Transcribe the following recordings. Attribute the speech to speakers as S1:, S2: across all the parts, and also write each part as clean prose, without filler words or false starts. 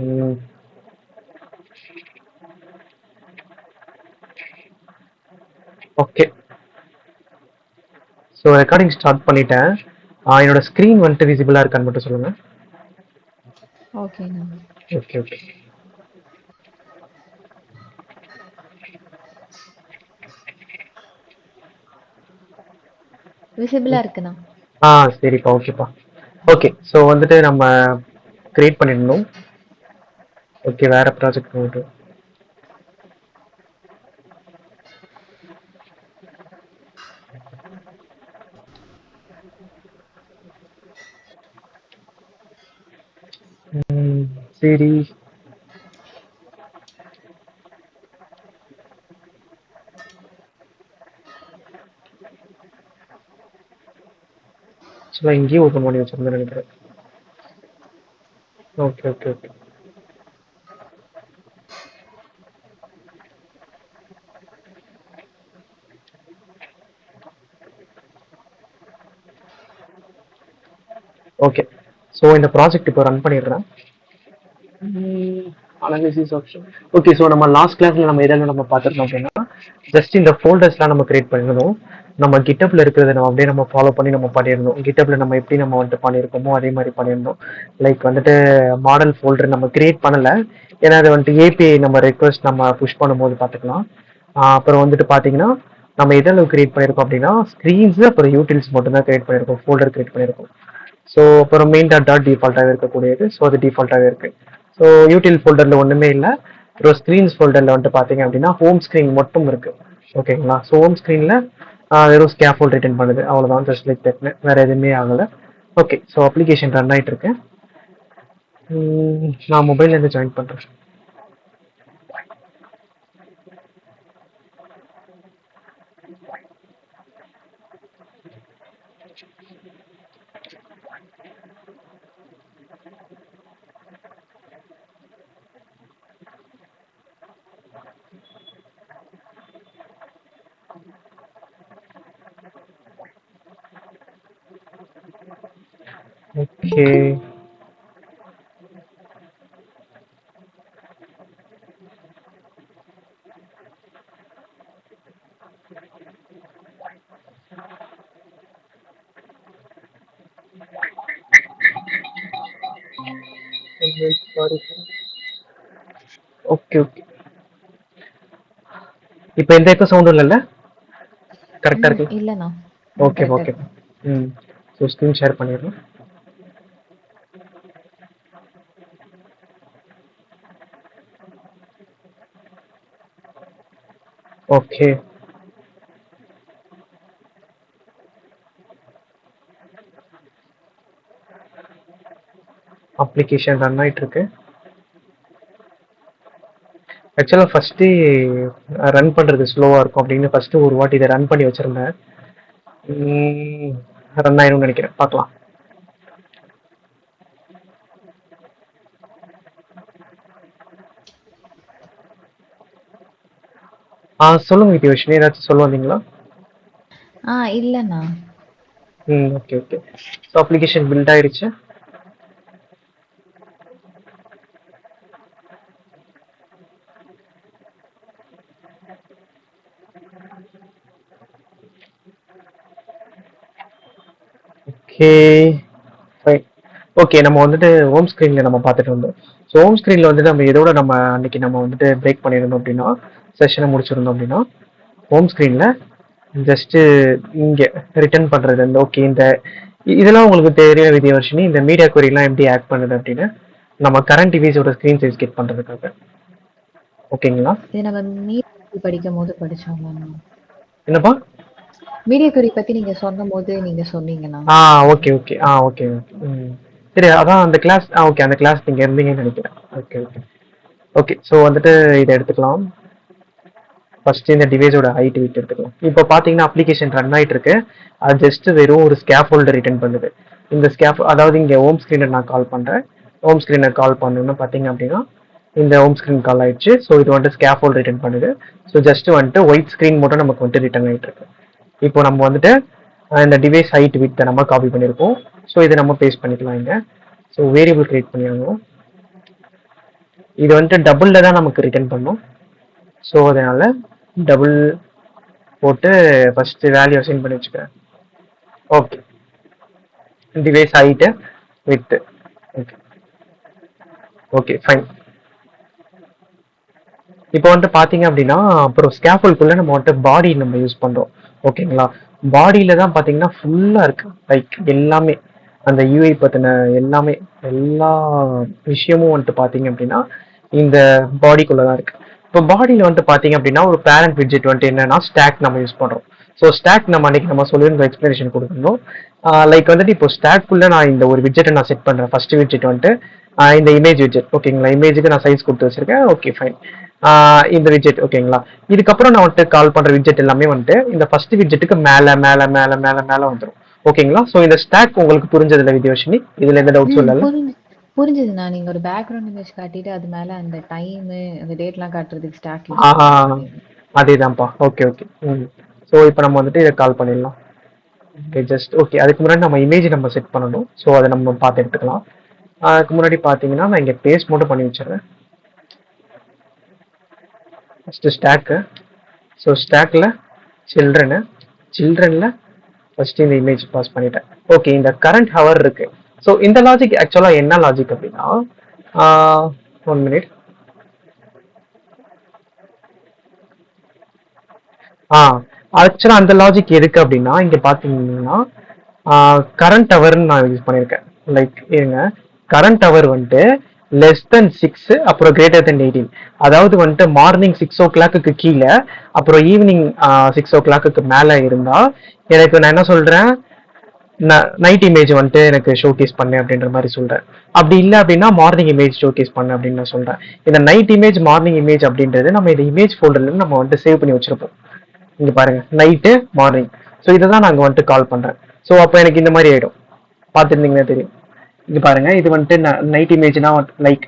S1: ம். Okay. So recording start பண்ணிட்டேன். என்னோட ஸ்க்ரீன் வந்துட்டு விசிபிளா இருக்கான்னு மட்டும் சொல்லுங்க.
S2: ஓகேண்ணா.
S1: Okay okay.
S2: விசிபிளா இருக்குண்ணா.
S1: சரிப்பா, ஓகேப்பா. ஓகே, ஸோ வந்துட்டு நம்ம கிரியேட் பண்ணிடணும். ஓகே, வேற ப்ராஜெக்ட் போட்டு. சரி. ஆக்சுவலாக இங்கேயும் ஓப்பன் பண்ணி வச்சிருந்தேன் நினைக்கிறேன். Okay okay okay. Okay, so இந்த ப்ராஜெக்ட் இப்போ ரன் பண்ணிடுறேன். Analysis option. ஓகே, ஸோ நம்ம லாஸ்ட் கிளாஸ்ல நம்ம எதாவது நம்ம பார்த்துருந்தோம் அப்படின்னா ஜஸ்ட் இந்த ஃபோல்டர்ஸ்லாம் நம்ம கிரியேட் பண்ணிருந்தோம். நம்ம கிட்டப்ல இருக்கிறத நம்ம அப்படியே நம்ம ஃபாலோ பண்ணி நம்ம பண்ணியிருந்தோம். கிட்டப்ல நம்ம எப்படி நம்ம வந்துட்டு பண்ணியிருக்கோமோ அதே மாதிரி பண்ணியிருந்தோம். லைக் வந்துட்டு மாடல் ஃபோல்டர் நம்ம கிரியேட் பண்ணல, ஏன்னா அது வந்துட்டு ஏபிஐ நம்ம ரெக்வஸ்ட் நம்ம புஷ் பண்ணும்போது பார்த்துக்கலாம். அப்புறம் வந்துட்டு பார்த்தீங்கன்னா நம்ம எதளவு கிரியேட் பண்ணியிருக்கோம் அப்படின்னா ஸ்க்ரீன்ஸ் அப்புறம் யூட்டில்ஸ் மட்டும் தான் கிரியேட் பண்ணியிருக்கோம், ஃபோல்டர் கிரியேட் பண்ணியிருக்கோம். ஸோ அப்புறம் மெயின் டாட் டாட் டிஃபால்ட்டாகவே இருக்கக்கூடியது. ஸோ அது டிஃபால்ட்டாகவே இருக்கு. ஸோ யூட்டில் ஃபோல்டரில் ஒன்றுமே இல்லை. அப்புறம் ஸ்க்ரீன்ஸ் ஃபோல்டரில் வந்துட்டு பார்த்தீங்க அப்படின்னா ஹோம் ஸ்க்ரீன் மட்டும் இருக்கு. ஓகேங்களா? ஸோ ஹோம் ஸ்க்ரீனில் வெறும் ஸ்கேஃபோல்ட் ரிட்டர்ன் பண்ணுது, அவ்வளோதான். ஜஸ்ட் லைக் தட்னு, வேற எதுவுமே ஆகலை. ஓகே, ஸோ அப்ளிகேஷன் ரன் ஆகிட்டு இருக்கு. நான் மொபைல்லேருந்து ஜாயின் பண்ணுறேன். Okay, sorry. ஓகே ஓகே, இப்போ எந்த எக்கோ சவுண்டும் இல்லைல்ல? கரெக்டாக இருக்கு.
S2: இல்லைண்ணா.
S1: ஓகே
S2: கரெக்டாக
S1: ஓகே.
S2: இருக்கு.
S1: ஸோ ஸ்க்ரீன் ஷேர் பண்ணிடுறேன். ஓகே, அப்ளிகேஷன் ரன் ஆகிட்டு இருக்கு. ஆக்சுவலாக ஃபஸ்ட்டு ரன் பண்ணுறது ஸ்லோவாக இருக்கும் அப்படின்னு ஃபஸ்ட்டு ஒரு வாட்டி இதை ரன் பண்ணி வச்சுருந்தேன். ரன் ஆயிரும்னு நினைக்கிறேன், பார்க்கலாம். சொல்லுங்க வித்யோஷினி, ஏதாச்சும் சொல்ல வந்தீங்களா?
S2: இல்லைண்ணா.
S1: Okay okay. So application build ஆயிடுச்சு. Okay fine. ஓகே, நம்ம வந்துட்டு ஹோம் ஸ்க்ரீனில் நம்ம பார்த்துட்டு வந்தோம். ஸோ ஹோம் ஸ்க்ரீனில் வந்துட்டு நம்ம இதோட நம்ம அன்னைக்கு நம்ம வந்துட்டு பிரேக் பண்ணியிருந்தோம் அப்படின்னா, செஷனை முடிச்சிருந்தோம் அப்படின்னா, ஹோம் ஸ்க்ரீனில் ஜஸ்ட்டு இங்கே ரிட்டர்ன் பண்ணுறது இந்த ஓகே, இந்த இதெல்லாம் உங்களுக்கு தெரிய வித்யவர்ஷினி, இந்த மீடியா கொரிலாம் எப்படி ஆட் பண்ணுது அப்படின்னு நம்ம கரண்ட் டிவைஸோட ஸ்க்ரீன் சைஸ் கெட் பண்ணுறதுக்காக. ஓகேங்களா?
S2: இது நம்ம மீடியா படிக்கும் போது படிச்சோம்லண்ணா.
S1: என்னப்பா?
S2: மீடியா குறி பத்தி நீங்க சொன்னும் போது நீங்க சொன்னீங்கண்ணா.
S1: Okay okay. Okay okay. சரி, அதான் அந்த கிளாஸ். ஓகே, அந்த கிளாஸ் நீங்கள் இருந்தீங்கன்னு நினைக்கிறேன். Okay okay okay. ஸோ வந்துட்டு இதை எடுத்துக்கலாம். ஃபர்ஸ்ட் இந்த டிவைஸோட ஹைட் விட்டு எடுத்துக்கலாம். இப்போ பார்த்தீங்கன்னா அப்ளிகேஷன் ரன் ஆகிட்டு இருக்கு. அது ஜஸ்ட் வெறும் ஒரு ஸ்கேஃபோல்டர் ரிட்டர்ன் பண்ணுது. இந்த அதாவது இங்கே ஹோம் ஸ்க்ரீனை நான் கால் பண்ணுறேன். ஹோம் ஸ்க்ரீனை கால் பண்ணணும்னு பார்த்தீங்க அப்படின்னா இந்த ஹோம் ஸ்க்ரீன் கால் ஆயிடுச்சு. ஸோ இது வந்துட்டு ஸ்கேஃபோல்ட் ரிட்டர்ன் பண்ணுது. ஸோ ஜஸ்ட் வந்துட்டு ஒயிட் ஸ்க்ரீன் மட்டும் நமக்கு வந்துட்டு ரிட்டர்ன் ஆகிட்டு இருக்கு. இப்போ நம்ம வந்துட்டு இந்த டிவைஸ் ஹைட் வித்தை நம்ம காப்பி பண்ணியிருக்கோம். ஸோ இதை நம்ம பேஸ்ட் பண்ணிக்கலாம் இங்கே. ஸோ வேரியபிள் கிரியேட் பண்ணிடணும். இது வந்துட்டு டபுள்ல தான் நமக்கு ரிட்டர்ன் பண்ணும். ஸோ அதனால டபுள் போட்டு ஃபர்ஸ்ட் வேல்யூ அசைன் பண்ணி வச்சுக்கிறேன். Okay, device height with. Okay okay fine. இப்போ வந்துட்டு பார்த்தீங்க அப்படின்னா அப்புறம் ஸ்கேஃபோல்டுக்குள்ள நம்ம வந்துட்டு பாடி நம்ம யூஸ் பண்ணுறோம். ஓகேங்களா, பாடியில தான் பார்த்தீங்கன்னா ஃபுல்லாக இருக்கு. லைக் எல்லாமே அந்த யூஐ பற்றின எல்லாமே எல்லா விஷயமும் வந்துட்டு பார்த்தீங்க அப்படின்னா இந்த பாடிக்குள்ளே தான் இருக்கு. இப்போ பாடியில் வந்துட்டு பார்த்தீங்க அப்படின்னா ஒரு பேரண்ட் விட்ஜெட் வந்துட்டு என்னன்னா ஸ்டாக் நம்ம யூஸ் பண்ணுறோம். ஸோ ஸ்டாக் நம்ம அன்னைக்கு நம்ம சொல்லியிருந்த எக்ஸ்பிளனேஷன் கொடுக்கணும். லைக் வந்துட்டு இப்போ ஸ்டாக்குள்ள நான் இந்த ஒரு விட்ஜெட்டை நான் செட் பண்ணுறேன். ஃபர்ஸ்ட் விட்ஜெட் வந்துட்டு இந்த இமேஜ் விட்ஜெட். ஓகேங்களா, இமேஜுக்கு நான் சைஸ் கொடுத்து வச்சிருக்கேன். Okay fine. இந்த விட்ஜெட். ஓகேங்களா, இதுக்கப்புறம் நான் வந்துட்டு கால் பண்ற விட்ஜெட் எல்லாமே வந்துட்டு இந்த ஃபர்ஸ்ட் விட்ஜெட்டுக்கு மேல மேல மேல மேல மேல வந்துடும். ஓகேங்களா, ஸோ இந்த ஸ்டாக் உங்களுக்கு புரிஞ்சதுல வித்யோஷினி? இதுல எந்த டவுட்ஸும் இல்லைல்ல?
S2: புரிஞ்சதுண்ணா. நீங்க ஒரு பேக்ரவுண்ட் இமேஜ் காட்டிட்டு அது மேல அந்த டைம் அந்த டேட்லாம் காட்டுறதுக்கு ஸ்டாக்
S1: அதேதான்ப்பா. Okay okay. ஸோ இப்போ நம்ம வந்துட்டு இதை கால் பண்ணிடலாம். Okay just okay. அதுக்கு முன்னாடி நம்ம இமேஜ் நம்ம செட் பண்ணணும். ஸோ அதை நம்ம பார்த்து எடுத்துக்கலாம். அதுக்கு முன்னாடி பார்த்தீங்கன்னா நான் இங்கே பேஸ்ட் மட்டும் பண்ணி வச்சிடுறேன். First stock. ஸோ ஸ்டாக்கில் சில்ட்ரனில் ஃபஸ்ட்டு இந்த இமேஜ் பாஸ் பண்ணிட்டேன். ஓகே, இந்த கரண்ட் ஹவர் இருக்கு. ஸோ இந்த லாஜிக் ஆக்சுவலாக என்ன லாஜிக் அப்படின்னா 1 மினிட். ஆக்சுவலாக அந்த லாஜிக் எதுக்கு அப்படின்னா இங்கே பார்த்தீங்கன்னா கரண்ட் ஹவர்னு நான் யூஸ் பண்ணியிருக்கேன். லைக் இருங்க, கரண்ட் ஹவர் வந்துட்டு லெஸ் தென் 6 அப்புறம் கிரேட்டர் தென் 18. அதாவது வந்துட்டு மார்னிங் 6 o'clock கீழே அப்புறம் ஈவினிங் 6 o'clock மேலே இருந்தால் எனக்கு நான் என்ன சொல்கிறேன், நைட் இமேஜ் வந்துட்டு எனக்கு ஷோகேஸ் பண்ணு அப்படின்ற மாதிரி சொல்கிறேன். அப்படி இல்லை அப்படின்னா மார்னிங் இமேஜ் ஷோகேஸ் பண்ணு அப்படின்னு நான் சொல்கிறேன். இந்த நைட் இமேஜ் மார்னிங் இமேஜ் அப்படின்றது நம்ம இந்த இமேஜ் ஃபோல்டர்ல நம்ம வந்துட்டு சேவ் பண்ணி வச்சிருப்போம். இங்க பாருங்க, நைட்டு மார்னிங். ஸோ இதை தான் நாங்கள் வந்துட்டு கால் பண்ணுறேன். ஸோ அப்போ எனக்கு இந்த மாதிரி ஆகிடும். பார்த்துருந்தீங்கன்னா தெரியும். இது பாருங்க, இது வந்துட்டு நைட் இமேஜ்னா லைக்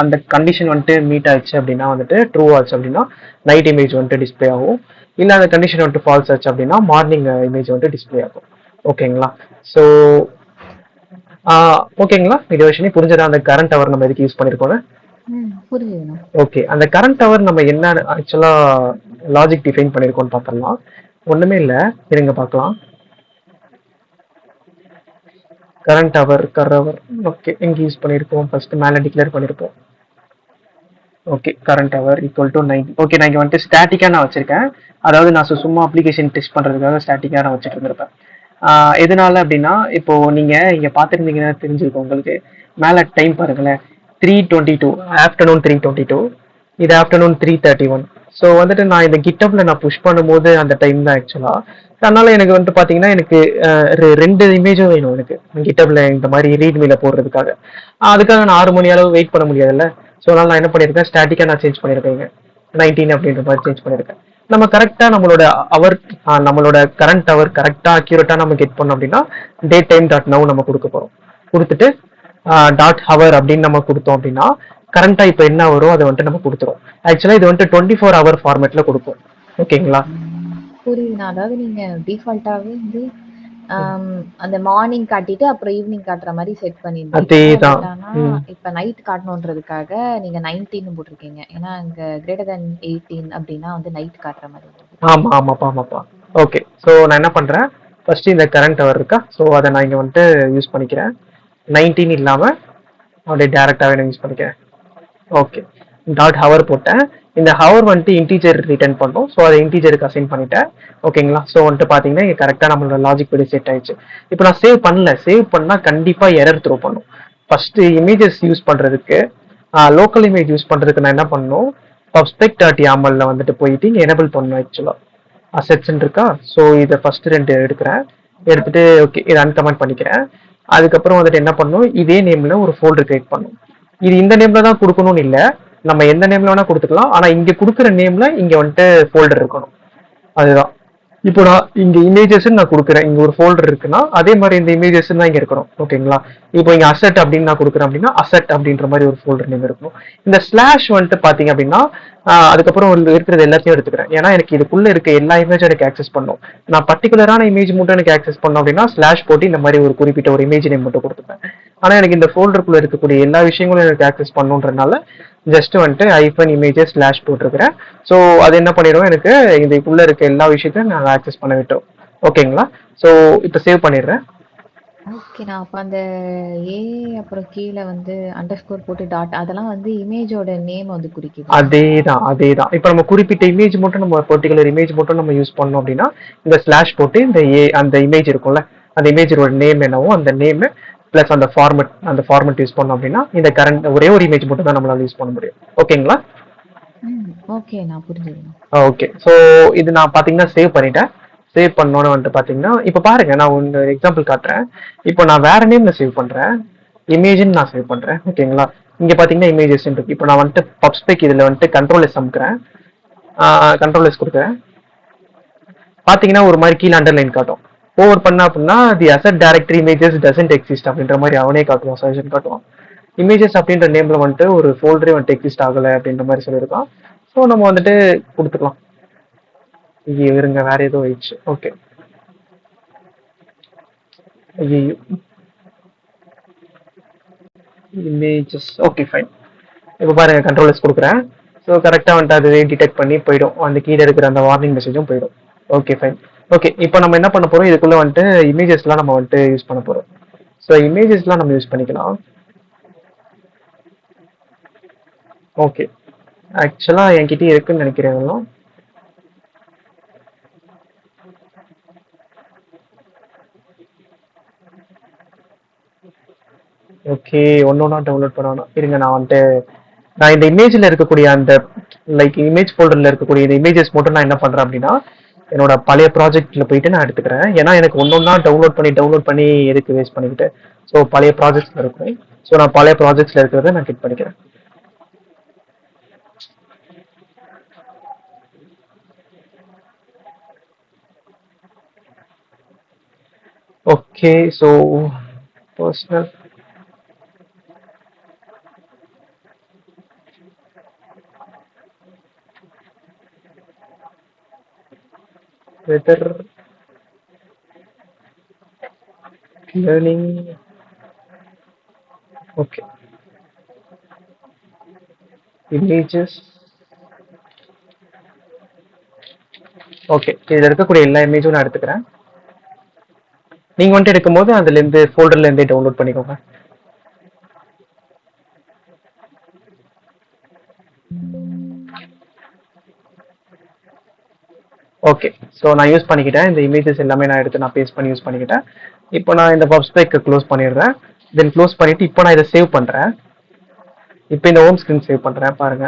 S1: அந்த கண்டிஷன் வந்துட்டு மீட் ஆச்சு அப்படின்னா வந்துட்டு ட்ரூ ஆச்சு அப்படின்னா நைட் இமேஜ் வந்துட்டு டிஸ்பிளே ஆகும். இல்லை அந்த கண்டிஷன் வந்துட்டு ஃபால்ஸ் ஆச்சு அப்படின்னா மார்னிங் இமேஜ் வந்துட்டு டிஸ்பிளே ஆகும். ஓகேங்களா, ஸோ ஓகேங்களா வித்யோஷினி? புரிஞ்சதா அந்த கரண்ட் ஹவர் நம்ம எதுக்கு யூஸ் பண்ணிருக்கோம்? ஓகே, அந்த கரண்ட் ஹவர் நம்ம என்ன ஆக்சுவலா லாஜிக் டிஃபைன் பண்ணிருக்கோம்னு பார்த்துடலாம். ஒண்ணுமே இல்லை, இருங்க பார்க்கலாம். கரண்ட் ஹவர் ஓகே, எங்க யூஸ் பண்ணிருக்கோம்? ஃபர்ஸ்ட் மேல டிக்ளேர் பண்ணிருப்போம். Okay, current hour equal to 90. Okay, நான் இங்க வந்துட்டு ஸ்டாட்டிக்கா நான் வச்சிருக்கேன். அதாவது நான் சும்மா அப்ளிகேஷன் டெஸ்ட் பண்றதுக்காக ஸ்டாட்டிக்கா நான் வச்சுட்டு இருந்திருப்பேன். எதனால அப்படின்னா இப்போ நீங்க இங்க பாத்துருந்தீங்கன்னா தெரிஞ்சிருக்கும் உங்களுக்கு. மேல டைம் பாருங்களேன், 3:22 ஆஃப்டர்நூன் 3:22. இது ஆஃப்டர்நூன் 3:31. ஸோ வந்துட்டு நான் இந்த கிட்டப்ல நான் புஷ் பண்ணும்போது அந்த டைம் தான் ஆக்சுவலா. அதனால எனக்கு வந்துட்டு பாத்தீங்கன்னா எனக்கு 2 இமேஜும் வேணும் எனக்கு கிட்டப்ல இந்த மாதிரி ரீட்மில போடுறதுக்காக. அதுக்காக நான் 6 மணி அளவு வெயிட் பண்ண முடியாதுல்ல. ஸோ அதனால நான் என்ன பண்ணியிருக்கேன், ஸ்டாட்டிக்கா நான் சேஞ்ச் பண்ணியிருக்கேன். 19 அப்படின்ற மாதிரி சேஞ்ச் பண்ணியிருக்கேன். நம்ம கரெக்டா நம்மளோட அவர் நம்மளோட கரண்ட் அவர் கரெக்டா அக்யூரேட்டா நம்ம கெட் பண்ணோம் அப்படின்னா டேட் டைம் டாட் நவ் நம்ம கொடுக்க போறோம். கொடுத்துட்டு டாட் ஹவர் அப்படின்னு நம்ம கொடுத்தோம் அப்படின்னா கரண்டா இப்போ என்ன வரும் அதை வந்துட்டு நம்ம கொடுத்துரும். ஆக்சுவலா இது வந்துட்டு 24 hour ஃபார்மேட்ல கொடுப்போம். ஓகேங்களா,
S2: புரியுதுண்ணா. அதாவது நீங்க டிஃபால்ட்டாவே வந்து அந்த மார்னிங் காட்டிட்டு அப்புறம் ஈவினிங் காட்டுற மாதிரி செட் பண்ணிருக்கீங்க. இப்ப நைட் காட்டணும்ன்றதுக்காக நீங்க 19 போட்டிருக்கீங்க. ஏன்னா இங்க கிரேட்டர் தென் 18 அப்படின்னா வந்து நைட் காட்டுற மாதிரி.
S1: ஆமாப்பா. ஓகே, ஸோ நான் என்ன பண்றேன், ஃபர்ஸ்ட் இந்த கரண்ட் ஹவர் இருக்கா, ஸோ அதை நான் இங்க வந்துட்டு யூஸ் பண்ணிக்கிறேன். 19 இல்லாம அப்படியே டேரக்டாவே நான் யூஸ் பண்ணிக்கிறேன். ஓகே, டாட் ஹவர் போட்டேன். இந்த ஹவர் வந்துட்டு இன்டீஜர் ரிட்டர்ன் பண்ணோம். ஸோ அதை இன்டீஜருக்கு அசைன் பண்ணிட்டேன். ஓகேங்களா, ஸோ வந்துட்டு பார்த்தீங்கன்னா இங்கே கரெக்டாக நம்மளோட லாஜிக் படி செட் ஆயிடுச்சு. இப்போ நான் சேவ் பண்ணல, சேவ் பண்ணால் கண்டிப்பாக எரர் த்ரோ பண்ணும். ஃபர்ஸ்ட் இமேஜஸ் யூஸ் பண்ணுறதுக்கு லோக்கல் இமேஜ் யூஸ் பண்ணுறதுக்கு நான் என்ன பண்ணணும், pubspec.yaml வந்துட்டு போயிட்டு இங்கே எனபிள் பண்ணணும். ஆக்சுவலாக அசெட்ஸ்ன்னு இருக்கா, ஸோ இதை ஃபர்ஸ்ட் 2 எடுக்கிறேன். எடுத்துட்டு ஓகே இதை அன்கமெண்ட் பண்ணிக்கிறேன். அதுக்கப்புறம் வந்துட்டு என்ன பண்ணணும், இதே நேம்ல ஒரு ஃபோல்டர் கிரியேட் பண்ணணும். இது இந்த நேம்ல தான் கொடுக்கணும்னு இல்லை, நம்ம எந்த நேம்ல வேணா கொடுத்துக்கலாம். ஆனா இங்க கொடுக்குற நேம்ல இங்க வந்துட்டு ஃபோல்டர் இருக்கணும். அதுதான் இப்போ நான் இங்க இமேஜஸ் நான் கொடுக்குறேன், இங்க ஒரு ஃபோல்டர் இருக்குன்னா அதே மாதிரி இந்த இமேஜஸ் தான் இங்க இருக்கணும். ஓகேங்களா, இப்போ இங்க அசெட் அப்படின்னு நான் கொடுக்குறேன் அப்படின்னா அசெட் அப்படின்ற மாதிரி ஒரு ஃபோல்டர் நேம் இருக்கணும். இந்த ஸ்லாஷ் வந்துட்டு பாத்தீங்க அப்படின்னா அதுக்கப்புறம் இருக்கிறது எல்லாத்தையும் எடுத்துக்கிறேன். ஏன்னா எனக்கு இதுக்குள்ள இருக்க எல்லா இமேஜும் எனக்கு ஆக்சஸ் பண்ணும். நான் பர்டிகுலரான இமேஜ் மட்டும் எனக்கு ஆக்சஸ் பண்ணோம் அப்படின்னா ஸ்லாஷ் போட்டு இந்த மாதிரி ஒரு குறிப்பிட்ட ஒரு இமேஜ் நேம் மட்டும் கொடுத்துப்பேன். ஆனா எனக்கு இந்த ஃபோல்டருக்குள்ள இருக்கக்கூடிய எல்லா விஷயங்களும் எனக்கு ஆக்சஸ் பண்ணுன்றதுனால ஜஸ்ட் வந்துட்டு ஐஃபன் இமேஜஸ் ஸ்லாஷ் போட்டிருக்கிறேன். ஸோ அது என்ன பண்ணிடும், எனக்கு இதுக்குள்ள இருக்க எல்லா விஷயத்தையும் நான் ஆக்சஸ் பண்ண விட்டோம். ஓகேங்களா? ஸோ இப்போ சேவ் பண்ணிடுறேன்.
S2: ஓகே. நான் அப்ப அந்த ஏ அப்புறம் கீழ வந்து அண்டர்ஸ்கோர் போட்டு டாட் அதெல்லாம் வந்து இமேஜோட நேம் வந்து குறிக்குதா?
S1: அதேதான். இப்போ நம்ம குறிப்பிட்ட இமேஜ் மட்டும் நம்ம பர்டிகுலர் இமேஜ் மட்டும் நம்ம யூஸ் பண்ணோம் அப்படின்னா இந்த ஸ்லாஷ் போட்டு இந்த அந்த இமேஜ் இருக்கும்ல, அந்த இமேஜோட நேம் என்னவோ அந்த நேம் பிளஸ் அந்த ஃபார்மட் யூஸ் பண்ணோம் அப்படின்னா இந்த கரண்ட் ஒரே ஒரு இமேஜ் மட்டும் தான் நம்மளால யூஸ் பண்ண முடியும். ஓகேங்களா?
S2: ஓகே. நான் புரிஞ்சுதுங்க.
S1: ஓகே. ஸோ இது நான் பார்த்தீங்கன்னா சேவ் பண்ணிட்டேன். சேவ் பண்ணோன்னு வந்துட்டு பார்த்தீங்கன்னா இப்போ பாருங்க, நான் ஒன்று எக்ஸாம்பிள் காட்டுறேன். இப்போ நான் வேற நேம்ல சேவ் பண்றேன், இமேஜ்னு நான் சேவ் பண்றேன். ஓகேங்களா? இங்க பாத்தீங்கன்னா இமேஜஸ் இருக்கு. இப்போ நான் வந்துட்டு பப்ஸ்பெக் இதுல வந்துட்டு கண்ட்ரோல் எஸ் அமுக்குறேன், கண்ட்ரோல் எஸ் கொடுக்குறேன். பாத்தீங்கன்னா ஒரு மாதிரி கீழே அண்டர்லைன் காட்டும். ஓவர் பண்ணா அப்படின்னா தி asset directory images doesn't exist அப்படின்ற மாதிரி அவனே காட்டுவான், சஜஷன் காட்டுவான். இமேஜஸ் அப்படின்ற நேம்ல வந்துட்டு ஒரு ஃபோல்டரே வந்துட்டு எக்ஸிஸ்ட் ஆகலை அப்படின்ற மாதிரி சொல்லியிருக்கான். ஸோ நம்ம வந்துட்டு கொடுத்துக்கலாம். இங்கே இருங்க, வேற ஏதோ ஆயிடுச்சு. ஓகே. ஐயோ, இமேஜஸ். Okay fine. இப்போ பாருங்க கண்ட்ரோல் எஸ் கொடுக்குறேன். ஸோ கரெக்டாக வந்துட்டு அதுவே டிடெக்ட் பண்ணி போயிடும், அந்த கீழே இருக்கிற அந்த வார்னிங் மெசேஜும் போயிடும். Okay fine. ஓகே, இப்போ நம்ம என்ன பண்ண போறோம், இதுக்குள்ள வந்துட்டு இமேஜஸ்லாம் நம்ம வந்துட்டு யூஸ் பண்ண போறோம். ஸோ இமேஜஸ்லாம் நம்ம யூஸ் பண்ணிக்கலாம். ஓகே, ஆக்சுவலா என்கிட்ட இருக்குன்னு நினைக்கிறேன். ஓகே, ஒன்னொன்னா டவுன்லோட் பண்ணணும். இருங்க, நான் இந்த இமேஜ்ல இருக்கக்கூடிய அந்த லைக் இமேஜ் ஃபோல்டர்ல இருக்கக்கூடிய இந்த இமேஜஸ் மட்டும் நான் என்ன பண்றேன் அப்படின்னா என்னோட பழைய ப்ராஜெக்ட்ல போயிட்டு நான் எடுத்துக்கிறேன். ஏன்னா எனக்கு ஒன்னொன்னா டவுன்லோட் பண்ணி எதுக்கு வேஸ்ட் பண்ணிக்கிட்டு. ஸோ பழைய ப்ராஜெக்ட்ஸ்ல இருக்கும். ஸோ நான் பழைய ப்ராஜெக்ட்ஸ்ல இருக்கிறத நான் கிளிக் பண்ணிக்கிறேன். Okay, so personal weather learning. Okay, images. Okay, இதில் இருக்கக்கூடிய எல்லா இமேஜும் நான் எடுத்துக்கிறேன். நீங்க வந்துட்டு எடுக்கும்போது அதுல இருந்து ஃபோல்டர்ல இருந்தே டவுன்லோட் பண்ணிக்கோங்க. ஓகே, ஸோ நான் யூஸ் பண்ணிக்கிட்டேன். இந்த இமேஜஸ் எல்லாமே நான் எடுத்து நான் பேஸ்ட் பண்ணி யூஸ் பண்ணிக்கிட்டேன். இப்போ நான் இந்த பப்ஸ்பெக் க்ளோஸ் பண்ணிடுறேன். தென் க்ளோஸ் பண்ணிட்டு இப்போ நான் இதை சேவ் பண்றேன். இப்போ இந்த ஹோம் ஸ்கிரீன் சேவ் பண்றேன். பாருங்க,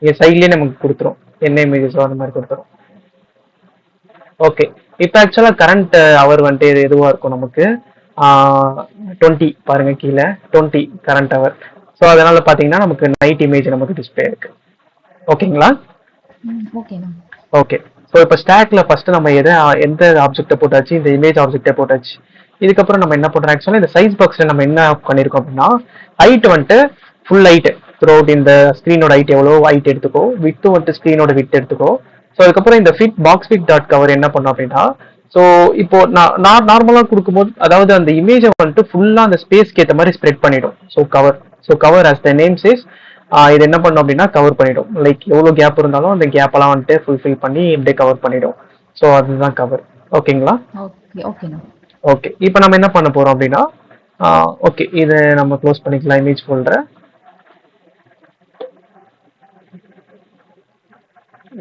S1: இங்க சைட்லயே நமக்கு கொடுத்துரும், என்ன இமேஜஸோ அந்த மாதிரி கொடுத்துரும். ஓகே, இப்போ ஆக்சுவலா கரண்ட் அவர் வந்துட்டு எதுவா இருக்கும் நமக்கு 20 பாருங்க, கீழே 20 கரண்ட் அவர். ஸோ அதனால பாத்தீங்கன்னா நமக்கு நைட் இமேஜ் நமக்கு டிஸ்பிளே இருக்கு. ஓகேங்களா?
S2: ஓகேண்ணா.
S1: ஓகே, ஸோ இப்போ ஸ்டாக்ல ஃபர்ஸ்ட் நம்ம எந்த ஆப்ஜெக்டை போட்டாச்சு, இந்த இமேஜ் ஆப்ஜெக்டை போட்டாச்சு. இதுக்கப்புறம் நம்ம என்ன பண்றோம், ஆக்சுவலா இந்த சைஸ் பாக்ஸ்ல நம்ம என்ன பண்ணிருக்கோம் அப்படின்னா ஹைட் வந்துட்டு ஃபுல் ஹைட் த்ரூ அவுட் இந்த ஸ்க்ரீனோட ஹைட் எவ்வளோ ஹைட் எடுத்துக்கோ, வித்து வந்துட்டு ஸ்க்ரீனோட வித் எடுத்துக்கோ. ஸோ அதுக்கப்புறம் இந்த fit box fit dot cover என்ன பண்ணோம் அப்படின்னா, ஸோ இப்போ நான் நார்மலாக கொடுக்கும்போது அதாவது அந்த இமேஜை வந்துட்டு ஃபுல்லாக அந்த ஸ்பேஸ்க்கு ஏற்ற மாதிரி ஸ்ப்ரெட் பண்ணிடும். So cover as the name says இது என்ன பண்ணும் அப்படின்னா கவர் பண்ணிடும். லைக் எவ்வளோ கேப் இருந்தாலும் அந்த கேப்பெல்லாம் வந்துட்டு ஃபுல்ஃபில் பண்ணி இப்படியே கவர் பண்ணிடும். ஸோ அதுதான் கவர். ஓகேங்களா?
S2: ஓகேண்ணா.
S1: ஓகே, இப்போ நம்ம என்ன பண்ண போறோம் அப்படின்னா ஓகே, இதை நம்ம க்ளோஸ் பண்ணிக்கலாம் இமேஜ் ஃபோல்டரை.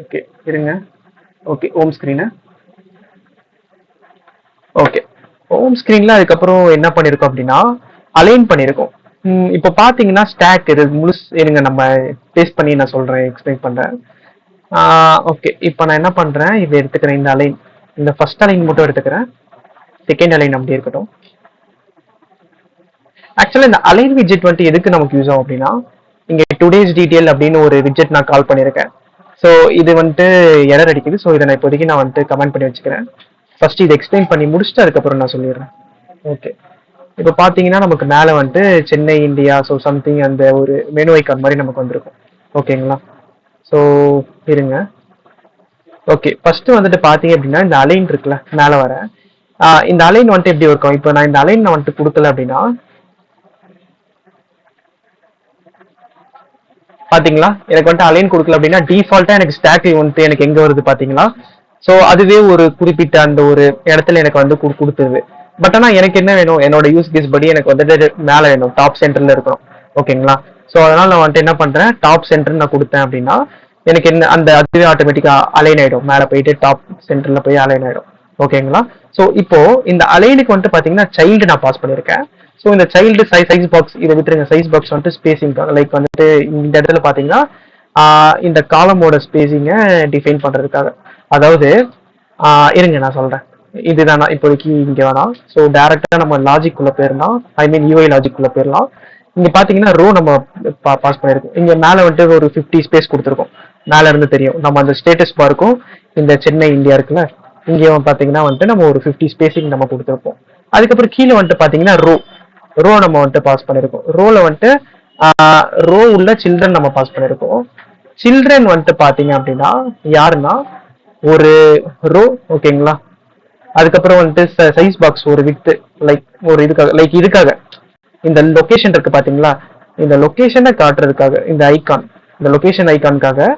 S1: ஓகே இருங்க. Okay, home screen. Okay, home ஸ்க்ரீன்ல அதுக்கப்புறம் என்ன பண்ணியிருக்கோம் அப்படின்னா அலைன் பண்ணியிருக்கோம். இப்போ பார்த்தீங்கன்னா ஸ்டாக் இது முழுசு இருங்க, நம்ம பேஸ்ட் பண்ணி நான் சொல்கிறேன், எக்ஸ்பிளைன் பண்ணுறேன். ஓகே, இப்போ நான் என்ன பண்ணுறேன், இதை எடுத்துக்கிறேன். இந்த அலைன், இந்த ஃபர்ஸ்ட் அலைன் மட்டும் எடுத்துக்கிறேன். செகண்ட் அலைன் அப்படி இருக்கட்டும். ஆக்சுவலாக இந்த அலைன் விட்ஜெட் வந்துட்டு எதுக்கு நமக்கு யூஸ் ஆகும் அப்படின்னா இங்கே டுடேஸ் டீட்டெயில் அப்படின்னு ஒரு விட்ஜெட் நான் கால் பண்ணியிருக்கேன். ஸோ இது வந்துட்டு எரர் அடிக்குது. ஸோ இதை நான் இப்போதைக்கு நான் வந்துட்டு கமெண்ட் பண்ணி வச்சுக்கிறேன். ஃபர்ஸ்ட் இதை எக்ஸ்பிளைன் பண்ணி முடிச்சுட்டு அதுக்கப்புறம் நான் சொல்லிடுறேன். ஓகே, இப்போ பார்த்தீங்கன்னா நமக்கு மேலே வந்துட்டு சென்னை இந்தியா ஸோ சம்திங் அந்த ஒரு மெனு ஐக்கான் மாதிரி நமக்கு வந்திருக்கும். ஓகேங்களா? ஸோ இருங்க. ஓகே, ஃபர்ஸ்ட் வந்துட்டு பார்த்தீங்க அப்படின்னா இந்த அலைன் இருக்குல்ல மேலே வர இந்த அலைன் வந்துட்டு எப்படி இருக்கும்? இப்போ நான் இந்த அலைன் வந்துட்டு கொடுக்கல அப்படின்னா பாத்தீங்களா எனக்கு வந்துட்டு அலைன் கொடுக்கல அப்படின்னா டிஃபால்ட்டா எனக்கு ஸ்டாக் வந்துட்டு எனக்கு எங்க வருது பாத்தீங்களா? ஸோ அதுவே ஒரு குறிப்பிட்ட அந்த ஒரு இடத்துல எனக்கு வந்து கொடுத்துருது. பட் ஆனா எனக்கு என்ன வேணும், என்னோட யூஸ் கேஸ் படி எனக்கு வந்துட்டு மேல வேணும், டாப் சென்டர்ல இருக்கணும். ஓகேங்களா? ஸோ அதனால நான் வந்துட்டு என்ன பண்றேன், டாப் சென்டர் நான் கொடுத்தேன் அப்படின்னா எனக்கு என்ன அந்த அதுவே ஆட்டோமேட்டிக்கா அலைன் ஆயிடும், மேல போயிட்டு டாப் சென்டர்ல போய் அலைன் ஆயிடும். ஓகேங்களா? ஸோ இப்போ இந்த அலைனுக்கு வந்துட்டு பாத்தீங்கன்னா சைல்டு நான் பாஸ் பண்ணிருக்கேன். ஸோ இந்த சைல்டு சைஸ் பாக்ஸ் இதை விட்டுருங்க, சைஸ் பாக்ஸ் வந்துட்டு ஸ்பேசிங் லைக் வந்துட்டு இந்த இடத்துல பாத்தீங்கன்னா இந்த காலமோட ஸ்பேசிங்கை டிஃபைன் பண்றதுக்காக. அதாவது இருங்க நான் சொல்றேன், இதுதான் நான் இப்போதைக்கு இங்க வேணாம். ஸோ டைரக்டா நம்ம லாஜிக் குள்ள போயிடலாம், ஐ மீன் யூஐ லாஜிக் குள்ள போயிடலாம். இங்க பாத்தீங்கன்னா ரோ நம்ம பாஸ் பண்ணிருக்கோம். இங்க மேல வந்துட்டு ஒரு 50 ஸ்பேஸ் கொடுத்துருக்கோம். மேல இருந்து தெரியும் நம்ம அந்த ஸ்டேட்டஸ் பார்க்கும் இந்த சென்னை இந்தியா இருக்குல்ல, இங்கேயும் பாத்தீங்கன்னா வந்துட்டு நம்ம ஒரு 50 ஸ்பேசிங் நம்ம கொடுத்துருப்போம். அதுக்கப்புறம் கீழே வந்துட்டு பாத்தீங்கன்னா ரோ நம்ம வந்துட்டு பாஸ் பண்ணிருக்கோம். ரோல வந்துட்டு ரோ உள்ள சில்ட்ரன் நம்ம பாஸ் பண்ணிருக்கோம். சில்ட்ரன் வந்துட்டு பாத்தீங்க அப்படின்னா யாருன்னா ஒரு ரோ. ஓகேங்களா? அதுக்கப்புறம் வந்துட்டு சைஸ் பாக்ஸ் ஒரு வித் லைக் ஒரு இதுக்காக இந்த லொகேஷன் இருக்கு பாத்தீங்களா, இந்த லொகேஷனை காட்டுறதுக்காக இந்த ஐகான், இந்த லொகேஷன் ஐகானுக்காக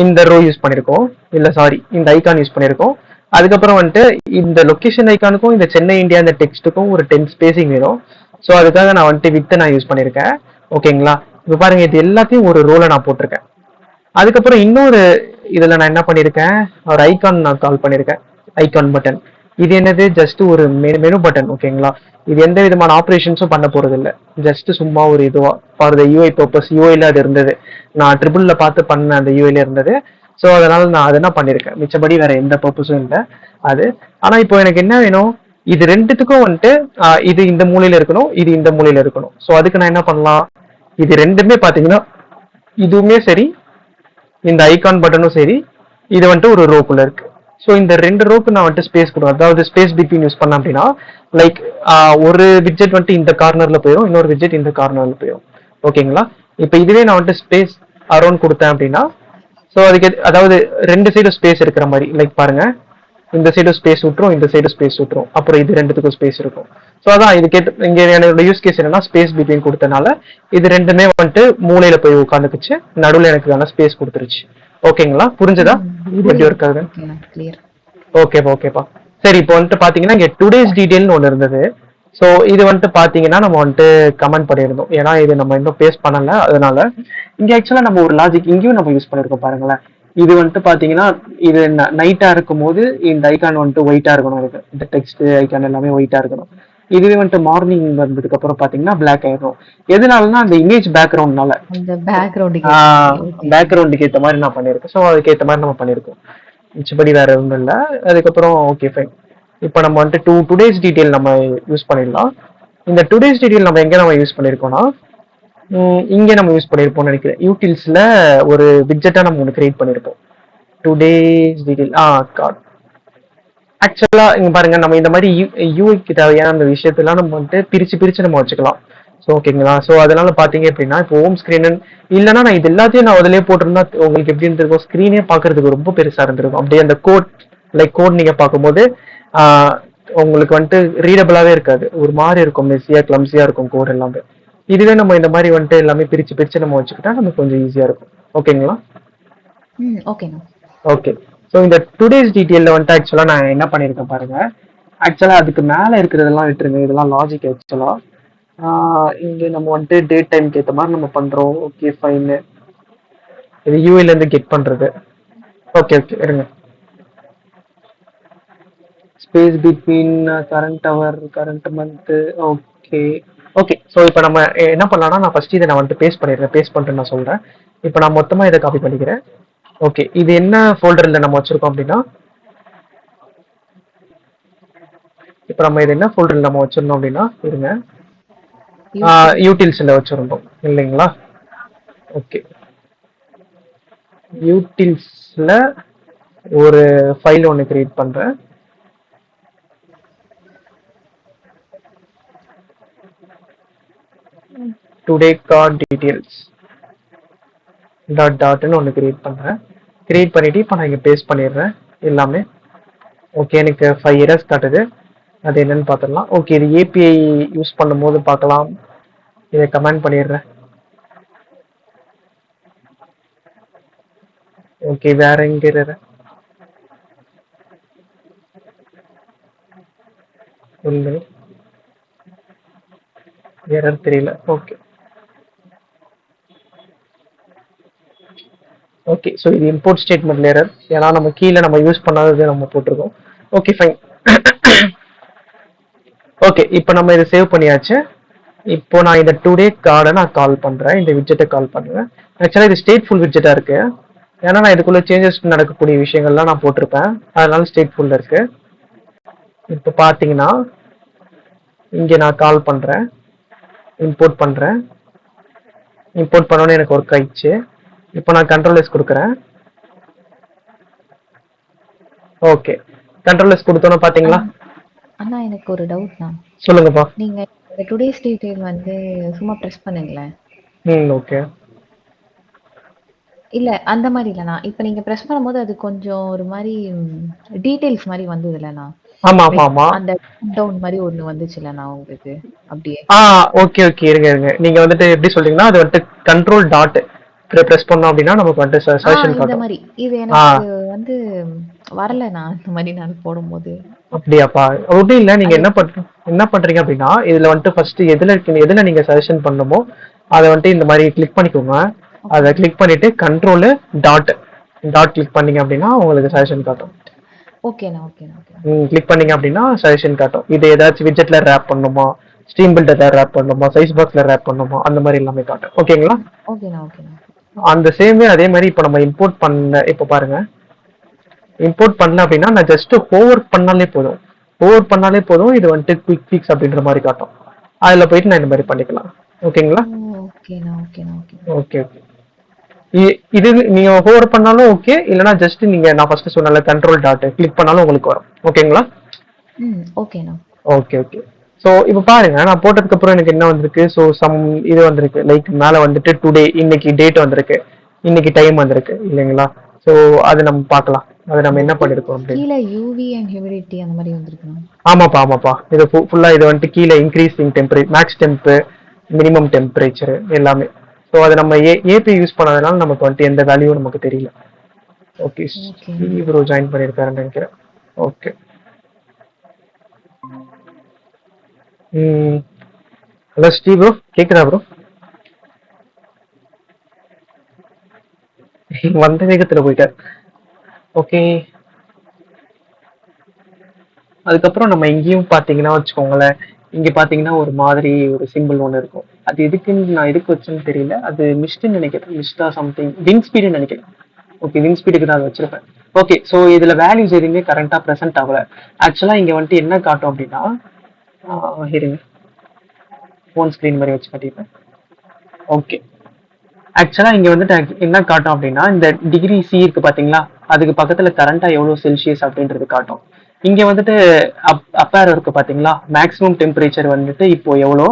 S1: இந்த ரோ யூஸ் பண்ணிருக்கோம். இல்ல சாரி, இந்த ஐகான் யூஸ் பண்ணிருக்கோம். அதுக்கப்புறம் வந்துட்டு இந்த லொகேஷன் ஐகானுக்கும் இந்த சென்னை இந்தியா இந்த டெக்ஸ்ட்டுக்கும் ஒரு 10 ஸ்பேசிங் வேணும். ஸோ அதுக்காக நான் வந்துட்டு வித்தை நான் யூஸ் பண்ணியிருக்கேன். ஓகேங்களா? இப்போ பாருங்க, இது எல்லாத்தையும் ஒரு ரோல நான் போட்டிருக்கேன். அதுக்கப்புறம் இன்னொரு இதுல நான் என்ன பண்ணிருக்கேன், ஒரு ஐகான் நான் கால் பண்ணிருக்கேன், ஐகான் பட்டன். இது என்னது, ஜஸ்ட் ஒரு மெனு பட்டன். ஓகேங்களா? இது எந்த விதமான ஆப்ரேஷன்ஸும் பண்ண போறது இல்லை, ஜஸ்ட் சும்மா ஒரு இதுவா ஃபார் த யூஐ பர்பஸ். யூஐல அது இருந்தது, நான் ட்ரிபிள்ல பார்த்து பண்ண அந்த யூஐல இருந்தது. ஸோ அதனால நான் அதை என்ன பண்ணிருக்கேன், மிச்சபடி வேற எந்த பர்பஸும் இல்லை அது. ஆனா இப்போ எனக்கு என்ன வேணும், இது ரெண்டுத்துக்கும் வந்துட்டு இது இந்த மூலையில இருக்கணும், இது இந்த மூலையில இருக்கணும். ஸோ அதுக்கு நான் என்ன பண்ணலாம், இது ரெண்டுமே பாத்தீங்கன்னா இதுவுமே சரி, இந்த ஐகான் பட்டனும் சரி, இது வந்துட்டு ஒரு ரோக்குள்ள இருக்கு. ஸோ இந்த ரெண்டு ரோக்கு நான் வந்துட்டு ஸ்பேஸ் கொடுக்கும், அதாவது ஸ்பேஸ் பிட்வீன் யூஸ் பண்ண அப்படின்னா லைக் ஒரு விட்ஜெட் வந்துட்டு இந்த கார்னர்ல போயிடும், இன்னொரு விட்ஜெட் இந்த கார்னர்ல போயிடும். ஓகேங்களா? இப்போ இதுவே நான் வந்துட்டு ஸ்பேஸ் அரௌண்ட் கொடுத்தேன் அப்படின்னா ஸோ அதுக்கு அதாவது ரெண்டு சைடும் ஸ்பேஸ் இருக்கிற மாதிரி, லைக் பாருங்க, இந்த சைடு ஸ்பேஸ் விட்டுரும், இந்த சைடு ஸ்பேஸ் விட்டுரும், அப்புறம் இது ரெண்டுத்துக்கும் ஸ்பேஸ் இருக்கும். ஸோ அதான் இது கேட்டு இங்க என்னோட யூஸ் கேஸ் என்னன்னா, ஸ்பேஸ் பிட்வீன் கொடுத்தனால இது ரெண்டுமே வந்துட்டு மூலையில போய் உட்காந்துக்குச்சு, நடுவில் எனக்கு ஸ்பேஸ் கொடுத்துருச்சு. ஓகேங்களா? புரிஞ்சுதா இது எப்படி ஒர்க் ஆகுது? ஓகேப்பா. சரி, இப்போ வந்துட்டு பாத்தீங்கன்னா இங்க டுடேஸ் டீடைல்னு ஒன்று இருந்தது. ஸோ இது வந்துட்டு பாத்தீங்கன்னா நம்ம வந்துட்டு கமெண்ட் பண்ணியிருந்தோம், ஏன்னா இது நம்ம இன்னும் பேஸ் பண்ணல. அதனால இங்க ஆக்சுவலா நம்ம ஒரு லாஜிக் இங்கேயும் நம்ம யூஸ் பண்ணிருக்கோம் பாருங்களேன். இது வந்துட்டு பாத்தீங்கன்னா இது நைட்டா இருக்கும் போது இந்த ஐகான் வந்துட்டு ஒயிட்டா இருக்கணும், இருக்கு இந்த டெக்ஸ்ட் ஐகான் எல்லாமே ஒயிட்டா இருக்கணும். இதுவே வந்துட்டு மார்னிங் வந்ததுக்கு அப்புறம் பாத்தீங்கன்னா பிளாக் ஆயிடும். எதனாலன்னா அந்த இமேஜ் பேக்ரவுண்ட்னால, பேக்ரவுண்டுக்கு ஏற்ற மாதிரி நான் பண்ணிருக்கேன். ஸோ அதுக்கு ஏற்ற மாதிரி நம்ம பண்ணிருக்கோம், மிச்சபடி வேற ஒன்றும் இல்லை. அதுக்கப்புறம் ஓகே ஃபைன். இப்போ நம்ம வந்துட்டு டுடேஸ் டீடைல் நம்ம யூஸ் பண்ணிடலாம். இந்த டுடேஸ் டீடைல் நம்ம எங்க நம்ம யூஸ் பண்ணிருக்கோம்னா இங்க நம்ம யூஸ் பண்ணிருப்போம்னு நினைக்கிறேன். யூட்டில்ஸ்ல ஒரு விட்ஜெட்டா நம்ம ஒன்று கிரியேட் பண்ணிருப்போம், டுடேஸ் டீடைல். கார்ட். ஆக்சுவலா இங்க பாருங்க, நம்ம இந்த மாதிரி யூஐக்கு தேவையான அந்த விஷயத்தெல்லாம் நம்ம வந்துட்டு பிரிச்சு நம்ம வச்சுக்கலாம். ஸோ ஓகேங்களா? ஸோ அதனால பாத்தீங்க அப்படின்னா இப்போ ஹோம் ஸ்கிரீன் இல்லைன்னா நான் இது எல்லாத்தையும் நான் அதிலே போட்டிருந்தா உங்களுக்கு எப்படி இருந்திருக்கும், ஸ்கிரீனே பாக்குறதுக்கு ரொம்ப பெருசா இருந்திருக்கும். அப்படியே அந்த கோட் நீங்க பார்க்கும்போது உங்களுக்கு வந்துட்டு ரீடபிளாவே இருக்காது, ஒரு மாதிரி இருக்கும், மெஸ்ஸியா கிளம்ஸியா இருக்கும் கோட் எல்லாமே. இதுவே நம்ம இந்த மாதிரி வந்துட்டு எல்லாமே பிரிச்சு நம்ம வச்சுக்கிட்டா நமக்கு கொஞ்சம் ஈஸியா இருக்கும். ஓகேங்களா? ஓகே. ஸோ இந்த டுடேஸ் டீடைல்ல வந்துட்டு ஆக்சுவலா நான் என்ன பண்ணிருக்கேன் பாருங்க. ஆக்சுவலா அதுக்கு மேல இருக்கிறதெல்லாம் விட்டுருங்க, இதெல்லாம் லாஜிக். ஆக்சுவலா இங்க நம்ம வந்துட்டு டேட் டைம்க்கு ஏற்ற மாதிரி நம்ம பண்றோம். Okay fine. இது யூஐல இருந்து கெட் பண்றது. ஓகே இருங்க. ஸ்பேஸ் பிட்வீன் கரண்ட் அவர், கரண்ட் மந்த். ஓகே. ஸோ இப்போ நம்ம என்ன பண்ணலாம்னா, நான் ஃபர்ஸ்ட் இதை நான் வந்துட்டு பேஸ்ட் பண்ணிட்டு நான் சொல்றேன். இப்போ நான் மொத்தமா இதை காப்பி பண்ணிக்கிறேன். ஓகே, இது என்ன ஃபோல்டர்ல நம்ம வச்சிருக்கோம் அப்படின்னா, இப்போ நம்ம இது என்ன ஃபோல்டர்ல நம்ம வச்சிருந்தோம் அப்படின்னா, இருங்க, யூட்டில்ஸ்ல வச்சிருந்தோம் இல்லைங்களா? ஓகே, யூட்டில்ஸ்ல ஒரு ஃபைல் ஒன்று கிரியேட் பண்றேன். டுடே கார்ட் டீடைல்ஸ் டாட்னு ஒன்று கிரியேட் பண்ணுறேன். கிரியேட் பண்ணிவிட்டு இப்போ நான் இங்கே பேஸ்ட் பண்ணிடுறேன் எல்லாமே. ஓகே, எனக்கு 5 எரர்ஸ் காட்டுது. அது என்னன்னு பார்த்துடலாம். ஓகே, இது ஏபிஐ யூஸ் பண்ணும்போது பார்க்கலாம். இதை கமெண்ட் பண்ணிடுறேன். ஓகே, வேற எங்க error? இல்லை, எரர் தெரியல. ஓகே ஓகே, ஸோ இது இம்போர்ட் ஸ்டேட்மெண்ட்ல எரர். ஏன்னா நம்ம கீழே நம்ம யூஸ் பண்ணாதது நம்ம போட்டிருக்கோம். Okay fine. ஓகே, இப்போ நம்ம இதை சேவ் பண்ணியாச்சு. இப்போ நான் இந்த டுடே கார்டை நான் கால் பண்றேன். இந்த விட்ஜெட்டை கால் பண்ணுறேன். ஆக்சுவலாக இது ஸ்டேட்ஃபுல் விட்ஜெட்டா இருக்கு. ஏன்னா நான் இதுக்குள்ள சேஞ்சஸ் நடக்கக்கூடிய விஷயங்கள்லாம் நான் போட்டிருப்பேன். அதனால ஸ்டேட்ஃபுல்ல இருக்கு. இப்போ பார்த்தீங்கன்னா இங்கே நான் கால் பண்றேன், இம்போர்ட் பண்றேன். இம்போர்ட் பண்ணோன்னே எனக்கு ஒர்க் ஆயிடுச்சு. இப்போ நான் கண்ட்ரோல் எஸ் கொடுக்குறேன். ஓகே, கண்ட்ரோல் எஸ் கொடுத்தோன்னு பாத்தீங்களா?
S2: அண்ணா எனக்கு ஒரு டவுட் தான்.
S1: சொல்லுங்கப்பா.
S2: நீங்க இந்த டுடேஸ் டீடைல் வந்து சும்மா பிரஸ் பண்ணுங்களேன்.
S1: ஓகே.
S2: இல்ல அந்த மாதிரி இல்லண்ணா. இப்ப நீங்க பிரஸ் பண்ணும்போது அது கொஞ்சம் ஒரு மாதிரி டீடைல்ஸ் மாதிரி வந்தது இல்லண்ணா.
S1: ஆமா ஆமா ஆமா.
S2: அந்த டவுன் மாதிரி ஒண்ணு வந்துச்சு இல்லண்ணா உங்களுக்கு அப்படியே.
S1: ஓகே ஓகே, இருங்க. நீங்க வந்துட்டு எப்படி சொல்றீங்கன்னா அது வந்துட்டு கண்ட்ரோல் டாட் பிரஸ் பண்ணோம் அப்படின்னா நமக்கு வந்துட்டு சஜஷன்
S2: இந்த மாதிரி இது எனக்கு வந்து வரலண்ணா. இந்த மாதிரி நான் போடும்போது.
S1: அப்படியாப்பா? ஒன்றும் இல்லை, நீங்க என்ன பண்றீங்க அப்படின்னா இதுல வந்துட்டு ஃபர்ஸ்ட் எதுல நீங்க சஜஷன் பண்ணணுமோ அதை வந்துட்டு இந்த மாதிரி கிளிக் பண்ணிக்கோங்க. அதை கிளிக் பண்ணிட்டு கண்ட்ரோல் டாட் கிளிக் பண்ணீங்க அப்படின்னா உங்களுக்கு சஜஷன் காட்டும்.
S2: ஓகேண்ணா ஓகேண்ணா ஓகே.
S1: கிளிக் பண்ணீங்க அப்படின்னா சஜஷன் காட்டும். இது ஏதாச்சும் விட்ஜெட்ல ரேப் பண்ணணுமா, ஸ்ட்ரீம் பில்டர்ல ரேப் பண்ணணுமா, சைஸ் பாக்ஸ்ல ரேப் பண்ணணுமா, அந்த மாதிரி எல்லாமே காட்டும். ஓகேங்களா?
S2: ஓகேண்ணா ஓகேண்ணா.
S1: அந்த சேம் வே அதே மாதிரி இப்போ நம்ம இம்போர்ட் பண்ண, இப்போ பாருங்க இம்போர்ட் பண்ணல அப்படின்னா நான் ஜஸ்ட் ஹோவர் பண்ணாலே போதும். இது வந்துட்டு குயிக் ஃபிக்ஸ் அப்படின்ற மாதிரி காட்டும். அதுல போயிட்டு நான் இந்த மாதிரி பண்ணிக்கலாம். ஓகேங்களா? Okay okay. இது நீங்க ஹோவர் பண்ணாலும் ஓகே, இல்லைனா ஜஸ்ட் நீங்க நான் ஃபர்ஸ்ட் சொன்னல கண்ட்ரோல் டாட் கிளிக் பண்ணாலும் உங்களுக்கு வரும். ஓகேங்களா?
S2: ஓகேண்ணா.
S1: Okay okay. ஸோ இப்போ பாருங்க, நான் போட்டதுக்கு அப்புறம் எனக்கு என்ன வந்திருக்கு? ஸோ சம் இது வந்திருக்கு. லைக் மேலே வந்துட்டு டுடே, இன்னைக்கு டேட் வந்திருக்கு, இன்னைக்கு டைம் வந்திருக்கு இல்லைங்களா? ஸோ அது நம்ம பார்க்கலாம். அது நம்ம என்ன பண்ணிருக்கோம்
S2: கீழே யூவி அண்ட் ஹியூமிடிட்டி அந்த மாதிரி வந்திருக்கு.
S1: ஆமாப்பா. இது ஃபுல்லா இது வந்துட்டு கீழே increasing temperature, max temp, minimum temperature எல்லாமே. ஸோ அதை நம்ம ஏபி யூஸ் பண்ணாதனால நமக்கு வந்துட்டு எந்த வேல்யூவும் நமக்கு தெரியல. ஓகே, ப்ரோ ஜாயின் பண்ணியிருக்காருன்னு நினைக்கிறேன். ஓகே. ஹலோ ஸ்டீவ் ப்ரோ, கேக்குதா ப்ரோ? வந்த வேகத்துல போயிட்டார். ஓகே, அதுக்கப்புறம் நம்ம இங்கேயும் பாத்தீங்கன்னா வச்சுக்கோங்களேன், இங்க பாத்தீங்கன்னா ஒரு மாதிரி ஒரு சிம்பிள் ஒன்று இருக்கும். அது எதுக்குன்னு நான் எதுக்கு வச்சேன்னு தெரியல. அது மிஸ்ட்னு நினைக்கிறேன், மிஸ்டா சம்திங், விங் ஸ்பீடுன்னு நினைக்கிறேன். ஓகே, விங் ஸ்பீடுக்கு தான் அதை வச்சிருப்பேன். ஓகே, ஸோ இதுல வேல்யூஸ் எதுவுமே கரண்டா ப்ரெசென்ட் ஆகல. ஆக்சுவலா இங்க வந்துட்டு என்ன காட்டும் அப்படின்னா, இருங்க ஃபோன் ஸ்கிரீன் மாதிரி வச்சு காட்டிப்பேன். ஓகே, ஆக்சுவலா இங்க வந்துட்டு என்ன காட்டும் அப்படின்னா, இந்த டிகிரி சி இருக்கு பாத்தீங்களா, அதுக்கு பக்கத்துல கரண்டா எவ்வளவு செல்சியஸ் அப்படின்றது காட்டும். இங்க வந்துட்டு அப்பேர் இருக்கு பாத்தீங்களா, மேக்ஸிமம் டெம்பரேச்சர் வந்துட்டு இப்போ எவ்வளோ,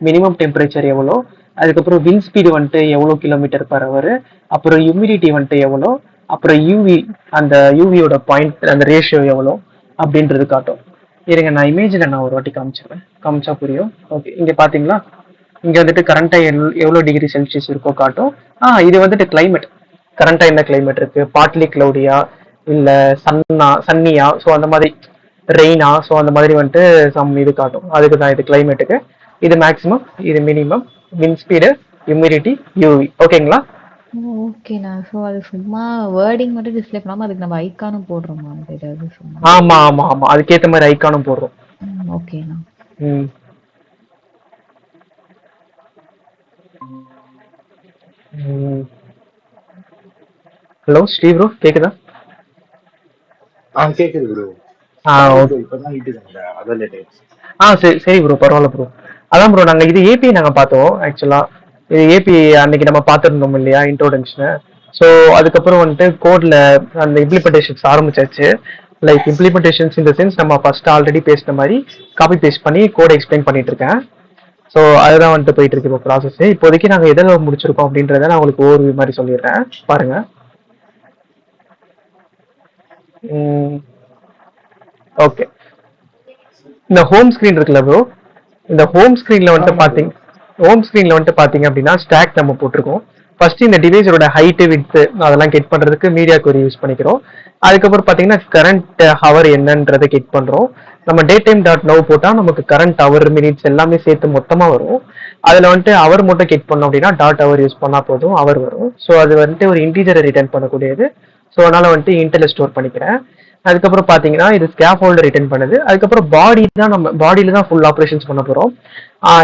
S1: மினிமம் டெம்பரேச்சர் எவ்வளோ, அதுக்கப்புறம் விண்ட் ஸ்பீடு வந்துட்டு எவ்வளோ கிலோமீட்டர் பர் ஹவர், அப்புறம் ஹியூமிடிட்டி வந்துட்டு எவ்வளோ, அப்புறம் யூவி, அந்த யூவியோட பாயிண்ட் அந்த ரேஷியோ எவ்வளோ அப்படின்றது காட்டும். இருங்க, நான் இமேஜில் நான் ஒரு வாட்டி காமிச்சா புரியும். ஓகே, இங்க பாத்தீங்களா, இங்க வந்துட்டு கரண்டா எவ்வளோ டிகிரி செல்சியஸ் இருக்கோ காட்டும். இது வந்துட்டு கிளைமேட், கரண்டா என்ன கிளைமேட் இருக்கு, பார்ட்லி கிளவுடியா இல்ல சன்னியா, ஸோ அந்த மாதிரி ரெயினா, ஸோ அந்த மாதிரி வந்துட்டு சம் இது காட்டும். அதுக்கு தான் இது கிளைமேட்டுக்கு. இது மேக்ஸிமம், இது minimum, wind speed, humidity, UV. ஓகேங்களா?
S2: ஓகேண்ணா. ஸோ அது சும்மா வேர்டிங் மட்டும் டிஸ்ப்ளே பண்ணாம அதுக்கு நம்ம ஐகானும் போடுறோமா? ஏதாவது சும்மா?
S1: ஆமா, அதுக்கேற்ற மாதிரி ஐகானும் போடுறோம்.
S2: ஓகேண்ணா.
S1: ஹலோ ஸ்ரீ ப்ரோ, கேக்குதா?
S3: கேக்குது ப்ரோ.
S1: சரி ப்ரோ, பரவாயில்ல ப்ரோ. அதான் ப்ரோ, நாங்க இது ஏபி நாங்க பார்த்தோம். ஆக்சுவலா இது ஏபி அன்னைக்கு நம்ம பார்த்துருந்தோம் இல்லையா, இன்ட்ரோடக்ஷன். ஸோ அதுக்கப்புறம் வந்துட்டு கோட்ல அந்த இம்ப்ளிமெண்டேஷன்ஸ் ஆரம்பிச்சாச்சு. லைக் இம்ப்ளிமெண்டேஷன்ஸ் இந்த சென்ஸ் நம்ம ஃபர்ஸ்ட் ஆல்ரெடி பேசின மாதிரி காப்பி பேஸ்ட் பண்ணி கோடை எக்ஸ்பிளைன் பண்ணிட்டு இருக்கேன். ஸோ அதுதான் வந்துட்டு போயிட்டு இருக்கு இப்போ ப்ராசஸ். இப்போதைக்கு நாங்கள் எதில் முடிச்சிருக்கோம் அப்படின்றத நான் உங்களுக்கு ஓவர் மாதிரி சொல்லிடுறேன் பாருங்க. ஓகே, இந்த ஹோம் ஸ்கிரீன் இருக்குல்ல ப்ரோ, இந்த ஹோம் ஸ்கிரீன்ல வந்துட்டு பாத்தீங்க அப்படின்னா ஸ்டாக் நம்ம போட்டிருக்கோம். ஃபர்ஸ்ட் இந்த டிவைஸோட ஹைட் வித் அதெல்லாம் கெட் பண்றதுக்கு மீடியா கொரி யூஸ் பண்ணிக்கிறோம். அதுக்கப்புறம் பாத்தீங்கன்னா கரண்ட் ஹவர் என்னன்றதை கெட் பண்றோம். நம்ம டே டைம் டாட் நவ் போட்டா நமக்கு கரண்ட் ஹவர் மினிட்ஸ் எல்லாமே சேர்த்து மொத்தமா வரும். அதுல வந்துட்டு அவர் மட்டும் கெட் பண்ணோம் அப்படின்னா டாட் ஹவர் யூஸ் பண்ணா போதும் அவர் வரும். ஸோ அது வந்துட்டு ஒரு இன்டீஜரை ரிட்டர்ன் பண்ணக்கூடியது. ஸோ அதனால வந்துட்டு இன்டெல்ல ஸ்டோர் பண்ணிக்கிறேன். அதுக்கப்புறம் பாத்தீங்கன்னா இது ஸ்கேப் ஹோல்டர் ரிட்டர்ன் பண்ணுது. அதுக்கப்புறம் பாடி தான், நம்ம பாடியில தான் ஃபுல் ஆப்ரேஷன்ஸ் பண்ண போறோம்.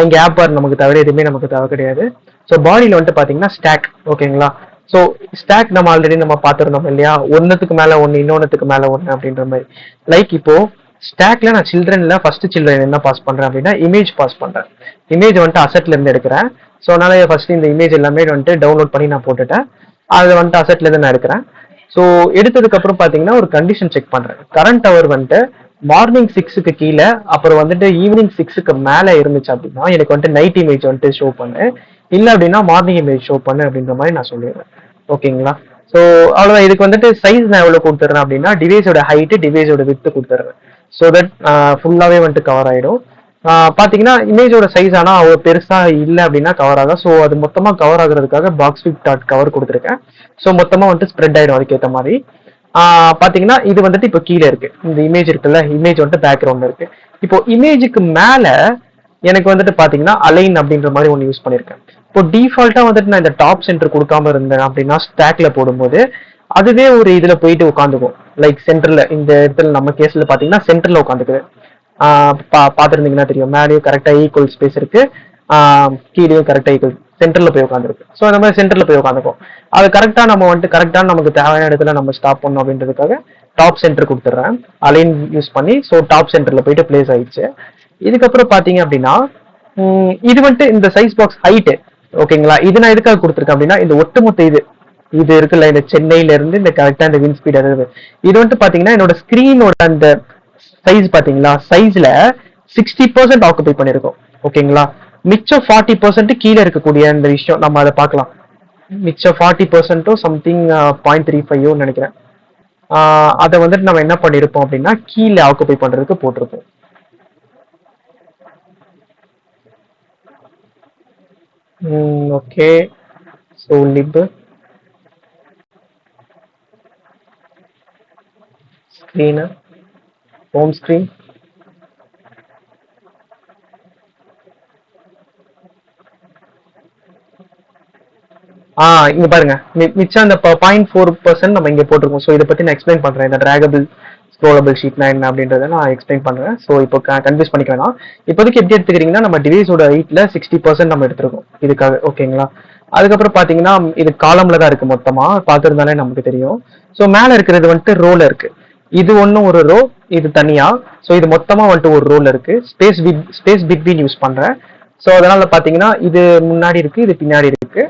S1: இங்க ஆப் பார் நமக்கு தவிர எதுவுமே நமக்கு தேவை கிடையாது. ஸோ பாடியில வந்துட்டு பாத்தீங்கன்னா ஸ்டாக், ஓகேங்களா. ஸோ ஸ்டாக் நம்ம ஆல்ரெடி நம்ம பார்த்துருந்தோம் இல்லையா, ஒன்னுத்துக்கு மேல ஒன்னு இன்னொன்னுக்கு மேல ஒன்னு அப்படின்ற மாதிரி. லைக் இப்போ ஸ்டாக்ல நான் சில்ட்ரன்ல ஃபர்ஸ்ட் சில்ட்ரன் என்ன பாஸ் பண்றேன் அப்படின்னா இமேஜ் பாஸ் பண்றேன். இமேஜ் வந்துட்டு அசெட்ல இருந்து எடுக்கிறேன். ஸோ அதனால ஃபர்ஸ்ட் இந்த இமேஜ் எல்லாமே வந்துட்டு டவுன்லோட் பண்ணி நான் போட்டுட்டேன். அதை வந்துட்டு அசெட்ல இருந்து நான் எடுக்கிறேன். ஸோ எடுத்ததுக்கு அப்புறம் பாத்தீங்கன்னா ஒரு கண்டிஷன் செக் பண்றேன். கரண்ட் ஹவர் வந்துட்டு மார்னிங் 6க்கு கீழே அப்புறம் வந்துட்டு ஈவினிங் 6க்கு மேல இருந்துச்சு அப்படின்னா எனக்கு வந்துட்டு நைட் இமேஜ் வந்துட்டு ஷோ பண்ணு, இல்லை அப்படின்னா மார்னிங் இமேஜ் ஷோ பண்ணு அப்படின்ற மாதிரி நான் சொல்லிடுறேன். ஓகேங்களா. ஸோ அவ்வளோதான். இதுக்கு வந்துட்டு சைஸ் நான் எவ்வளோ கொடுத்துறேன் அப்படின்னா டிவைஸோட ஹைட்டு டிவைஸோட வித்து கொடுத்துட்றேன். ஸோ தட் ஃபுல்லாகவே வந்துட்டு கவர் ஆயிடும். பாத்தீங்கன்னா இமேஜோட சைஸ் ஆனா அவ்வளோ பெருசா இல்லை அப்படின்னா கவர் ஆகும். ஸோ அது மொத்தமா கவர் ஆகுறதுக்காக பாக்ஸ் ஃபிட் டாட் கவர் கொடுத்துருக்கேன். ஸோ மொத்தமா வந்துட்டு ஸ்ப்ரெட் ஆயிடும் அதுக்கேற்ற மாதிரி. பாத்தீங்கன்னா இது வந்துட்டு இப்போ கீழே இருக்கு, இந்த இமேஜ் இருக்குல்ல, இமேஜ் வந்துட்டு பேக்ரவுண்ட்ல இருக்கு. இப்போ இமேஜுக்கு மேல எனக்கு வந்துட்டு பாத்தீங்கன்னா அலைன் அப்படின்ற மாதிரி ஒன்று யூஸ் பண்ணிருக்கேன். இப்போ டிஃபால்ட்டா வந்துட்டு நான் இந்த டாப் சென்டர் கொடுக்காம இருந்தேன் அப்படின்னா ஸ்டாக்ல போடும்போது அதுவே ஒரு இதுல போயிட்டு உட்காந்துக்கும். லைக் சென்டர்ல, இந்த இடத்துல நம்ம கேஸ்ல பாத்தீங்கன்னா சென்டர்ல உட்காந்துக்குது. பாத்துருந்தீங்கன்னா தெரியும், மேலேயும் கரெக்டா ஈக்குவல் ஸ்பேஸ் இருக்கு, கீழேயும் கரெக்டா ஈக்குவல் சென்டர்ல போய் உட்காந்துருக்கு. ஸோ அந்த மாதிரி சென்டர்ல போய் உட்காந்துக்கும். அது கரெக்டா நம்ம வந்துட்டு கரெக்டா நமக்கு தேவையான இடத்துல நம்ம ஸ்டாப் பண்ணணும் அப்படின்றதுக்காக டாப் சென்டர் கொடுத்துட்றேன் அலைன் யூஸ் பண்ணி. ஸோ டாப் சென்டர்ல போயிட்டு பிளேஸ் ஆயிடுச்சு. இதுக்கப்புறம் பாத்தீங்க அப்படின்னா இது வந்துட்டு இந்த சைஸ் பாக்ஸ் ஹைட்டு, ஓகேங்களா. இது நான் எதுக்காக கொடுத்துருக்கேன் அப்படின்னா இந்த ஒட்டுமொத்த இது இருக்குல்ல, இந்த சென்னையில இருந்து இந்த கரெக்டா இந்த வின் ஸ்பீட் அதாவது இது வந்துட்டு பாத்தீங்கன்னா என்னோட ஸ்கிரீனோட அந்த சைஸ் பாத்தீங்களா, சைஸ்ல 60% ஆக்குபை பண்ணிருக்கோம். ஓகேங்களா. மிச்சம் 40% கீழே இருக்கக்கூடிய இந்த விஷயம் நம்ம அதை பார்க்கலாம். மிச்சம் 40% சம்திங் 0.35 நினைக்கிறேன். அதை வந்துட்டு நம்ம என்ன பண்ணிருப்போம் அப்படின்னா கீழே ஆக்குபை பண்றதுக்கு போட்டிருப்போம். Okay. So lip screen, home screen, இங்க பாருங்க மிச்சம் அந்த 0.4% நம்ம இங்க போட்டிருக்கோம். ஸோ இதை பத்தி நான் எக்ஸ்பிளைன் பண்றேன். இந்த டிராகபிள் ஸ்க்ரோலபிள் ஷீட்னா என்ன அப்படின்றத நான் எக்ஸ்பிளைன் பண்றேன். ஸோ இப்போ கன்ஃபியூஸ் பண்ணிக்க வேணாம். இப்போதைக்கு எப்படி எடுத்துக்கிறீங்கன்னா நம்ம டிவைஸோட ஹைட்ல 60% நம்ம எடுத்திருக்கோம் இதுக்காக, ஓகேங்களா. அதுக்கப்புறம் பாத்தீங்கன்னா இது காலம்ல தான் இருக்கு, மொத்தமா பார்த்துருந்தாலே நமக்கு தெரியும். ஸோ மேல இருக்கிறது வந்துட்டு ரோல இருக்கு. இது ஒன்றும் ஒரு ரோ, இது தனியா. ஸோ இது மொத்தமா வந்துட்டு ஒரு ரோல இருக்கு. ஸ்பேஸ் பிட்வீன் யூஸ் பண்றேன். ஸோ அதனால பாத்தீங்கன்னா இது முன்னாடி இருக்கு, இது பின்னாடி இருக்கு.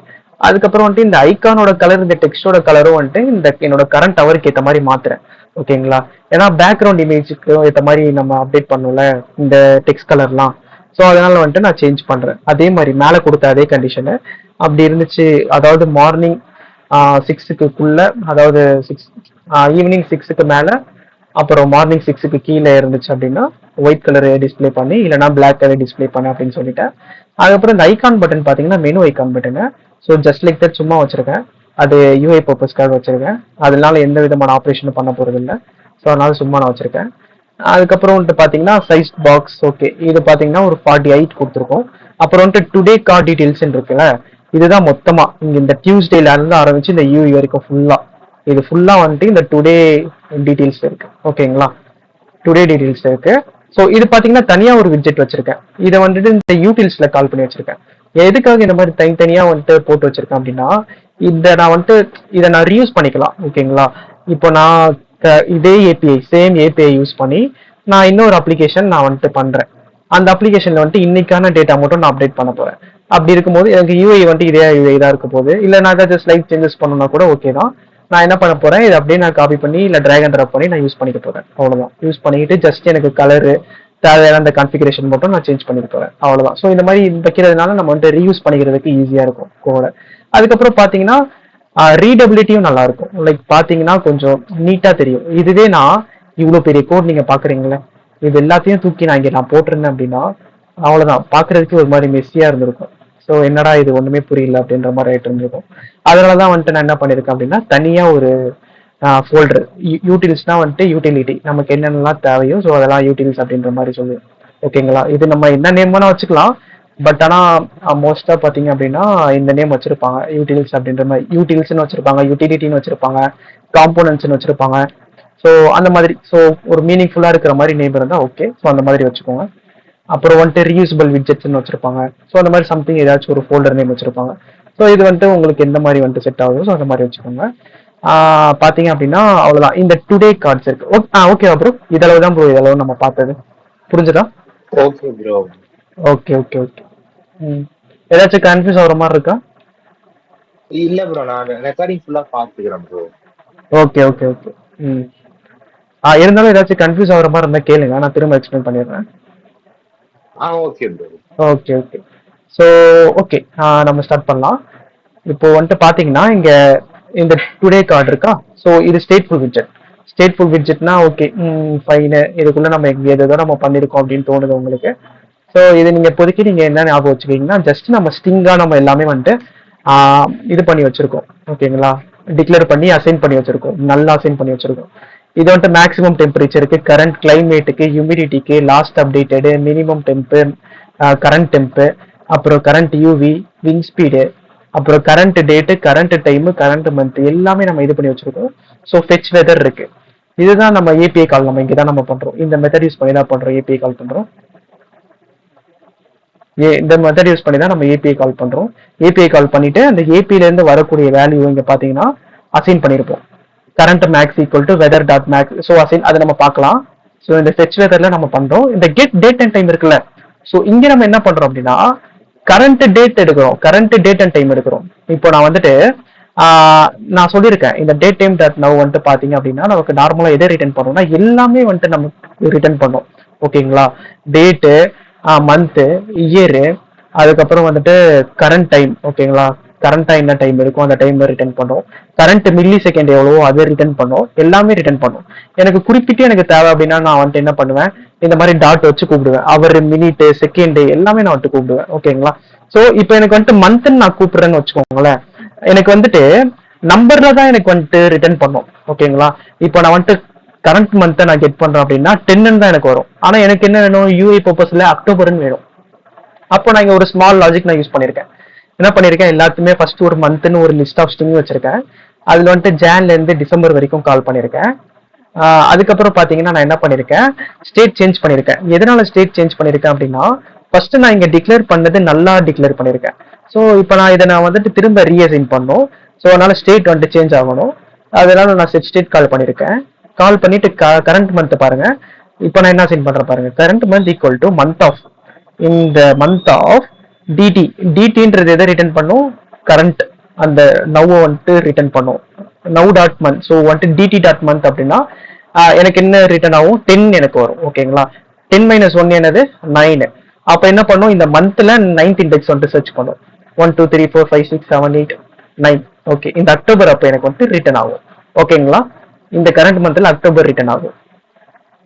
S1: அதுக்கப்புறம் வந்துட்டு இந்த ஐக்கானோட கலர், இந்த டெக்ஸ்டோட கலரும் வந்துட்டு இந்த என்னோட கரண்ட் ஹவருக்கு ஏற்ற மாதிரி மாத்துறேன், ஓகேங்களா. ஏன்னா பேக்ரவுண்ட் இமேஜுக்கு ஏற்ற மாதிரி நம்ம அப்டேட் பண்ணல இந்த டெக்ஸ்ட் கலர்லாம். ஸோ அதனால வந்துட்டு நான் சேஞ்ச் பண்றேன். அதே மாதிரி மேலே கொடுத்த அதே கண்டிஷனு அப்படி இருந்துச்சு. அதாவது மார்னிங் 6க்குள்ள, அதாவது ஈவினிங் 6க்கு மேல அப்புறம் மார்னிங் 6க்கு கீழே இருந்துச்சு அப்படின்னா ஒயிட் கலர் டிஸ்பிளே பண்ணி, இல்லைனா பிளாக் கலர் டிஸ்பிளே பண்ண அப்படின்னு சொல்லிட்டேன். அதுக்கப்புறம் இந்த ஐகான் பட்டன் பாத்தீங்கன்னா menu icon button. So just like that சும்மா வச்சிருக்கேன். அது யூஐ பர்பஸ்க்காக வச்சிருக்கேன். அதனால எந்த விதமான ஆப்ரேஷனும் பண்ண போறது இல்லை. ஸோ அதனால சும்மா நான் வச்சிருக்கேன். அதுக்கப்புறம் வந்துட்டு பாத்தீங்கன்னா சைஸ் பாக்ஸ், ஓகே. இது பாத்தீங்கன்னா ஒரு 48 கொடுத்துருக்கோம். அப்புறம் வந்துட்டு டுடே கார்ட் டீடைல்ஸ் இருக்குல்ல, இதுதான் மொத்தமா இங்க இந்த டியூஸ்டேல இருந்து ஆரம்பிச்சு இந்த யூஐ வரைக்கும் ஃபுல்லா, இது ஃபுல்லா வந்துட்டு இந்த டுடே டீடைல்ஸ் இருக்கு, ஓகேங்களா. டுடே டீடைல்ஸ் இருக்கு. ஸோ இது பாத்தீங்கன்னா தனியா ஒரு விட்ஜெட் வச்சிருக்கேன். இதை வந்துட்டு இந்த யூட்டில்ஸ்ல கால் பண்ணி வச்சிருக்கேன். எதுக்காக இந்த மாதிரி தனித்தனியா வந்துட்டு போட்டு வச்சிருக்கேன் அப்படின்னா இதை நான் ரீயூஸ் பண்ணிக்கலாம், ஓகேங்களா. இப்போ நான் இதே ஏபிஐ, சேம் ஏபிஐ யூஸ் பண்ணி நான் இன்னொரு அப்ளிகேஷன் நான் வந்துட்டு பண்றேன். அந்த அப்ளிகேஷன்ல வந்துட்டு இன்னைக்கான டேட்டா மட்டும் நான் அப்டேட் பண்ண போறேன். அப்படி இருக்கும்போது எனக்கு யூஐ வந்துட்டு இதே யூஐ தான் இருக்க போகுது. இல்லை நான் ஏதாவது ஸ்லைட் சேஞ்சஸ் பண்ணணும்னா கூட ஓகே தான். நான் என்ன பண்ண போறேன், இதை அப்படியே நான் காப்பி பண்ணி இல்லை டிராக் அண்ட் ட்ராப் பண்ணி நான் யூஸ் பண்ணிக்க போறேன். அவ்வளவுதான். யூஸ் பண்ணிட்டு ஜஸ்ட் எனக்கு கலரு தேவையான அந்த கான்ஃபிகரேஷன் மட்டும் நான் சேஞ்ச் பண்ணிட்டு போறேன், அவ்வளவுதான். ஸோ இந்த மாதிரி வைக்கிறதுனால நம்ம வந்துட்டு ரீயூஸ் பண்ணிக்கிறதுக்கு ஈஸியா இருக்கும் கோடை. அதுக்கப்புறம் பாத்தீங்கன்னா ரீடபிலிட்டியும் நல்லா இருக்கும். லைக் பாத்தீங்கன்னா கொஞ்சம் நீட்டா தெரியும். இதுவே நான் இவ்வளவு பெரிய கோட் நீங்க பாக்குறீங்களே, இது எல்லாத்தையும் தூக்கி நான் இங்க நான் போட்டிருந்தேன் அப்படின்னா அவ்வளவுதான், பாக்குறதுக்கு ஒரு மாதிரி மெஸ்ஸியா இருந்திருக்கும். ஸோ என்னடா இது ஒண்ணுமே புரியல அப்படின்ற மாதிரி ஆயிட்டு இருந்திருக்கும். அதனாலதான் வந்துட்டு நான் என்ன பண்ணிருக்கேன் அப்படின்னா தனியா ஒரு ஃபோல்டர், யூட்டில்ஸ்னா வந்துட்டு யூட்டிலிட்டி நமக்கு என்னென்னலாம் தேவையோ ஸோ அதெல்லாம் யூட்டில்ஸ் அப்படின்ற மாதிரி சொல்லுவோம். ஓகேங்களா, இது நம்ம என்ன நேம் வேணா வச்சுக்கலாம். பட் ஆனா மோஸ்டா பாத்தீங்க அப்படின்னா இந்த நேம் வச்சிருப்பாங்க, யூட்டில்ஸ் அப்படின்ற மாதிரி. யூட்டில்ஸ்னு வச்சிருப்பாங்க, யூட்டிலிட்டின்னு வச்சிருப்பாங்க, காம்போனன்ட்ஸ்னு வச்சிருப்பாங்க. ஸோ அந்த மாதிரி, ஸோ ஒரு மீனிங்ஃபுல்லா இருக்கிற மாதிரி நேம் இருந்தா ஓகே, ஸோ அந்த மாதிரி வச்சுக்கோங்க. அப்புறம் வந்துட்டு ரீயூசபிள் விட்ஜெட்ஸ்னு வச்சிருப்பாங்க. ஸோ அந்த மாதிரி சம்திங் ஏதாச்சும் ஒரு ஃபோல்டர் நேம் வச்சிருப்பாங்க. ஸோ இது வந்துட்டு உங்களுக்கு எந்த மாதிரி வந்துட்டு செட் ஆகுதோ ஸோ அந்த மாதிரி வச்சுக்கோங்க. பாத்தீங்க அப்படின்னா அவ்வளவுதான். இந்த டுடே கார்ட்ஸ் இருக்கு. ஓகே ப்ரோ, இதளவு தான் ப்ரோ, இதளவு நம்ம பார்த்தது புரிஞ்சுதா?
S3: Okay bro.
S1: Okay okay okay. ஏதாச்சும் கன்ஃபியூஸ் ஆகுற மாதிரி இருக்கா?
S3: இல்ல ப்ரோ, நான் ரெக்கார்டிங் ஃபுல்லா பாத்துக்கிறேன் ப்ரோ.
S1: Okay okay okay. இருந்தாலும் ஏதாச்சும் கன்ஃபியூஸ் ஆகுற மாதிரி இருந்தா கேளுங்க, நான் திரும்ப எக்ஸ்பிளைன் பண்ணிடுறேன்.
S3: Okay bro.
S1: Okay okay. So okay, நம்ம ஸ்டார்ட் பண்ணலாம். இப்போ வந்துட்டு பாத்தீங்கன்னா இங்க இந்த டுடே கார்டு இருக்கா. ஸோ இது ஸ்டேட்ஃபுல் விட்ஜெட். ஸ்டேட்ஃபுல் விட்ஜெட்னா ஓகே ஃபைனு, இதுக்குள்ள நம்ம எதோ நம்ம பண்ணிருக்கோம் அப்படின்னு தோணுது உங்களுக்கு. ஸோ இது நீங்க இப்போதைக்கு நீங்க என்ன ஞாபகம் வச்சுக்கீங்கன்னா ஜஸ்ட் நம்ம ஸ்டிங்கா நம்ம எல்லாமே வந்துட்டு இது பண்ணி வச்சிருக்கோம். ஓகேங்களா, டிக்ளேர் பண்ணி அசைன் பண்ணி வச்சிருக்கோம், நல்லா அசைன் பண்ணி வச்சிருக்கோம். இது வந்துட்டு மேக்ஸிமம் டெம்பரேச்சருக்கு, கரண்ட் கிளைமேட்டுக்கு, ஹியூமிடிட்டிக்கு, லாஸ்ட் அப்டேட்டடு, மினிமம் டெம்பு, கரண்ட் டெம்பு, அப்புறம் கரண்ட் யூவி, விங் ஸ்பீடு, அப்புறம் current date, current time, current month எல்லாமே நம்ம இது பண்ணி வச்சிருக்கோம். ஸோ ஃபெச் வெதர் இருக்கு. இதுதான் நம்ம ஏபிஐ கால், நம்ம இங்கதான் நம்ம பண்றோம், இந்த மெத்தட் யூஸ் பண்ணி தான் பண்றோம், ஏபிஐ கால் பண்றோம். இந்த மெத்தட் யூஸ் பண்ணி தான் நம்ம ஏபிஐ கால் பண்றோம். ஏபிஐ கால் பண்ணிட்டு அந்த ஏபிஐல இருந்து வரக்கூடிய வேல்யூ இங்க பாத்தீங்கன்னா அசைன் பண்ணிருப்போம். Current max equal to weather dot max. So assign அதை நம்ம பார்க்கலாம். ஸோ இந்த ஃபெச் வெதர்ல நம்ம பண்றோம். இந்த கெட் டேட் அண்ட் டைம் இருக்குல்ல, ஸோ இங்க நம்ம என்ன பண்றோம் அப்படின்னா கரண்ட் டேட் எடுக்கிறோம், கரண்ட் டேட் அண்ட் டைம் எடுக்கிறோம். இப்போ நான் வந்துட்டு நான் சொல்லியிருக்கேன் இந்த டேட் டைம் டாட் நவ் வந்துட்டு பாத்தீங்க அப்படின்னா நமக்கு நார்மலா எதை ரிட்டர்ன் பண்ணோம்னா எல்லாமே வந்துட்டு நம்ம ரிட்டர்ன் பண்ணோம். ஓகேங்களா, டேட்டு, மந்த்து, இயரு, அதுக்கப்புறம் வந்துட்டு கரண்ட் டைம். ஓகேங்களா, கரண்டா என்ன டைம் இருக்கும் அந்த டைம் ரிட்டர்ன் பண்ணோம். கரண்ட் மில்லி செகண்ட் எவ்வளவோ அதை ரிட்டர்ன் பண்ணோம், எல்லாமே ரிட்டர்ன் பண்ணோம். எனக்கு குறிப்பிட்டு எனக்கு தேவை அப்படின்னா நான் வந்துட்டு என்ன பண்ணுவேன், இந்த மாதிரி டாட் வச்சு கூப்பிடுவேன். அவர், மினிட், செகண்ட் எல்லாமே நான் வந்துட்டு கூப்பிடுவேன். ஓகேங்களா, ஸோ இப்போ எனக்கு வந்துட்டு மந்த்ன்னு நான் கூப்பிடுறேன்னு வச்சுக்கோங்களேன், எனக்கு வந்துட்டு நம்பர்ல தான் எனக்கு வந்துட்டு ரிட்டர்ன் பண்ணும். ஓகேங்களா, இப்போ நான் வந்துட்டு கரண்ட் மந்த்தை நான் கெட் பண்றேன் அப்படின்னா 10 தான் எனக்கு வரும். ஆனா எனக்கு என்ன வேணும், யூஐ பர்பஸ்ல அக்டோபர்னு வேணும். அப்போ நான் இங்க ஒரு ஸ்மால் லாஜிக் நான் யூஸ் பண்ணிருக்கேன். என்ன பண்ணிருக்கேன், எல்லாத்துமே ஃபர்ஸ்ட் ஒரு மந்த்னு ஒரு லிஸ்ட் ஆஃப் ஸ்ட்ரிங் வச்சிருக்கேன். அதுல வந்துட்டு ஜான்ல இருந்து டிசம்பர் வரைக்கும் கால் பண்ணிருக்கேன். அதுக்கப்புறம் பாத்தீங்கன்னா நான் என்ன பண்ணிருக்கேன், ஸ்டேட் சேஞ்ச் பண்ணிருக்கேன். எதனால ஸ்டேட் சேஞ்ச் பண்ணிருக்கேன் அப்படின்னா ஃபர்ஸ்ட் நான் இங்க டிக்ளேர் பண்ணது நல்லா டிக்ளேர் பண்ணிருக்கேன். ஸோ இப்போ நான் இதை நான் வந்துட்டு திரும்ப ரீஅசைன் பண்ணணும். ஸோ அதனால ஸ்டேட் வந்துட்டு சேஞ்ச் ஆகணும். அதனால நான் செட் ஸ்டேட் கால் பண்ணிருக்கேன். கால் பண்ணிட்டு கரண்ட் மந்த் பாருங்க. இப்போ நான் என்ன அசைன் பண்றேன் பாருங்க, current month equal to month of, இந்த மந்த் ஆஃப் டிடி. டிடின்றது எதை ரிட்டர்ன் பண்ணும், கரண்ட் அந்த நவ் வந்துட்டு ரிட்டர்ன் பண்ணும், நவ் டாட் மந்த். ஸோ வந்துட்டு டிடி டாட் மந்த் அப்படின்னா எனக்கு என்ன ரிட்டர்ன் ஆகும், 10 எனக்கு வரும். ஓகேங்களா, 10 - 1 என்னது 9. அப்போ என்ன பண்ணும், இந்த மந்த்ல 9th இண்டெக்ஸ் வந்துட்டு சர்ச் பண்ணும். 1 2 3 4 5 6 7 8 9. ஓகே, இந்த அக்டோபர் அப்போ எனக்கு வந்துட்டு ரிட்டர்ன் ஆகும். ஓகேங்களா, இந்த கரண்ட் மந்த்ல அக்டோபர் ரிட்டர்ன் ஆகும்.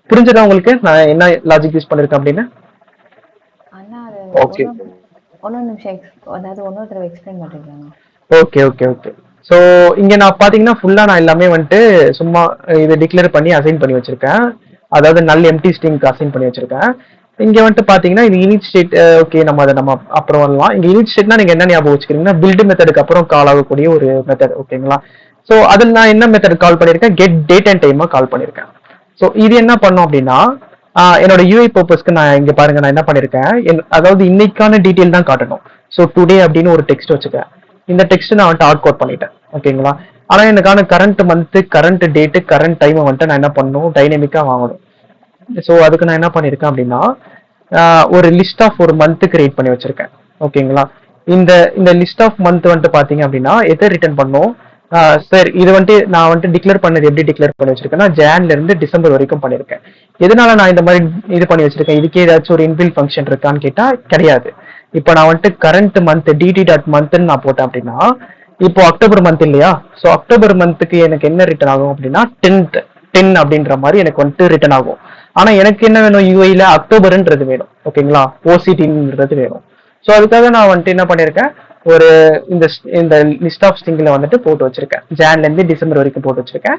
S1: புரிஞ்சுதா உங்களுக்கு நான் என்ன லாஜிக் யூஸ் பண்ணிருக்கேன் அப்படின்னு?
S3: Okay
S1: okay okay okay. So இங்க நான் பாத்தீங்கன்னா ஃபுல்லா நான் எல்லாமே வந்துட்டு சும்மா இதை டிக்ளேர் பண்ணி அசைன் பண்ணி வச்சிருக்கேன். அதாவது நல் எம்டி ஸ்ட்ரிங்க்கு அசைன் பண்ணி வச்சிருக்கேன். இங்க வந்துட்டு பாத்தீங்கன்னா இது இனிட் ஸ்டேட். ஓகே, நம்ம அதை நம்ம அப்புறம் வரலாம். இங்க இனிட் ஸ்டேட்னா நீங்க என்ன ஞாபகம் வச்சுக்கிறீங்கன்னா பில்ட் மெத்தடுக்கு அப்புறம் கால் ஆகக்கூடிய ஒரு மெத்தட். ஓகேங்களா, ஸோ அதில் நான் என்ன மெத்தட் கால் பண்ணிருக்கேன், கெட் டேட் அண்ட் டைமா கால் பண்ணிருக்கேன். ஸோ இது என்ன பண்ணும் அப்படின்னா என்னோட யூஐ பர்பஸ்க்கு நான் இங்க பாருங்க நான் என்ன பண்ணிருக்கேன், அதாவது இன்னைக்கான டீட்டெயில் தான் காட்டணும். ஸோ டுடே அப்படின்னு ஒரு டெக்ஸ்ட் வச்சுக்கேன். இந்த டெக்ஸ்ட் நான் வந்துட்டு ஹார்ட் கோட் பண்ணிட்டேன். ஓகேங்களா, ஆனா எனக்கான current month, current date, current time வந்துட்டு நான் என்ன பண்ணணும், டைனமிக்கா வாங்கணும். ஸோ அதுக்கு நான் என்ன பண்ணிருக்கேன் அப்படின்னா ஒரு லிஸ்ட் ஆஃப் ஒரு மந்த் கிரியேட் பண்ணி வச்சிருக்கேன். ஓகேங்களா, இந்த லிஸ்ட் ஆஃப் மந்த் வந்துட்டு பாத்தீங்க அப்படின்னா எதை ரிட்டர்ன் பண்ணும், சார் இது வந்துட்டு நான் வந்துட்டு டிக்ளேர் பண்ணது எப்படி டிக்ளேர் பண்ணி வச்சிருக்கேன்னா ஜான்ல இருந்து டிசம்பர் வரைக்கும் பண்ணியிருக்கேன். எதனால நான் இந்த மாதிரி இது பண்ணி வச்சிருக்கேன், இதுக்கே ஏதாச்சும் ஒரு இன்பில் ஃபங்க்ஷன் இருக்கான்னு கேட்டா கிடையாது. இப்போ நான் வந்துட்டு கரண்ட் மந்த் டிடி டாட் மந்த்னு நான் போட்டேன் அப்படின்னா, இப்போ அக்டோபர் மந்த் இல்லையா, ஸோ அக்டோபர் மந்த்துக்கு எனக்கு என்ன ரிட்டர்ன் ஆகும் அப்படின்னா 10 அப்படின்ற மாதிரி எனக்கு வந்துட்டு ரிட்டர்ன் ஆகும். ஆனா எனக்கு என்ன வேணும், யூஐல அக்டோபர்ன்றது வேணும், ஓகேங்களா, ஓசிடின்றது வேணும். ஸோ அதுக்காக நான் வந்துட்டு என்ன பண்ணியிருக்கேன், ஒரு இந்த இந்த லிஸ்ட் ஆஃப் ஸ்ட்ரிங்ல வந்துட்டு போட்டு வச்சிருக்கேன், ஜான்ல இருந்து டிசம்பர் வரைக்கும் போட்டு வச்சிருக்கேன்.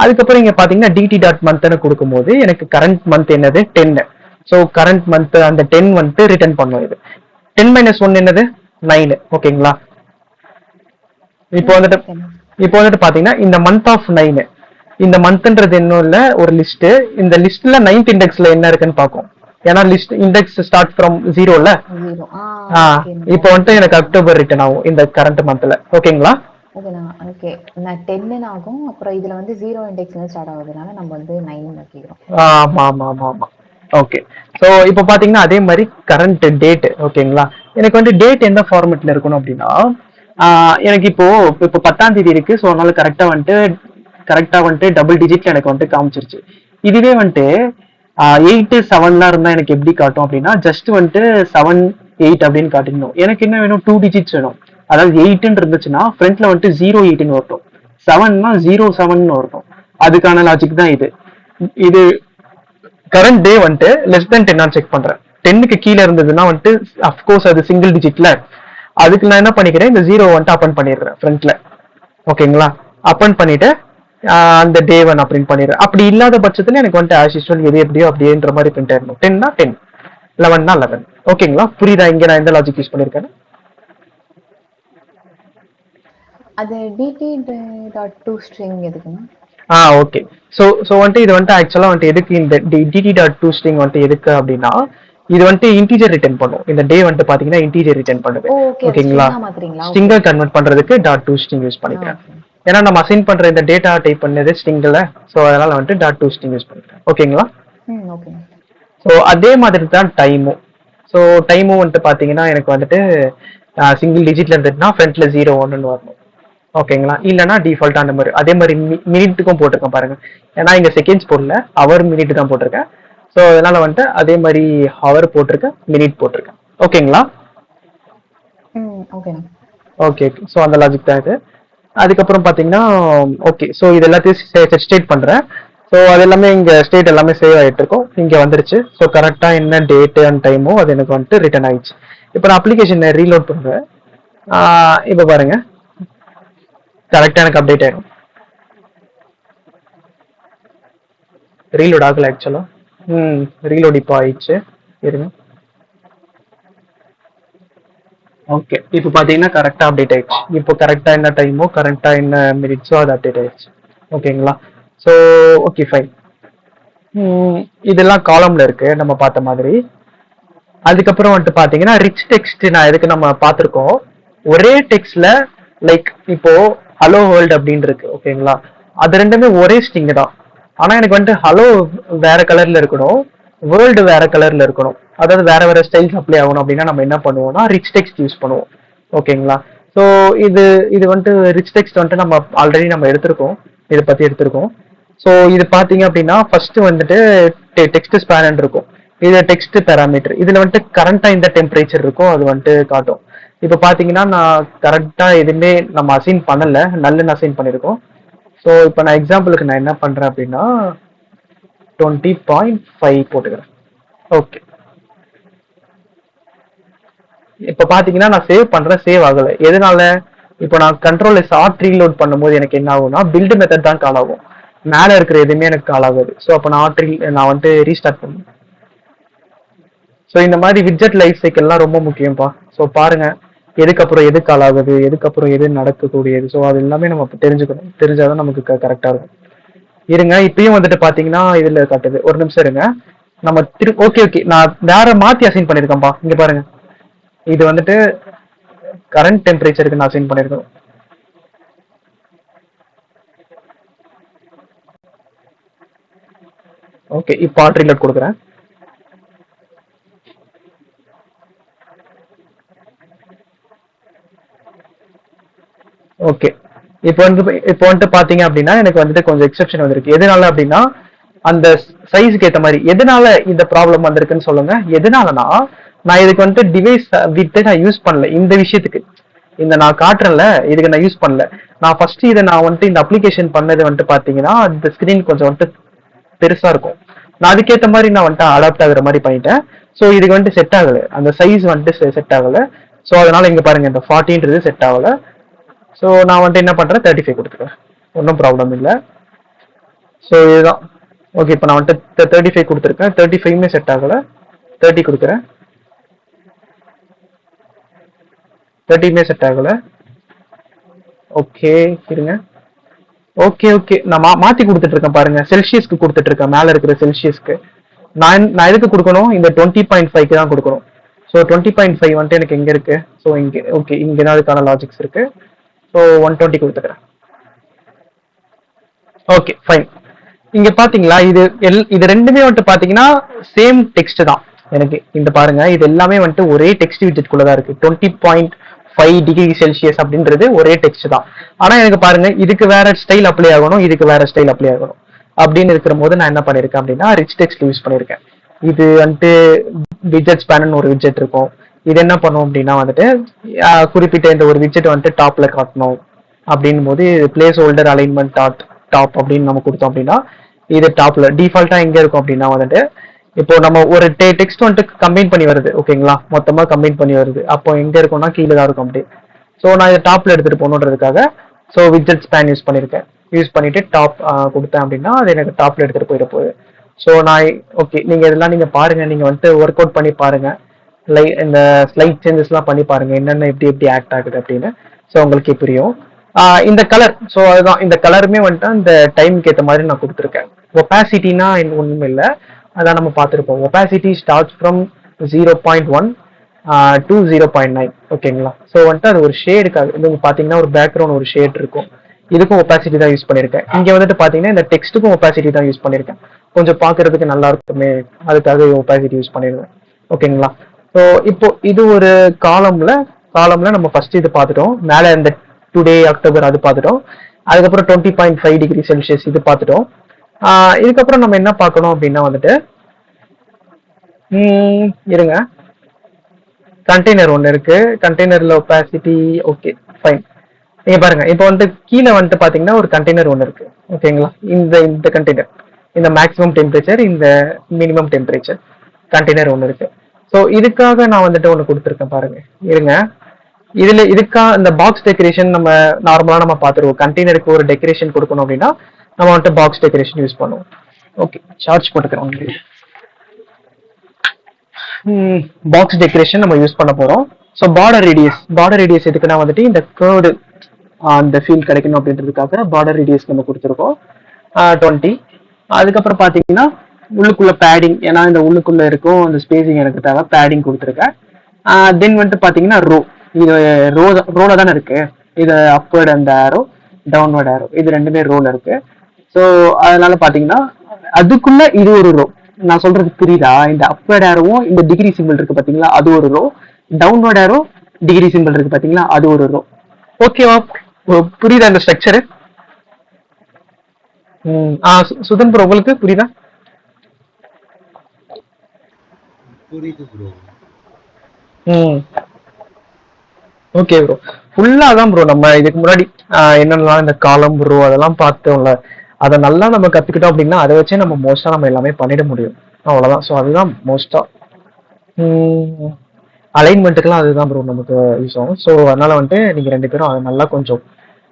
S1: அதுக்கப்புறம் இங்க பாத்தீங்கன்னா டிடி டாட் மந்த்னு கொடுக்கும்போது எனக்கு கரண்ட் மந்த் என்னது 10. ஸோ கரண்ட் மந்த் அந்த 10 வந்துட்டு ரிட்டர்ன் பண்ணும். இது 10 - 1 என்னது 9, ஓகேங்களா. இப்போ வந்துட்டு பாத்தீங்கன்னா இந்த மந்த் ஆஃப் 9, இந்த மந்த்ன்றது இன்னும் இல்ல ஒரு லிஸ்ட். இந்த லிஸ்ட்ல 9th இண்டெக்ஸ்ல என்ன இருக்குன்னு பார்க்கும். ஏன்னா லிஸ்ட் இண்டெக்ஸ் ஸ்டார்ட் ஃப்ரம் 0ல. இப்போ வந்துட்டு எனக்கு அக்டோபர் ரிட்டர்ன் ஆகும் இந்த கரண்ட் மந்த்ல, ஓகேங்களா.
S2: ஓகே நான் 10 ஆகும். அப்புறம் இதுல வந்து 0 இண்டெக்ஸ்ல ஸ்டார்ட் ஆகுதுனால நம்ம வந்து 9 வைக்கிறோம்.
S1: ஆமா ஆமா ஆமா ஆமா. ஓகே. ஸோ இப்போ பாத்தீங்கன்னா அதே மாதிரி கரண்ட் டேட், ஓகேங்களா. எனக்கு வந்து டேட் எந்த ஃபார்மேட்ல இருக்கணும் அப்படின்னா, எனக்கு இப்போ 10ஆம் தேதி இருக்கு. ஸோ அதனால கரெக்டா வந்துட்டு டபுள் டிஜிட்ல எனக்கு வந்துட்டு காமிச்சிருச்சு. இதுவே வந்துட்டு 8 7 இருந்தா எனக்கு எப்படி காட்டும் அப்படின்னா, ஜஸ்ட் வந்துட்டு 7 8 அப்படின்னு காட்டிடணும். எனக்கு என்ன வேணும், 2 டிஜிட்ஸ் வேணும். அதாவது 8 இருந்துச்சுன்னா ஃப்ரண்ட்ல வந்துட்டு 0 8 வரட்டும், 7னா 0 7 வரட்டும். அதுக்கான லாஜிக் தான் இது. இது கரண்ட் டே வந்துட்டு லெஸ் தென் 10 செக் பண்றேன். 10க்கு கீழே இருந்ததுன்னா வந்துட்டு அஃப்கோர்ஸ் அது சிங்கிள் டிஜிட்ல, அதுக்கு நான் என்ன பண்ணிக்கிறேன், இந்த 0 வந்துட்டு அப்பன் பண்ணிடுறேன் ஃப்ரண்ட்ல, ஓகேங்களா. அப்பன் பண்ணிட்டு அந்த டே 1 அப்படின்னு பண்ணிடுறேன். அப்படி இல்லாத பட்சத்துல எனக்கு வந்துட்டு ஆஸ் யூஸ்வல் எது எப்படியோ அப்படின்ற மாதிரி பிரிண்ட் ஆயிடணும். 10னா 10, 11னா 11, ஓகேங்களா. புரியுதா இங்க நான் எந்த லாஜிக் யூஸ் பண்ணிருக்கேன்.
S2: அது dt.to ஸ்ட்ரிங் எதுக்குன்னா,
S1: ஓகே. ஸோ வந்துட்டு இது வந்துட்டு ஆக்சுவலா வந்துட்டு எதுக்கு இந்த dt.to ஸ்ட்ரிங் வந்துட்டு எதுக்கு அப்படின்னா, இது வந்துட்டு இன்டீஜர் ரிட்டர்ன் பண்ணும். இந்த டே வந்துட்டு பாத்தீங்கன்னா இன்டீஜர் ரிட்டர்ன் பண்ணுது, ஓகேங்களா. ஸ்ட்ரிங்கா கன்வெர்ட் பண்றதுக்கு .to ஸ்ட்ரிங் யூஸ் பண்ணிக்கிறேன். ஏன்னா நம்ம அசைன் பண்ற இந்த டேட்டா டைப் பண்ணது ஸ்ட்ரிங்ல, ஸோ அதனால வந்துட்டு .to ஸ்ட்ரிங் யூஸ் பண்ணிக்கிறேன், ஓகேங்களா. ஸோ அதே மாதிரி தான் டைமும். ஸோ டைமும் வந்துட்டு பாத்தீங்கன்னா எனக்கு வந்துட்டு சிங்கிள் டிஜிட்ல இருந்துட்டுனா ஃப்ரண்ட்ல 0 1 வரணும், ஓகேங்களா. இல்லைன்னா டிஃபால்ட்டா அந்த மாதிரி. அதே மாதிரி மினிட்டுக்கும் போட்டிருக்கேன் பாருங்க. ஏன்னா இங்க செகண்ட்ஸ் போடல, ஹவர் மினிட் தான் போட்டிருக்கேன். ஸோ அதனால வந்துட்டு அதே மாதிரி ஹவர் போட்டிருக்கேன், மினிட் போட்டிருக்கேன், ஓகேங்களா. ஓகே. ஸோ அந்த லாஜிக் தான் இது. அதுக்கப்புறம் பாத்தீங்கன்னா ஓகே. ஸோ இது எல்லாத்தையும் ஸ்டேட் பண்றேன். ஸோ அது எல்லாமே இங்க ஸ்டேட் எல்லாமே சேவ் ஆயிட்டு இருக்கும், இங்க வந்துருச்சு. ஸோ கரெக்டா என்ன டேட் அண்ட் டைமோ அது எனக்கு வந்துட்டு ரிட்டர்ன் ஆயிடுச்சு. இப்போ நான் அப்ளிகேஷன் ரீலோட் பண்றேன். இப்போ பாருங்க கரெக்டா எனக்கு அப்டேட் ஆயிடும். ரீலோட் ஆகல ஆக்சுவலா. ரீலோட் இப்போ ஆயிடுச்சு, இருங்க. ஓகே. இப்போ பாத்தீங்கன்னா கரெக்டா அப்டேட் ஆயிடுச்சு. இப்போ கரெக்டா என்ன டைமோ கரெக்டா என்ன மினிட்ஸோ அது அப்டேட் ஆயிடுச்சு, ஓகேங்களா. So okay fine. இதெல்லாம் காலம்ல இருக்கு நம்ம பார்த்த மாதிரி. அதுக்கப்புறம் வந்துட்டு பாத்தீங்கன்னா ரிச் டெக்ஸ்ட் நான் எதுக்கு நம்ம பார்த்திருக்கோம், ஒரே டெக்ஸ்ட்ல லைக் இப்போ ஹலோ வேர்ல்ட் அப்படின்னு இருக்கு, ஓகேங்களா. அது ரெண்டுமே ஒரே ஸ்ட்ரிங் தான். ஆனா எனக்கு வந்துட்டு ஹலோ வேற கலர்ல இருக்கணும், வேர்ல்டு வேற கலர்ல இருக்கணும், அதாவது வேற வேற ஸ்டைல்ஸ் அப்ளை ஆகணும் அப்படின்னா நம்ம என்ன பண்ணுவோம்னா ரிச் டெக்ஸ்ட் யூஸ் பண்ணுவோம், ஓகேங்களா. ஸோ இது வந்துட்டு ரிச் டெக்ஸ்ட் வந்துட்டு நம்ம ஆல்ரெடி நம்ம எடுத்திருக்கோம், இதை பத்தி எடுத்திருக்கோம். ஸோ இது பாத்தீங்க அப்படின்னா ஃபர்ஸ்ட் வந்துட்டு டெக்ஸ்ட் ஸ்பேன் இருக்கும், இது டெக்ஸ்ட் பேராமீட்டர். இதுல வந்துட்டு கரண்டா இந்த டெம்பரேச்சர் இருக்கும் அது வந்துட்டு காட்டும். இப்போ பாத்தீங்கன்னா நான் கரெக்டா எதுவுமே நம்ம அசைன் பண்ணல, நல்ல அசைன் பண்ணிருக்கோம். ஸோ இப்போ நான் எக்ஸாம்பிளுக்கு நான் என்ன பண்றேன் அப்படின்னா 20.5 போட்டுக்கிறேன், ஓகே. இப்போ பாத்தீங்கன்னா நான் சேவ் பண்றேன், சேவ் ஆகல. எதனால, இப்போ நான் கண்ட்ரோல் ஷார்ட் ரீலோட் பண்ணும்போது எனக்கு என்ன ஆகும்னா பில்டு மெத்தட் தான் கால் ஆகும், மேல இருக்கிற எதுவுமே எனக்கு கால் ஆகாது. ஸோ அப்போ நான் வந்துட்டு ரீஸ்டார்ட் பண்ணுவேன். ஸோ இந்த மாதிரி விட்ஜெட் லைஃப் சைக்கிள்லாம் ரொம்ப முக்கியம்ப்பா. ஸோ பாருங்க எதுக்கப்புறம் எது கால் ஆகுது, எதுக்கப்புறம் எது நடக்கக்கூடியது. ஸோ அது எல்லாமே நம்ம தெரிஞ்சுக்கணும், தெரிஞ்சாதான் நமக்கு கரெக்டா இருக்கும். இருங்க இப்பயும் வந்துட்டு பாத்தீங்கன்னா இதுல காட்டுது, ஒரு நிமிஷம் இருங்க. நம்ம ஓகே நான் வேற மாத்தி அசைன் பண்ணிருக்கேன்ப்பா, இங்க பாருங்க. இது வந்துட்டு கரண்ட் டெம்பரேச்சருக்கு நான் அசைன் பண்ணிருக்கேன். ஓகே இப்போ ஹாட் ரீலோட் கொடுக்குறேன். ஓகே இப்போ வந்துட்டு பாத்தீங்க அப்படின்னா எனக்கு வந்துட்டு கொஞ்சம் எக்ஸெப்ஷன் வந்திருக்கு. எதனால அப்படின்னா அந்த சைஸுக்கு ஏத்த மாதிரி. எதனால இந்த ப்ராப்ளம் வந்திருக்குன்னு சொல்லுங்க. எதனாலனா நான் இதுக்கு வந்துட்டு டிவைஸ் விட்டு நான் யூஸ் பண்ணல இந்த விஷயத்துக்கு. இந்த நான் காட்டுறேன்ல இதுக்கு நான் யூஸ் பண்ணல. நான் ஃபர்ஸ்ட் இதை நான் வந்துட்டு இந்த அப்ளிகேஷன் பண்ணது வந்துட்டு பாத்தீங்கன்னா இந்த ஸ்கிரீன் கொஞ்சம் வந்துட்டு பெருசா இருக்கும். நான் அதுக்கேற்ற மாதிரி நான் வந்துட்டு அடாப்ட் ஆகுற மாதிரி பண்ணிட்டேன். ஸோ இதுக்கு வந்துட்டு செட் ஆகல, அந்த சைஸ் வந்துட்டு செட் ஆகல. ஸோ அதனால இங்க பாருங்க இந்த 40ன்றது செட் ஆகல. ஸோ நான் வந்துட்டு என்ன பண்றேன் 35 கொடுத்துக்கிறேன், ஒன்றும் ப்ராப்ளம் இல்லை. ஸோ இதுதான் ஓகே. இப்போ நான் வந்துட்டு 35 கொடுத்துருக்கேன், 35மே செட் ஆகல. 30 கொடுக்குறேன், 30மே செட் ஆகல. ஓகே இருங்க. ஓகே ஓகே நான் மாத்தி கொடுத்துட்டு இருக்கேன் பாருங்க, செல்சியஸ்க்கு கொடுத்துட்டு இருக்கேன், மேல இருக்கிற செல்சியஸ்க்கு. நான் எதுக்கு கொடுக்கணும், இந்த 20.5க்கு தான் கொடுக்கணும். ஸோ 20.5 வந்துட்டு எனக்கு எங்க இருக்கு, ஸோ இங்கே ஓகே இங்கே தான் அதுக்கான லாஜிக்ஸ் இருக்கு. ஸோ 120 கொடுத்துக்கிறேன். Okay fine. இங்க பாத்தீங்களா இது ரெண்டுமே வந்துட்டு பாத்தீங்கன்னா சேம் டெக்ஸ்ட் தான் எனக்கு. இந்த பாருங்க இது எல்லாமே வந்துட்டு ஒரே டெக்ஸ்ட் விட்ஜெட்குள்ளதான் இருக்கு. 20.5 டிகிரி செல்சியஸ் அப்படின்றது ஒரே டெக்ஸ்ட் தான். ஆனா எனக்கு பாருங்க இதுக்கு வேற ஸ்டைல் அப்ளை ஆகணும், இதுக்கு வேற ஸ்டைல் அப்ளை ஆகணும் அப்படின்னு இருக்கிற போது நான் என்ன பண்ணிருக்கேன் அப்படின்னா ரிச் டெக்ஸ்ட் யூஸ் பண்ணிருக்கேன். இது வந்துட்டு விட்ஜெட் ஸ்பேன் ஒரு விட்ஜெட் இருக்கும். இது என்ன பண்ணும் அப்படின்னா வந்துட்டு குறிப்பிட்ட இந்த ஒரு விட்ஜெட் வந்துட்டு டாப்ல காட்டணும் அப்படின் போது பிளேஸ் ஹோல்டர் அலைன்மெண்ட் டாப் அப்படின்னு நம்ம கொடுத்தோம் அப்படின்னா இது டாப்ல டிஃபால்ட்டா எங்க இருக்கும் அப்படின்னா வந்துட்டு இப்போ நம்ம ஒரு டெக்ஸ்ட் வந்துட்டு கம்பைன் பண்ணி வருது ஓகேங்களா, மொத்தமா கம்பைன் பண்ணி வருது. அப்போ எங்க இருக்கும்னா கீழே தான் இருக்கும் அப்படி. ஸோ நான் இதை டாப்ல எடுத்துட்டு போகணுன்றதுக்காக ஸோ விட்ஜெட் ஸ்பேன் யூஸ் பண்ணிருக்கேன். யூஸ் பண்ணிட்டு டாப் கொடுத்தேன் அப்படின்னா அது எனக்கு டாப்ல எடுத்துட்டு போயிட போகுது. ஸோ நான் ஓகே நீங்க இதெல்லாம் நீங்க பாருங்க, நீங்க வந்துட்டு ஒர்க் அவுட் பண்ணி பாருங்க, இந்த ஸ்லைட் சேஞ்சஸ் எல்லாம் பண்ணி பாருங்க என்னென்ன எப்படி ஆக்ட் ஆகுது அப்படின்னு. ஸோ உங்களுக்கு புரியும். இந்த கலர், ஸோ அதுதான் இந்த கலருமே வந்துட்டு இந்த டைமுக்கு ஏற்ற மாதிரி நான் கொடுத்துருக்கேன். ஒப்பாசிட்டினா ஒன்றும் இல்லை, அதான் நம்ம பார்த்துருப்போம். ஒப்பாசிட்டி ஸ்டார்ட்ஸ் ஃப்ரம் 0.1 to 0.9 ஓகேங்களா. ஸோ வந்துட்டு அது ஒரு ஷேடுக்காக நீங்கள் பார்த்தீங்கன்னா ஒரு பேக்ரவுண்ட் ஒரு ஷேட் இருக்கும், இதுக்கும் ஒப்பாசிட்டி தான் யூஸ் பண்ணியிருக்கேன். இங்கே வந்துட்டு பார்த்தீங்கன்னா இந்த டெக்ஸ்ட்டுக்கும் ஒப்பாசிட்டி தான் யூஸ் பண்ணியிருக்கேன். கொஞ்சம் பார்க்கறதுக்கு நல்லா இருக்குமே அதுக்காக ஒப்பாசிட்டி யூஸ் பண்ணிடுவேன் ஓகேங்களா. ஸோ இப்போ இது ஒரு காலம்ல நம்ம ஃபர்ஸ்ட் இது பார்த்துட்டோம். மேலே இந்த டுடே அக்டோபர் அது பார்த்துட்டோம். அதுக்கப்புறம் 20.5 டிகிரி செல்சியஸ் இது பார்த்துட்டோம். இதுக்கப்புறம் நம்ம என்ன பார்க்கணும் அப்படின்னா வந்துட்டு இருங்க, கண்டெய்னர் ஒன்று இருக்கு. கண்டெய்னர்ல ஒப்பாசிட்டி ஓகே ஃபைன். நீங்க பாருங்க இப்போ வந்துட்டு கீழே வந்துட்டு பாத்தீங்கன்னா ஒரு கண்டெய்னர் ஒன்று இருக்கு ஓகேங்களா. இந்த கண்டெய்னர் இந்த மேக்ஸிமம் டெம்பரேச்சர் இந்த மினிமம் டெம்பரேச்சர் கண்டெய்னர் ஒன்று இருக்கு. ஸோ இதுக்காக நான் வந்துட்டு ஒன்று கொடுத்துருக்கேன் பாருங்க. இருங்க, இந்த பாக்ஸ் டெக்கரேஷன் நம்ம நார்மலா நம்ம பார்த்துருவோம். கண்டெய்னருக்கு ஒரு டெக்கரேஷன் கொடுக்கணும் அப்படின்னா நம்ம வந்துட்டு பாக்ஸ் டெக்கரேஷன் யூஸ் பண்ணுவோம். ஓகே சார்ஜ் போட்டுக்கிறோம். பாக்ஸ் டெக்கரேஷன் நம்ம யூஸ் பண்ண போறோம். ஸோ பார்டர் ரேடியஸ் எதுக்குன்னா வந்துட்டு இந்த கேர்டு அந்த ஃபீல் கிடைக்கணும் அப்படின்றதுக்காக பார்டர் ரேடியஸ் நம்ம கொடுத்துருக்கோம் 20. அதுக்கப்புறம் பார்த்தீங்கன்னா உள்ளுக்குள்ள பேடிங், ஏன்னா இந்த உள்ளுக்குள்ள இருக்கும் அந்த ஸ்பேசிங் எனக்கு தேவை, பேடிங் கொடுத்துருக்கேன். தென் வந்துட்டு பார்த்தீங்கன்னா இது ரோல தானே இருக்கு. இது அப்வர்ட் அந்த ஆரோ, டவுன்வர்ட் ஆரோ, இது ரெண்டுமே ரோல இருக்கு. ஸோ அதனால பார்த்தீங்கன்னா அதுக்குள்ள இது ஒரு ரோ. நான் சொல்றது புரியுதா? இந்த அப்வர்ட் ஆரோவும் இந்த டிகிரி சிம்பிள் இருக்கு பாத்தீங்களா, அது ஒரு ரோ. டவுன்வர்ட் ஆரோ டிகிரி சிம்பிள் இருக்கு பாத்தீங்களா, அது ஒரு ரோ. ஓகேவா? புரியுதா இந்த ஸ்ட்ரக்சர்? சுதன் ப்ரோ உங்களுக்கு புரியுதா?
S3: புரியுது ப்ரோ.
S1: ஓகே ப்ரோ, ஃபுல்லா தான் ப்ரோ. நம்ம இதுக்கு முன்னாடி என்னென்னலாம் இந்த காலம் ப்ரோ அதெல்லாம் பார்த்தோம்ல, அதை நல்லா நம்ம கத்துக்கிட்டோம் அப்படின்னா அதை வச்சே நம்ம மோஸ்டா நம்ம எல்லாமே பண்ணிட முடியும். அவ்வளவுதான். ஸோ அதுதான் மோஸ்டா அலைன்மெண்ட்டுக்கெல்லாம் அதுதான் ப்ரோ நமக்கு யூஸ் ஆகும். ஸோ அதனால வந்துட்டு நீங்க ரெண்டு பேரும் அதை நல்லா கொஞ்சம்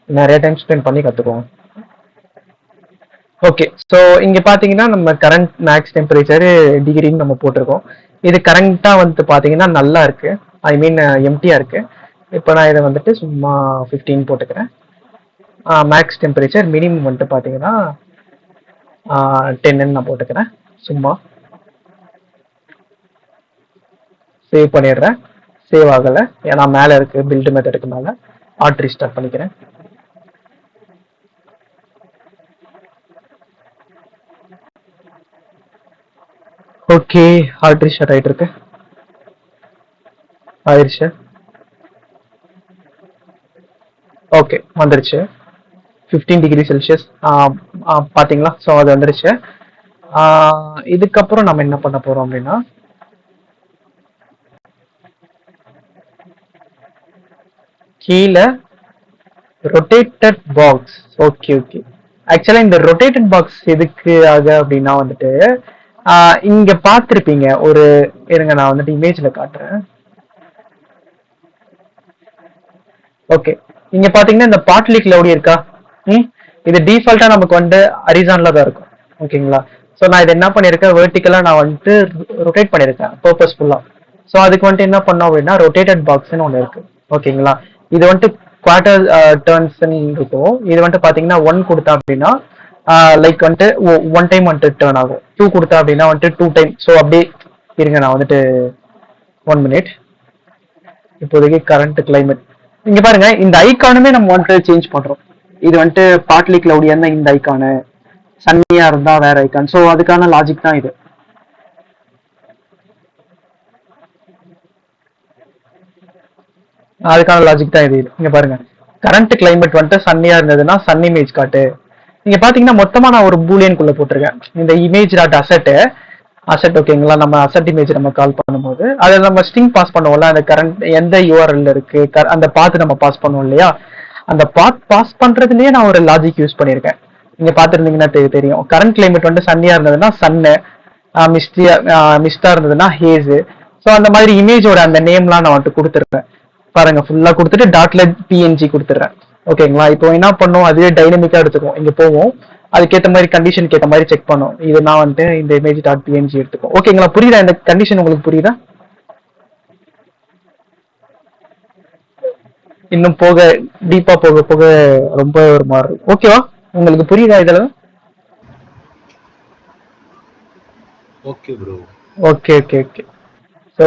S1: நிறைய டைம் ஸ்பெண்ட் பண்ணி கத்துக்குவோம். ஓகே, ஸோ இங்க பாத்தீங்கன்னா நம்ம கரண்ட் மேக்ஸ் டெம்பரேச்சர் டிகிரின்னு நம்ம போட்டிருக்கோம். இது கரண்டா வந்துட்டு பாத்தீங்கன்னா நல்லா இருக்கு, ஐ மீன் எம்டியா இருக்கு. இப்போ நான் இதை வந்துட்டு சும்மா 15 போட்டுக்கிறேன். மேக்ஸ் டெம்பரேச்சர் மினிமம் வந்துட்டு பாத்தீங்கன்னா 10 நான் போட்டுக்கிறேன். சும்மா சேவ் பண்ணிடுறேன். சேவ் ஆகல ஏன்னா மேல இருக்கு, பில்ட் மெத்தடுக்கு மேல. ஆட் ரீஸ்டார்ட் பண்ணிக்கிறேன். ஓகே, ஆட் ரீஸ்டார்ட் ஆயிட்டு இருக்கு. ஆயிடுச்சு. ஓகே வந்துருச்சு. 15°C. பாத்தீங்களா? ஸோ அது வந்துருச்சு. இதுக்கப்புறம் நம்ம என்ன பண்ண போறோம் அப்படின்னா, கீழே ரொட்டேட்டட் பாக்ஸ். ஓகே. ஆக்சுவலா இந்த ரொட்டேட்டட் பாக்ஸ் எதுக்கு அப்படின்னா வந்துட்டு இங்க பார்த்திருப்பீங்க ஒரு, இருங்க நான் வந்துட்டு இமேஜ்ல காட்டுறேன். ஓகே, இங்க பாத்தீங்கன்னா இந்த பார்ட்லி கிளவுடி இருக்கா, இது டிஃபால்ட்டா நமக்கு வந்து ஹரிசான்ல தான் இருக்கும். ஓகேங்களா? ஸோ நான் இது என்ன பண்ணிருக்கேன், வெர்டிக்கலா நான் வந்துட்டு ரொட்டேட் பண்ணிருக்கேன் பர்பஸ்ஃபுல்லா. ஸோ அதுக்கு வந்துட்டு என்ன பண்ணோம் அப்படின்னா ரொட்டேட்டட் பாக்ஸ்னு ஒன்று இருக்கு. ஓகேங்களா? இது வந்துட்டு குவார்டர் டர்ன்ஸ் இருக்கும். இது வந்துட்டு பாத்தீங்கன்னா 1 கொடுத்தா அப்படின்னா லைக் வந்துட்டு 1 டைம் வந்துட்டு டர்ன் ஆகும். 2 கொடுத்தா அப்படின்னா வந்துட்டு 2 டைம். ஸோ அப்படியே இருங்க, நான் வந்துட்டு 1 மினிட். இப்போதைக்கு கரண்ட் கிளைமேட் இங்க பாருங்க, இந்த ஐக்கானுமே நம்ம வந்துட்டு சேஞ்ச் பண்றோம். இது வந்துட்டு பார்ட்லி கிளவுடியா இருந்தா இந்த ஐக்கானு, சன்னியா இருந்தா வேற ஐக்கான். ஸோ அதுக்கான லாஜிக் தான் இது. இங்க பாருங்க, கரண்ட் கிளைமேட் வந்துட்டு சன்னியா இருந்ததுன்னா சன் இமேஜ் காட்டு. நீங்க பாத்தீங்கன்னா மொத்தமா நான் ஒரு பூலியனுக்குள்ள போட்டிருக்கேன். இந்த இமேஜ் டாட் அசெட். ஓகேங்களா? நம்ம அசெட் இமேஜ் நம்ம கால் பண்ணும்போது அதை நம்ம ஸ்ட்ரிங் பாஸ் பண்ணுவோம்ல, அந்த கரண்ட் எந்த யூஆர்எல் இருக்கு அந்த பாத்து நம்ம பாஸ் பண்ணுவோம் இல்லையா, அந்த பாத் பாஸ் பண்றதுலயே நான் ஒரு லாஜிக் யூஸ் பண்ணிருக்கேன். நீங்க பாத்துருந்தீங்கன்னா தெரியும். கரண்ட் கிளைமேட் வந்து சன்னியா இருந்ததுன்னா சன்னு, மிஸ்டா இருந்ததுன்னா ஹேஸ். ஸோ அந்த மாதிரி இமேஜோட அந்த நேம்லாம் நான் வந்துட்டு கொடுத்துருப்பேன். பாருங்க, ஃபுல்லா கொடுத்துட்டு டாட்ல பிஎன்ஜி கொடுத்துட்றேன். ஓகேங்களா? இப்போ என்ன பண்ணுவோம், அதுவே டைனமிக்கா எடுத்துக்கும். இங்க போவோம், அதுக்கேற்ற மாதிரி கண்டிஷனுக்கு ஏற்ற மாதிரி செக் பண்ணும். இது நான் வந்துட்டு இந்த இமேஜ் டாட் பிஎன்ஜி எடுத்துக்கும். ஓகேங்களா? புரியுதா? இந்த கண்டிஷன் உங்களுக்கு புரியுதா? இன்னும் போக டீப்பா போக போக ரொம்ப ஒரு மாதிரி ஓகேவா? உங்களுக்கு புரியுதா இதெல்லாம்?
S3: Okay bro.
S1: ஓகே. ஸோ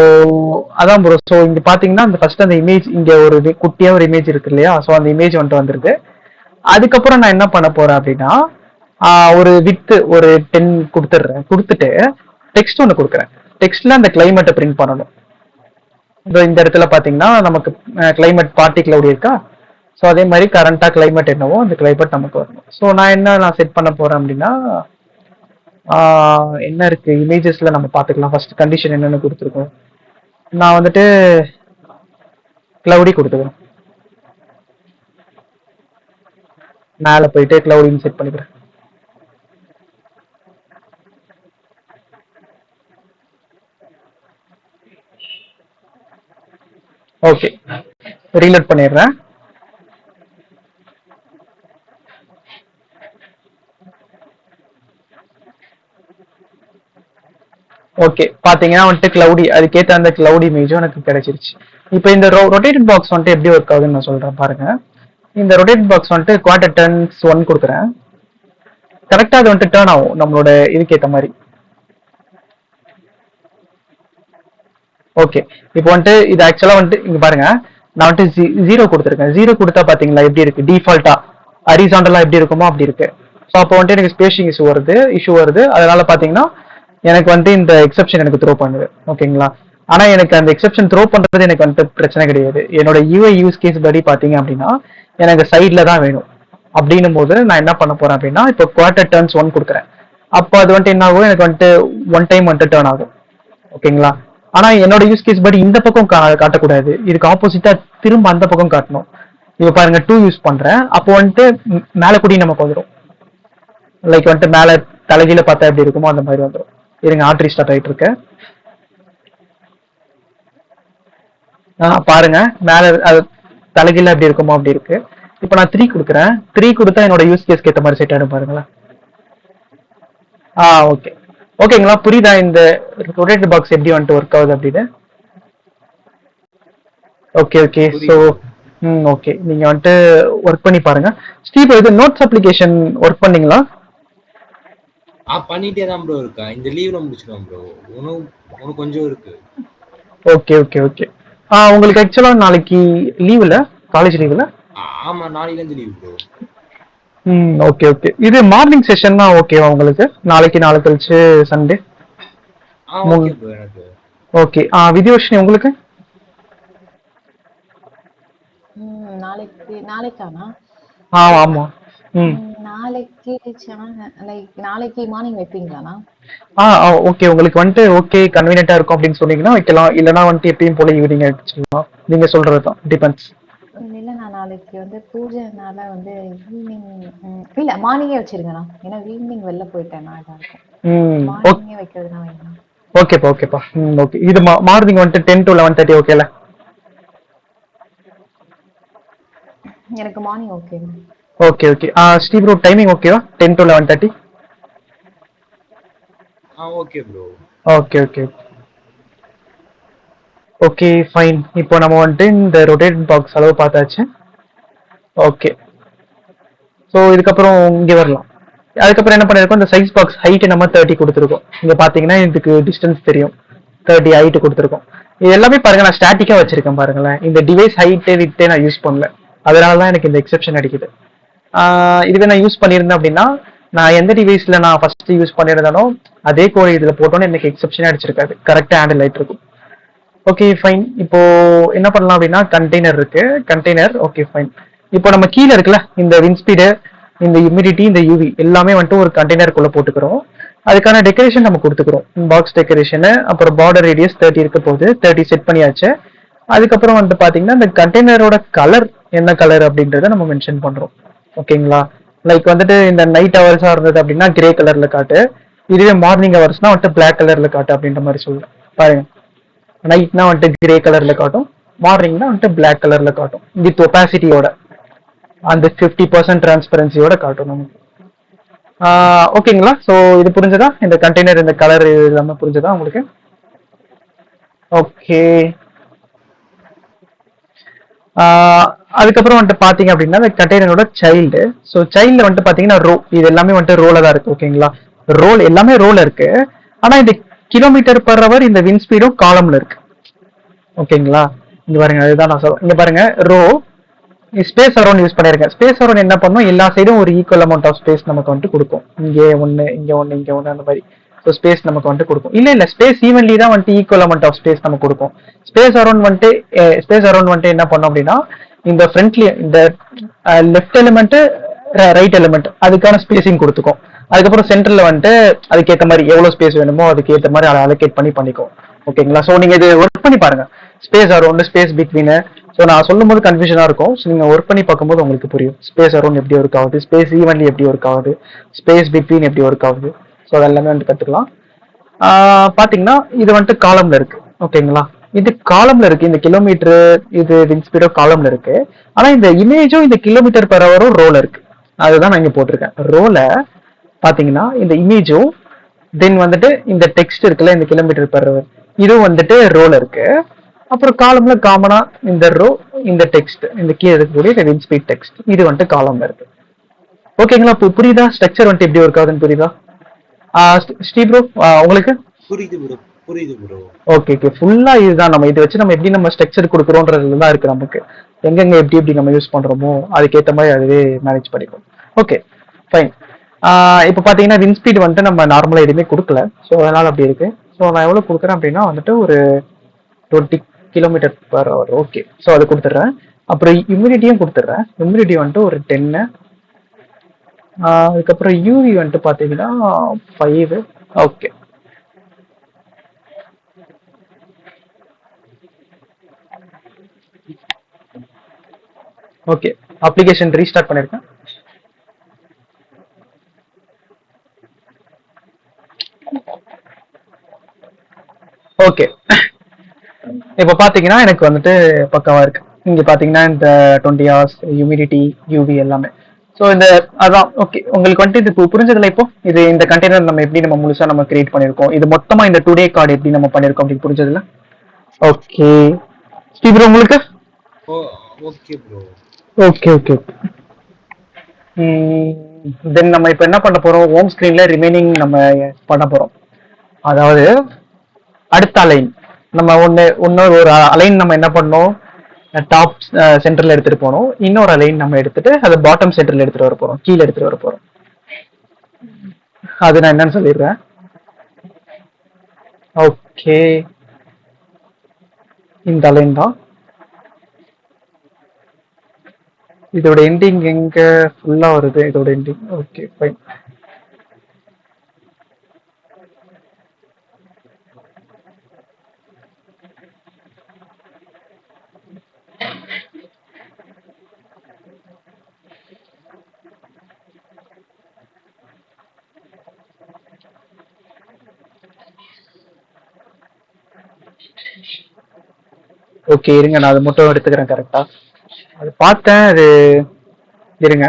S1: அதான் ப்ரோ. ஸோ இங்க பாத்தீங்கன்னா அந்த ஃபர்ஸ்ட் அந்த இமேஜ் இங்க ஒரு குட்டியா ஒரு இமேஜ் இருக்கு இல்லையா? ஸோ அந்த இமேஜ் வந்துட்டு வந்திருக்கு. அதுக்கப்புறம் நான் என்ன பண்ண போறேன் அப்படின்னா ஒரு வித் ஒரு 10 கொடுத்துட்றேன். கொடுத்துட்டு டெக்ஸ்ட் ஒன்று கொடுக்குறேன். டெக்ஸ்ட்ல அந்த கிளைமேட்டை பிரிண்ட் பண்ணணும். இந்த இடத்துல பாத்தீங்கன்னா நமக்கு கிளைமேட் பார்ட்டி கிளவுடி இருக்கா? ஸோ அதே மாதிரி கரண்டா கிளைமேட் என்னவோ அந்த கிளைமேட் நமக்கு வரணும். ஸோ நான் செட் பண்ண போறேன் அப்படின்னா என்ன இருக்கு இமேஜஸ்ல நம்ம பாத்துக்கலாம். ஃபர்ஸ்ட் கண்டிஷன் என்னன்னு கொடுத்துருக்கோம். நான் வந்துட்டு கிளவுடி கொடுத்துக்கிறேன். மேல போயிட்டு கிளவுடின்னு செட் பண்ணிக்கிறேன். ஓகே, ரீலோட் பண்ணிடுறேன். ஓகே, பாத்தீங்கன்னா வந்துட்டு கிளவுடி, அதுக்கேற்ற அந்த கிளவுடி இமேஜும் எனக்கு கிடைச்சிருச்சு. இப்போ இந்த ரொட்டேட்டட் பாக்ஸ் வந்துட்டு எப்படி ஒர்க் ஆகுதுன்னு நான் சொல்றேன் பாருங்க. இந்த ரொட்டேட்டட் பாக்ஸ் வந்துட்டு குவார்டர் டர்ன்ஸ் 1 கொடுக்குறேன். கரெக்டா அது வந்துட்டு டர்ன் ஆகும் நம்மளோட இதுக்கேற்ற மாதிரி. ஓகே, இப்போ வந்துட்டு இது ஆக்சுவலா வந்துட்டு இங்க பாருங்க, நான் வந்துட்டு 0 கொடுத்துருக்கேன். 0 கொடுத்தா பாத்தீங்களா எப்படி இருக்கு, டிஃபால்ட்டா ஹரிசாண்டலா எப்படி இருக்குமோ அப்படி இருக்கு. ஸோ அப்போ வந்துட்டு எனக்கு ஸ்பேஷிங் இஷ்யூ வருது. அதனால பாத்தீங்கன்னா எனக்கு வந்துட்டு இந்த எக்ஸெப்ஷன் எனக்கு த்ரோ பண்ணுது. ஓகேங்களா? ஆனா எனக்கு அந்த எக்ஸெப்ஷன் த்ரோ பண்றது எனக்கு வந்துட்டு பிரச்சனை கிடையாது. என்னோட யூஐ யூஸ் கேஸ் படி பாத்தீங்க அப்படின்னா எனக்கு சைட்ல தான் வேணும். அப்படின்னும் போது நான் என்ன பண்ண போறேன் அப்படின்னா இப்போ குவார்டர் டர்ன்ஸ் 1 கொடுக்குறேன். அப்போ அது வந்துட்டு என்ன ஆகும், எனக்கு வந்துட்டு 1 டைம் வந்துட்டு டர்ன் ஆகும். ஓகேங்களா? ஆனா என்னோட யூஸ் கேஸ் படி இந்த பக்கம் காட்டக்கூடாது, இதுக்கு ஆப்போசிட்டா திரும்ப அந்த பக்கம் காட்டணும். இப்ப பாருங்க 2 யூஸ் பண்றேன். அப்போ வந்துட்டு மேல கூடி நமக்கு வந்துடும். லைக் வந்துட்டு மேல தலைகீழ பார்த்தா எப்படி இருக்குமோ அந்த மாதிரி வந்துடும். இருங்க, ஆர்ட் ரீஸ்டார்ட் ஆயிட்டு இருக்கு. பாருங்க மேல அது தலைகீழ எப்படி இருக்குமோ அப்படி இருக்கு. இப்போ நான் 3 கொடுக்குறேன். 3 கொடுத்தா என்னோட யூஸ் கேஸ்க்கு ஏற்ற மாதிரி செட் ஆயிடும். பாருங்களேன். ஓகே. ஓகேங்களா? புரியுதா இந்த ரொட்டேட்டட் பாக்ஸ் எப்படி வந்துட்டு ஒர்க் ஆகுது அப்படின்னு? ஓகே. ஸோ ஓகே, நீங்க வந்துட்டு ஒர்க் பண்ணி பாருங்க. ஸ்டீவ், இது நோட்ஸ் அப்ளிகேஷன் ஒர்க் பண்ணீங்களா?
S3: பண்ணிட்டே தான் ப்ரோ இருக்கேன். இந்த லீவ்ல முடிச்சிடுவேன் ப்ரோ. உனக்கு கொஞ்சம் இருக்கு.
S1: ஓகே. உங்களுக்கு ஆக்சுவலா நாளைக்கு லீவ்ல, காலேஜ் லீவ்ல?
S3: ஆமா, நாளைல இருந்து லீவ் ப்ரோ.
S1: ஓகே. இது மார்னிங் செஷன் தான் ஓகேவா உங்களுக்கு? நாளைக்கு நாளை கழிச்சு சண்டே.
S3: ஓகே ப்ரோ எனக்கு.
S1: ஓகே. வித்யோஷினி உங்களுக்கு?
S2: நாளைக்கானா?
S1: ஆமா, ம்.
S2: நாளைக்கு லைக் நாளைக்கு மார்னிங் வைப்பீங்களாண்ணா?
S1: ஓகே. உங்களுக்கு வந்துட்டு ஓகே கன்வீனியன்ட்டா இருக்கும் அப்படின்னு சொன்னீங்கன்னா வைக்கலாம். இல்லன்னா வந்துட்டு எப்பயும் போல ஈவினிங் வச்சுக்கலாம். நீங்க சொல்றது தான். டிபெண்ட்ஸ்.
S2: இல்ல நான் நாளைக்கு வந்து பூஜைனால வந்து ஈவினிங் இல்ல மார்னிங்கே வச்சிருங்கண்ணா. ஏன்னா ஈவினிங் வெளில போயிட்டேன்னா இதா இருக்கும்.
S1: ம்.
S2: மார்னிங்கே வைக்கிறதுனா வைங்க.
S1: ஓகேப்பா, ஓகேப்பா. ஓகே. இது மார்னிங் வந்துட்டு 10 to 11:30 ஓகேல?
S2: எனக்கு மார்னிங் ஓகேங்க.
S1: Okay, okay. Sri bro timing ஓகேவா? 10 to 11:30?
S3: Okay bro.
S1: Okay, okay. Okay, fine. இப்போ நம்ம வந்துட்டு இந்த ரொட்டேட் பாக்ஸ் அளவு பார்த்தாச்சு. ஓகே. ஸோ இதுக்கப்புறம் இங்கே வரலாம். அதுக்கப்புறம் என்ன பண்ணிருக்கோம், இந்த சைஸ் பாக்ஸ் ஹைட் நம்ம 30 கொடுத்துருக்கோம். இங்க பாத்தீங்கன்னா இதுக்கு டிஸ்டன்ஸ் தெரியும். 30 ஹைட் கொடுத்துருக்கோம். இது எல்லாமே பாருங்க நான் ஸ்டாட்டிக்கா வச்சிருக்கேன் பாருங்களேன். இந்த டிவைஸ் ஹைட்டே விட்டே நான் யூஸ் பண்ணல. அதனால தான் எனக்கு இந்த எக்ஸெப்ஷன் அடிக்குது. இதுவே நான் யூஸ் பண்ணியிருந்தேன் அப்படின்னா நான் எந்த டிவைஸ்ல நான் ஃபர்ஸ்ட் யூஸ் பண்ணியிருந்தானோ அதே கோடு இதுல போட்டோன்னு எனக்கு எக்ஸெப்ஷனே அடிச்சிருக்காது. கரெக்டா ஹேண்டில் ஆயிட்டு இருக்கும். Okay fine. இப்போ என்ன பண்ணலாம் அப்படின்னா கண்டெய்னர் இருக்கு. Container okay fine. இப்போ நம்ம கீழே இருக்குல்ல இந்த விண்ட்ஸ்பீடு, இந்த ஹியூமிடிட்டி, இந்த யூவி எல்லாமே வந்துட்டு ஒரு கண்டெய்னருக்குள்ள போட்டுக்கிறோம். அதுக்கான டெக்கரேஷன் நம்ம கொடுத்துக்கிறோம். பாக்ஸ் டெக்கரேஷனு, அப்புறம் பார்டர் ரேடியஸ் 30 இருக்க போகுது. 30 செட் பண்ணியாச்சு. அதுக்கப்புறம் வந்து பாத்தீங்கன்னா இந்த கண்டெய்னரோட கலர் என்ன கலர் அப்படின்றத நம்ம மென்ஷன் பண்றோம். ஓகேங்களா? லைக் வந்துட்டு இந்த நைட் ஹவர்ஸா இருந்தது அப்படின்னா கிரே கலர்ல காட்டு. இதுவே மார்னிங் ஹவர்ஸ்னா வந்துட்டு பிளாக் கலர்ல காட்டு அப்படின்ற மாதிரி சொல்லுவேன். பாருங்க, நைட்னா வந்துட்டு கிரே கலர்ல காட்டும், மார்னிங்னா வந்துட்டு பிளாக் கலர்ல காட்டும். வித் ஒபாசிட்டியோட அந்த 50% டிரான்ஸ்பரன்சியோட காட்டும் நமக்கு. ஓகேங்களா? ஸோ இது புரிஞ்சதா? இந்த கண்டெய்னர் இந்த கலர் எல்லாமே புரிஞ்சதா உங்களுக்கு? ஓகே. அதுக்கப்புறம் வந்துட்டு பாத்தீங்க அப்படின்னா இந்த கண்டெய்னரோட சைல்டு. ஸோ சைல்டு வந்துட்டு பாத்தீங்கன்னா ரோ, இது எல்லாமே வந்துட்டு ரோல தான் இருக்கு. ஓகேங்களா? ரோல் எல்லாமே ரோல இருக்கு. ஆனா இந்த கிலோமீட்டர் பர் ஹவர் இந்த வின் ஸ்பீடும் காலம்ல இருக்கு. ஓகேங்களா? இங்க பாருங்க, அதுதான் நான் சொல்றேன். இங்க பாருங்க, ரோ ஸ்பேஸ் அரௌண்ட் யூஸ் பண்ணிருக்கேன். ஸ்பேஸ் அரௌண்ட் என்ன பண்ணும், எல்லா சைடும் ஒரு ஈக்குவல் அமௌண்ட் ஆஃப் ஸ்பேஸ் நமக்கு வந்துட்டு கொடுக்கும். இங்கே ஒன்னு, இங்க ஒன்னு, இங்க ஒன்னு, அந்த மாதிரி. ஸோ ஸ்பேஸ் நமக்கு வந்துட்டு கொடுக்கும். இல்ல ஸ்பேஸ் ஈவன்லி தான் வந்துட்டு ஈக்குவல் அமௌண்ட் ஆஃப் ஸ்பேஸ் நமக்கு கொடுக்கும். ஸ்பேஸ் அரௌண்ட் வந்துட்டு என்ன பண்ணும் அப்படின்னா இந்த ஃப்ரண்ட்லி இந்த லெஃப்ட் எலிமெண்ட் ரைட் எலிமெண்ட் அதுக்கான ஸ்பேசிங் கொடுத்துக்கும். அதுக்கப்புறம் சென்டர்ல வந்துட்டு அதுக்கேற்ற மாதிரி எவ்வளவு ஸ்பேஸ் வேணுமோ அதுக்கேற்ற மாதிரி அதை அலோகேட் பண்ணி பண்ணிக்கும். ஓகேங்களா? ஸோ நீங்க இது ஒர்க் பண்ணி பாருங்க. Space around, space between. So நான் சொல்லும் போது கன்ஃபியூஷனா இருக்கும். ஸோ நீங்க ஒர்க் பண்ணி பார்க்கும்போது உங்களுக்கு புரியும். ஸ்பேஸ் அரௌண்ட் எப்படி ஒர்க் ஆகுது, ஸ்பேஸ் ஈவன்லி எப்படி ஒர்க் ஆகுது, ஸ்பேஸ் பிட்வீன் எப்படி ஒர்க் ஆகுது. ஸோ அதெல்லாமே வந்து கத்துக்கலாம். பாத்தீங்கன்னா இது வந்துட்டு காலம்ல இருக்கு. ஓகேங்களா? இது காலம்ல இருக்கு. இந்த கிலோமீட்டர் இது விண்ட் ஸ்பீடோ காலம்ல இருக்கு. ஆனா இந்த இமேஜும் இந்த கிலோமீட்டர் பெர் ஹவரும் ரோல இருக்கு. அதுதான் நான் இங்க போட்டிருக்கேன். ரோல பாத்தீங்கன்னா இந்த இமேஜும் தென் வந்துட்டு இந்த டெக்ஸ்ட் இருக்குல்ல, இந்த கிலோமீட்டர் பெர் ஹவர் இதுவும் வந்துட்டு ரோல இருக்கு. அப்புறம் காலம்ல காமனா இந்த ரோ, இந்த டெக்ஸ்ட், இந்த கீழே இருக்கக்கூடிய இந்த விண்ட் ஸ்பீட் டெக்ஸ்ட் இது வந்துட்டு காலம்ல இருக்கு. ஓகேங்களா? புரியுதா? ஸ்ட்ரக்சர் வந்துட்டு எப்படி ஒர்க் ஆகுதுன்னு புரியுதா? ஸ்ரீ ப்ரோ உங்களுக்கு
S3: புரியுது ப்ரோ, புரியுது ப்ரோ.
S1: Okay, okay. ஃபுல்லா இதுதான். நம்ம இதை வச்சு நம்ம எப்படி நம்ம ஸ்ட்ரக்சர் கொடுக்குறோன்றதுல தான் இருக்கு நமக்கு. எங்கெங்க எப்படி எப்படி நம்ம யூஸ் பண்றோமோ அதுக்கேற்ற மாதிரி அதுவே மேனேஜ் பண்ணிக்கும். Okay fine. இப்போ பாத்தீங்கன்னா விண்ட் ஸ்பீட் வந்துட்டு நம்ம நார்மலா எதுவுமே கொடுக்கல. ஸோ அதனால அப்படி இருக்கு. ஸோ நான் எவ்வளவு கொடுக்குறேன் அப்படின்னா வந்துட்டு ஒரு 20 kilometre per hour. Okay, so அது கொடுத்துட்றேன். அப்புறம் இம்யூனிட்டியும் கொடுத்துட்றேன். இம்யூனிட்டி வந்துட்டு ஒரு 10. அதுக்கப்புறம் யூவி வந்துட்டு பாத்தீங்கன்னா 5. Okay, okay. அப்ளிகேஷன் ரீஸ்டார்ட் பண்ணிருக்கேன். ஓகே, இப்போ பாத்தீங்கன்னா எனக்கு வந்துட்டு பக்காவா இருக்கு. இங்க பாத்தீங்கன்னா இந்த 20 ஹவர்ஸ் ஹியூமிடிட்டி, யூவி எல்லாமே. ஸோ இந்த அதான் ஓகே. உங்களுக்கு வந்துட்டு இது புரிஞ்சதுல இப்போ இது இந்த கண்டெய்னர் நம்ம எப்படி நம்ம முழுசா நம்ம கிரியேட் பண்ணிருக்கோம், இது மொத்தமா இந்த டுடே கார்டு எப்படி நம்ம பண்ணிருக்கோம் அப்படின்னு புரிஞ்சதுல? ஓகே ஸ்ரீ உங்களுக்கு?
S3: Okay bro.
S1: Okay, okay. Then நம்ம இப்போ என்ன பண்ண போறோம், ஹோம் ஸ்கிரீன்ல ரிமைனிங் நம்ம பண்ண போறோம். அதாவது அடுத்த அலைன் நம்ம இன்னொரு ஒரு அலைன் நம்ம என்ன பண்ணோம், டாப் சென்டர்ல எடுத்துட்டு போனோம். இன்னொரு அலைன் நம்ம எடுத்துட்டு அதை பாட்டம் சென்டர்ல எடுத்துட்டு வர போறோம், கீழே எடுத்துட்டு வர போறோம். அது நான் என்னன்னு சொல்லிடுறேன். ஓகே, இந்த அலைன் தான். இதோட எண்டிங் எங்க ஃபுல்லா வருது இதோட எண்டிங். Okay fine. ஓகே இருங்க, நான் அதை மட்டும் எடுத்துக்கிறேன் கரெக்டா. அது பார்த்தேன் அது. இருங்க.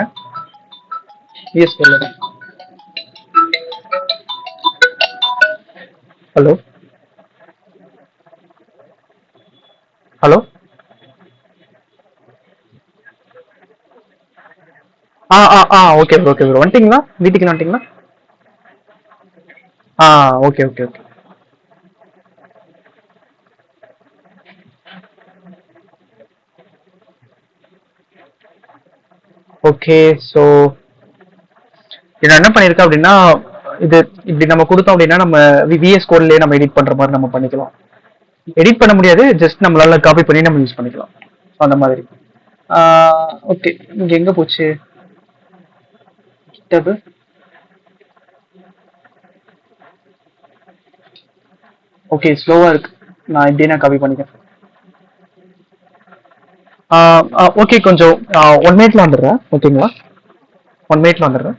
S1: எஸ் சொல்லுங்க. Hello hello. Okay bro, okay bro. வந்துட்டீங்களா? வீட்டுக்கு வந்துட்டீங்களா? Okay okay okay. Okay so இது என்ன பண்ணியிருக்கேன் அப்படின்னா, இது இப்படி நம்ம கொடுத்தோம் அப்படின்னா நம்ம விஎஸ் கோட்லேயே நம்ம எடிட் பண்ற மாதிரி நம்ம பண்ணிக்கலாம். எடிட் பண்ண முடியாது, ஜஸ்ட் நம்மளால காப்பி பண்ணி நம்ம யூஸ் பண்ணிக்கலாம். அந்த மாதிரி. ஓகே, இங்க எங்க போச்சு GitHub? ஓகே ஸ்லோவா இருக்கு, நான் இப்படியே நான் காப்பி பண்ணிக்கிறேன். ஓகே கொஞ்சம் 1 மினிட்ல வந்துடுறேன். ஓகேங்களா? 1 மினிட்ல வந்துடுறேன்.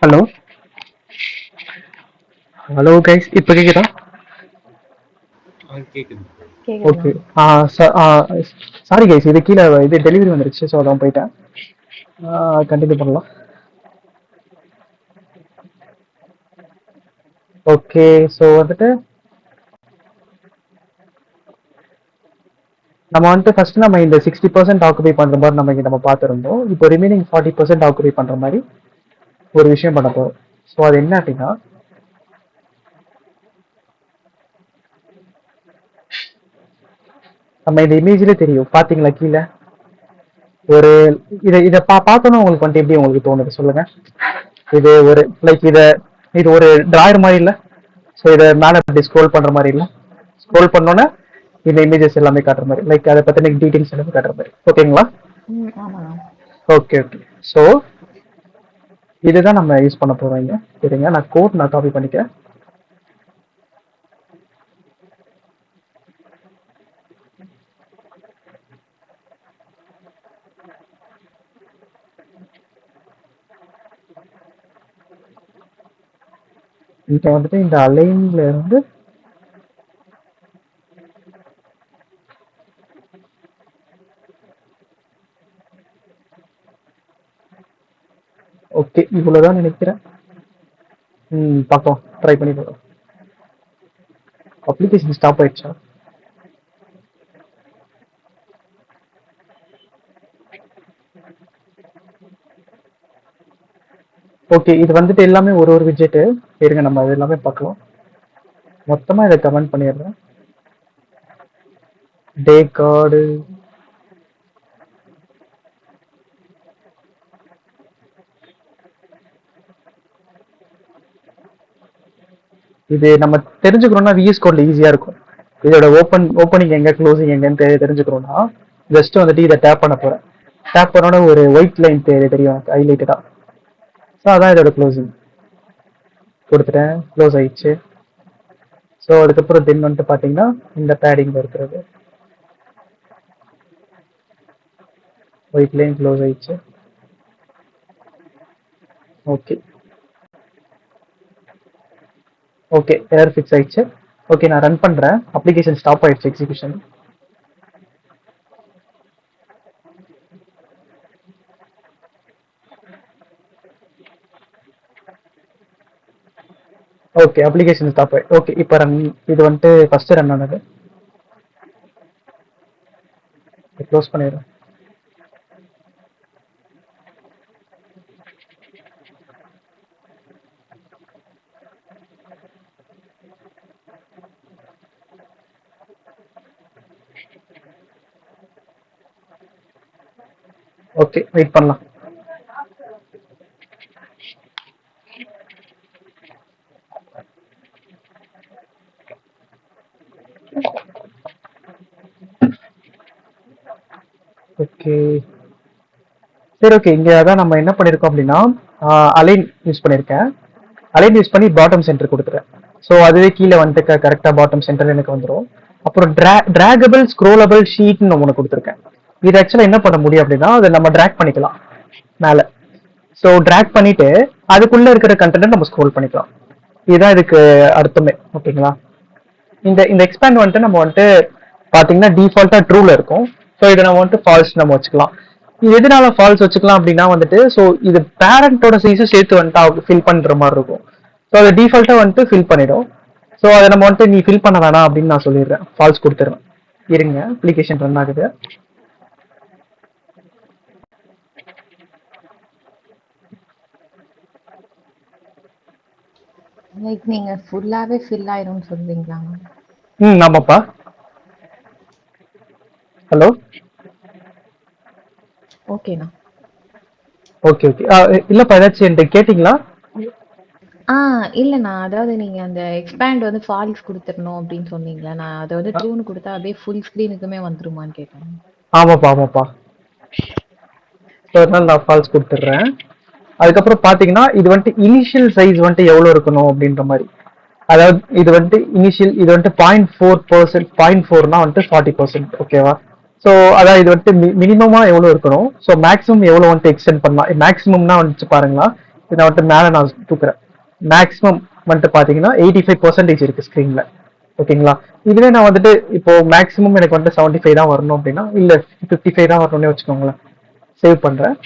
S1: ஹலோ ஹலோ கைஸ், இப்போ கேக்குதா?
S3: கேக்குது.
S1: ஓகே. சாரி கைஸ், இது கீழே இது டெலிவரி வந்துருச்சு, ஸோ அதான் போயிட்டேன். கண்டினியூ பண்ணலாம். ஓகே ஸோ வந்துட்டு நம்ம வந்துட்டு ஃபர்ஸ்ட் நம்ம இந்த 60% ஆக்குபை பண்ற மாதிரி நம்ம பார்த்துருந்தோம். இப்போ ரிமைனிங் 40% ஆக்குபை பண்ற மாதிரி ஒரு விஷயம் பண்ண போறோம். ஸோ அது என்ன அப்படின்னா, நம்ம இந்த இமேஜ்ல தெரியும் பாத்தீங்களா கீழே ஒரு இதை பார்த்தோன்னா உங்களுக்கு வந்துட்டு எப்படி உங்களுக்கு தோணுது சொல்லுங்க. இது ஒரு லைக் இது ஒரு டிராயர் மாதிரி இல்லை. ஸோ இதை மேலே அப்படி ஸ்க்ரோல் பண்ற மாதிரி இல்லை. ஸ்க்ரோல் பண்ணோன்னே இந்த இமேஜஸ் எல்லாமே காட்டுற மாதிரி, லைக் அதை பத்தின டீடைல்ஸ் எல்லாமே காட்டுற மாதிரி. ஓகேங்களா?
S2: ஆமா.
S1: Okay okay. ஸோ இதுதான் நம்ம யூஸ் பண்ண போறோம் இங்க. சரிங்க, நான் கோட் நான் காப்பி பண்ணிக்கிறேன். இங்க வந்துட்டு இந்த அலைன்ல இருந்து ஓகே, இவ்வளவுதான் நினைக்கிறேன். பார்ப்போம், ட்ரை பண்ணி பார்ப்போம். அப்ளிகேஷன் ஸ்டாப் ஆயிடுச்சா? ஓகே, இது வந்துட்டு எல்லாமே ஒரு ஒரு விஜெட். இருங்க, நம்ம அது எல்லாமே பார்க்கலாம். மொத்தமா இதை கமெண்ட் பண்ணிடுறேன். டே கார்டு, இது நம்ம தெரிஞ்சுக்கிறோம்னா விஎஸ் கோட்ல ஈஸியா இருக்கும். இதோட ஓப்பனிங் எங்க, க்ளோசிங் எங்கன்னு தெரிஞ்சுக்கிறோம்னா ஜஸ்ட் வந்துட்டு இதை டேப் பண்ண போறேன். டேப் பண்ணோட ஒரு ஒயிட் லைன் தெரியும் ஹைலைட்டடா. ஸோ அதான் இதோட க்ளோசிங். கொடுத்துட்டேன், க்ளோஸ் ஆயிடுச்சு. ஸோ அதுக்கப்புறம் தென் வந்துட்டு பார்த்தீங்கன்னா இந்த பேடிங் இருக்கிறது ஒயிட் லைன் க்ளோஸ் ஆயிடுச்சு. ஓகே ஓகே, எரர் ஃபிக்ஸ் ஆயிடுச்சு. ஓகே, நான் ரன் பண்றேன். அப்ளிகேஷன் ஸ்டாப் ஆயிடுச்சு எக்ஸிகியூஷன். ஓகே, அப்ளிகேஷன் ஸ்டாப் ஆயிடுச்சு. ஓகே, இப்போ ரன், இது வந்துட்டு ஃபர்ஸ்ட் ரன் ஆனது. க்ளோஸ் பண்ணிடுறேன். ஓகே, வெயிட் பண்ணலாம். ஓகே சரி, ஓகே. இங்க அதான் நம்ம என்ன பண்ணிருக்கோம் அப்படின்னா அலைன் யூஸ் பண்ணிருக்கேன். அலைன் யூஸ் பண்ணி பாட்டம் சென்டர் கொடுத்துறேன். ஸோ அதுவே கீழே வந்துட்டு கரெக்டா பாட்டம் சென்டர் எனக்கு வந்துடும். அப்புறம் டிராகபிள் ஸ்க்ரோலபிள் ஷீட்னு ஒன்று கொடுத்துருக்கேன். இது ஆக்சுவலா என்ன பண்ண முடியும் அப்படின்னா அதை நம்ம டிராக் பண்ணிக்கலாம் மேல. ஸோ டிராக் பண்ணிட்டு அதுக்குள்ள இருக்கிற கண்டென்ட் நம்ம ஸ்க்ரோல் பண்ணிக்கலாம். இதுதான் இதுக்கு அர்த்தமே. ஓகேங்களா? இந்த இந்த எக்ஸ்பேண்ட் வந்துட்டு நம்ம வந்துட்டு பாத்தீங்கன்னா டிஃபால்ட்டா ட்ரூல இருக்கும். ஸோ இதை நம்ம வந்துட்டு ஃபால்ஸ் நம்ம வச்சுக்கலாம். இது எதனால ஃபால்ஸ் வச்சுக்கலாம் அப்படின்னா வந்துட்டு ஸோ இது பேரண்டோட சைஸும் சேர்த்து வந்துட்டு ஃபில் பண்ற மாதிரி இருக்கும். ஸோ அதை டிஃபால்ட்டா வந்துட்டு ஃபில் பண்ணிடும். ஸோ அதை நம்ம வந்துட்டு நீ ஃபில் பண்ண வேணாம் அப்படின்னு நான் சொல்லிடுறேன், ஃபால்ஸ் கொடுத்துருவேன். இருங்க, அப்ளிகேஷன் ரன் ஆகுது.
S2: லைக் நீங்க ஃபுல்லாவே ஃபில் ஆயிரும்னு சொல்றீங்களா?
S1: ஆமாப்பா. ஹலோ,
S2: ஓகேண்ணா.
S1: Okay okay. இல்லப்பா, ஏதாச்சும் என்கிட்ட கேட்டிங்களா?
S2: இல்லண்ணா, அதாவது நீங்க அந்த எக்ஸ்பேண்ட் வந்து ஃபால்ஸ் கொடுத்துடணும் அப்படின்னு சொன்னீங்களா? நான் அதை வந்து ட்ரூன்னு கொடுத்தா அப்படியே ஃபுல் ஸ்க்ரீனுக்குமே வந்துருமான்னு கேட்டேன்.
S1: ஆமாப்பா ஆமாப்பா. ஸோ அதனால நான் ஃபால்ஸ் கொடுத்துட்றேன். அதுக்கப்புறம் பாத்தீங்கன்னா இது வந்துட்டு இனிஷியல் சைஸ் வந்துட்டு எவ்வளவு இருக்கணும் அப்படின்ற மாதிரி. அதாவது இது வந்துட்டு இனிஷியல், இது வந்துட்டு 0.4%, 0.4னா வந்துட்டு 40%. ஓகேவா? ஸோ அதாவது இது வந்துட்டு மினிமமா எவ்வளவு இருக்கணும், ஸோ மேக்ஸிமம் எவ்வளவு வந்துட்டு எக்ஸ்டெண்ட் பண்ணலாம். மேக்ஸிமம்னா வந்துட்டு பாருங்களா, இதை வந்துட்டு மேல நான் தூக்குறேன். மேக்ஸிமம் வந்துட்டு பாத்தீங்கன்னா 85% இருக்கு ஸ்கிரீன்ல. ஓகேங்களா? இதுவே நான் வந்துட்டு இப்போ மேக்ஸிமம் எனக்கு வந்துட்டு 75 தான் வரணும் அப்படின்னா, இல்ல 55 தான் வரணும்னே வச்சுக்கோங்களேன். சேவ் பண்றேன்.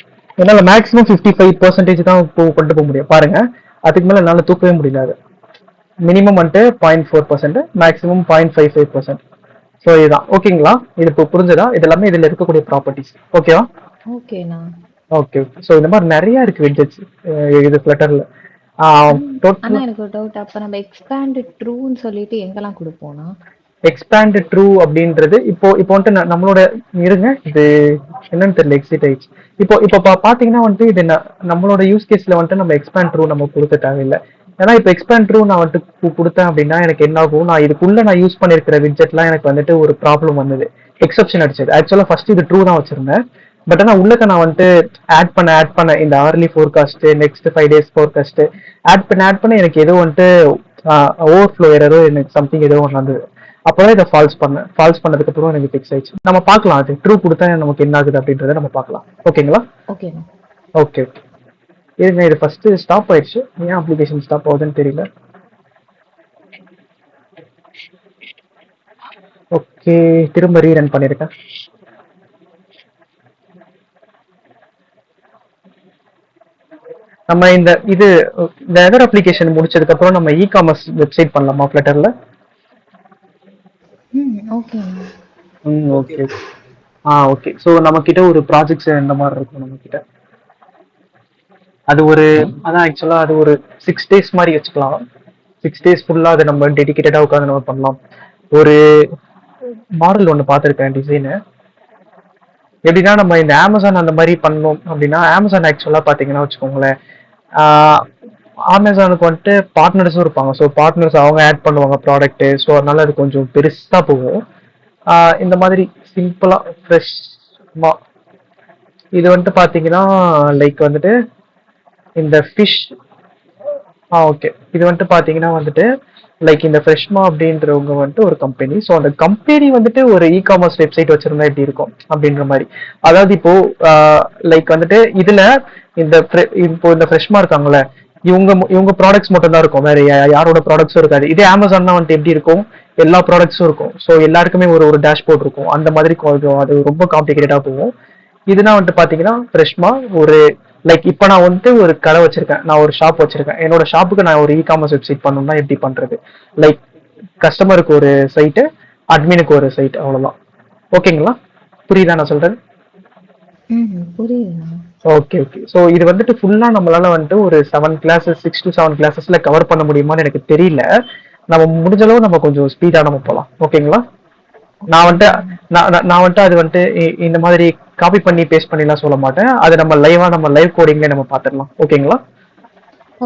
S1: என்னால மேக்ஸிமம் 55% தான் கொண்டு போக முடியும். பாருங்க, அதுக்கு மேல என்னால தூக்கவே முடியல. அது மினிமம் வந்துட்டு 0.4%, மேக்ஸிமம் 0.55%. ஸோ இதுதான். ஓகேங்களா? இது இப்போ புரிஞ்சதா? இது எல்லாமே இதுல இருக்கக்கூடிய ப்ராப்பர்ட்டிஸ். ஓகேவா?
S2: ஓகேண்ணா.
S1: Okay okay. ஸோ இந்த மாதிரி நிறைய இருக்கு விட்ஜெட்ஸ் இது ஃப்ளட்டர்ல.
S2: ஆனா எனக்கு ஒரு டவுட். அப்ப நம்ம எக்ஸ்பேண்ட் ட்ரூன்னு சொல்லிட்டு எங்கெல்லாம் கொடுப்போம்னா?
S1: எக்ஸ்பேண்ட் ட்ரூ அப்படின்றது இப்போ இப்போ வந்துட்டு நம்மளோட இருங்க, இது என்னன்னு தெரியல, எக்ஸிட் ஆயிடுச்சு. இப்போ பாத்தீங்கன்னா வந்துட்டு இது நம்மளோட யூஸ் கேஸ்ல வந்துட்டு நம்ம எக்ஸ்பேண்ட் ட்ரூ நம்ம கொடுக்க தேவையில்லை. ஏன்னா இப்போ எக்ஸ்பேண்ட் ட்ரூ நான் வந்துட்டு கொடுத்தேன் அப்படின்னா எனக்கு என்ன ஆகும், நான் இதுக்குள்ள நான் யூஸ் பண்ணிருக்கிற விட்ஜெட்லாம் எனக்கு வந்துட்டு ஒரு ப்ராப்ளம் வந்தது, எக்ஸப்ஷன் அடிச்சது. ஆக்சுவலா ஃபர்ஸ்ட் இது ட்ரூ தான் வச்சிருந்தேன். பட் ஆனா உள்ளக்க நான் வந்துட்டு ஆட் பண்ண இந்த hourly forecast next 5 days forecast add பண்ண எனக்கு ஏதோ வந்துட்டு ஓவர்ஃப்ளோ எரரோ எனக்கு சம்திங் ஏதோ ஒன்று வந்தது. அப்பதான் இதை ஃபால்ஸ் பண்ணதுக்கு அப்புறம் எனக்கு ஃபிக்ஸ் ஆயிடுச்சு. நம்ம பார்க்கலாம் அது ட்ரூ கொடுத்தா நமக்கு என்ன ஆகுது அப்படின்றத நம்ம பார்க்கலாம். ஓகேங்களா?
S2: ஓகேண்ணா.
S1: Okay okay. இருங்க, இது ஃபர்ஸ்ட் ஸ்டாப் ஆயிடுச்சு. ஏன் அப்ளிகேஷன் ஸ்டாப் ஆகுதுன்னு தெரியல. ஓகே, திரும்ப ரீரன் பண்ணிருக்கேன். நம்ம இந்த வெதர் அப்ளிகேஷன் முடிச்சதுக்கு அப்புறம் நம்ம இ-காமர்ஸ் வெப்சைட் பண்ணலாமா ஃப்ளட்டர்ல?
S2: ஓகேண்ணா.
S1: ஓகே. ஓகே. ஸோ நம்ம கிட்ட ஒரு ப்ராஜெக்ட்ஸ் இந்த மாதிரி இருக்கும் நம்ம கிட்ட. அது அதான் ஆக்சுவலா அது ஒரு 6 days மாதிரி வச்சுக்கலாம். 6 days ஃபுல்லா அதை நம்ம டெடிகேட்டடா உட்காந்து நம்ம பண்ணலாம். ஒரு மாடல் ஒன்று பார்த்துருக்கேன் டிசைனு. எப்படின்னா நம்ம இந்த அமேசான் அந்த மாதிரி பண்ணோம் அப்படின்னா, அமேசான் ஆக்சுவலா பாத்தீங்கன்னா வச்சுக்கோங்களேன், அமேசானுக்கு வந்துட்டு பார்ட்னர்ஸும் இருப்பாங்க. ஸோ பார்ட்னர்ஸ் அவங்க ஆட் பண்ணுவாங்க ப்ராடக்ட். ஸோ அதனால அது கொஞ்சம் பெருசா போகும். இந்த மாதிரி சிம்பிளா ஃப்ரெஷ்மா இது வந்துட்டு பாத்தீங்கன்னா லைக் வந்துட்டு இந்த ஃபிஷ் ஓகே, இது வந்துட்டு பாத்தீங்கன்னா வந்துட்டு லைக் இந்த ஃப்ரெஷ்மா அப்படின்றவங்க வந்துட்டு ஒரு கம்பெனி. ஸோ அந்த கம்பெனி வந்துட்டு ஒரு இ-காமர்ஸ் வெப்சைட் வச்சிருந்தா எப்படி இருக்கும் அப்படின்ற மாதிரி. அதாவது இப்போ லைக் வந்துட்டு இதுல இப்போ இந்த ஃப்ரெஷ்மா இருக்காங்கல்ல, இவங்க ப்ராடக்ட்ஸ் மட்டும் தான் இருக்கும், வேற யாரோட ப்ராடக்ட்ஸும் இருக்காது. இதே அமேசான் தான் வந்துட்டு எப்படி இருக்கும், எல்லா ப்ராடக்ட்ஸும் இருக்கும். ஸோ எல்லாருக்குமே ஒரு டேஷ்போர்ட் இருக்கும். அந்த மாதிரி கொஞ்சம் அது ரொம்ப காம்ப்ளிகேட்டடா போகும். இதுனா வந்துட்டு பாத்தீங்கன்னா ஃப்ரெஷ்மா ஒரு லைக் இப்போ நான் வந்துட்டு ஒரு கடை வச்சிருக்கேன், நான் ஒரு ஷாப் வச்சிருக்கேன். என்னோட ஷாப்புக்கு நான் ஒரு இ-காமர்ஸ் வெப்சைட் பண்ணணும்னா எப்படி பண்றது? லைக் கஸ்டமருக்கு ஒரு சைட்டு, அட்மினுக்கு ஒரு சைட், அவ்வளவுதான். ஓகேங்களா? புரியுதா நான் சொல்றது?
S2: புரியுதுண்ணா.
S1: Okay okay. ஸோ இது வந்துட்டு ஃபுல்லா நம்மளால வந்துட்டு ஒரு 7 classes 6 to 7 classes கவர் பண்ண முடியுமான்னு எனக்கு தெரியல. நம்ம முடிஞ்ச அளவு நம்ம கொஞ்சம் ஸ்பீடா நம்ம போகலாம். ஓகேங்களா? நான் வந்துட்டு அது வந்துட்டு இந்த மாதிரி காப்பி பண்ணி பேஸ்ட் பண்ணிலாம் சொல்ல மாட்டேன். அது நம்ம லைவ் கோடிங்ல நம்ம பார்த்துடலாம். ஓகேங்களா?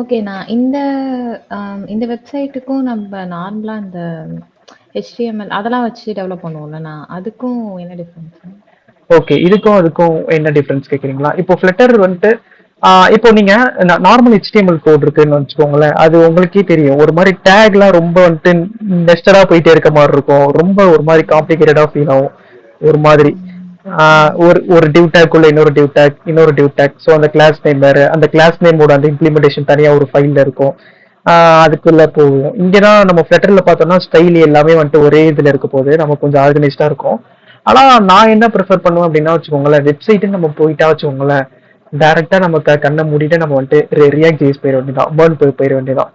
S2: ஓகேண்ணா. இந்த வெப்சைட்டுக்கும் நம்ம நார்மலா இந்த HTML அதெல்லாம் வச்சு டெவலப் பண்ணுவோம்லண்ணா, அதுக்கும் என்ன டிஃபரன்ஸ்?
S1: ஓகே, இதுக்கும் அதுக்கும் என்ன டிஃபரன்ஸ் கேக்குறீங்களா? இப்போ ஃப்ளட்டர் வந்துட்டு இப்போ நீங்க நார்மல் HTML கோட் இருக்குன்னு வச்சுக்கோங்களேன், அது உங்களுக்கே தெரியும். ஒரு மாதிரி டேக்லாம் ரொம்ப வந்துட்டு நெஸ்டடா போயிட்டே இருக்க மாதிரி இருக்கும். ரொம்ப ஒரு மாதிரி காம்ப்ளிகேட்டடா ஃபீல் ஆகும். ஒரு மாதிரி ஒரு டிவ் டேக் உள்ள இன்னொரு டிவ் டேக். ஸோ அந்த கிளாஸ் நேம் வேற, அந்த கிளாஸ் நேமோட அந்த இம்ப்ளிமெண்டேஷன் தனியா ஒரு ஃபைல்ல இருக்கும். அதுக்குள்ள போகும். இங்கதான் நம்ம ஃப்ளட்டர்ல பார்த்தோம்னா ஸ்டைல் எல்லாமே வந்துட்டு ஒரே இதுல இருக்க போது நம்ம கொஞ்சம் ஆர்கனைஸ்டா இருக்கும். ஆனா நான் என்ன ப்ரிஃபர் பண்ணுவேன் அப்படின்னா வச்சுக்கோங்களேன், வெப்சைட்டு நம்ம போயிட்டா வச்சுக்கோங்களேன், டைரக்டா நம்ம கண்ணை மூடிட்டு நம்ம வந்துட்டு ரியாக்ட் ஜேஸ் போயிட வேண்டியதான், பேர்ன் போயிட வேண்டியதான்.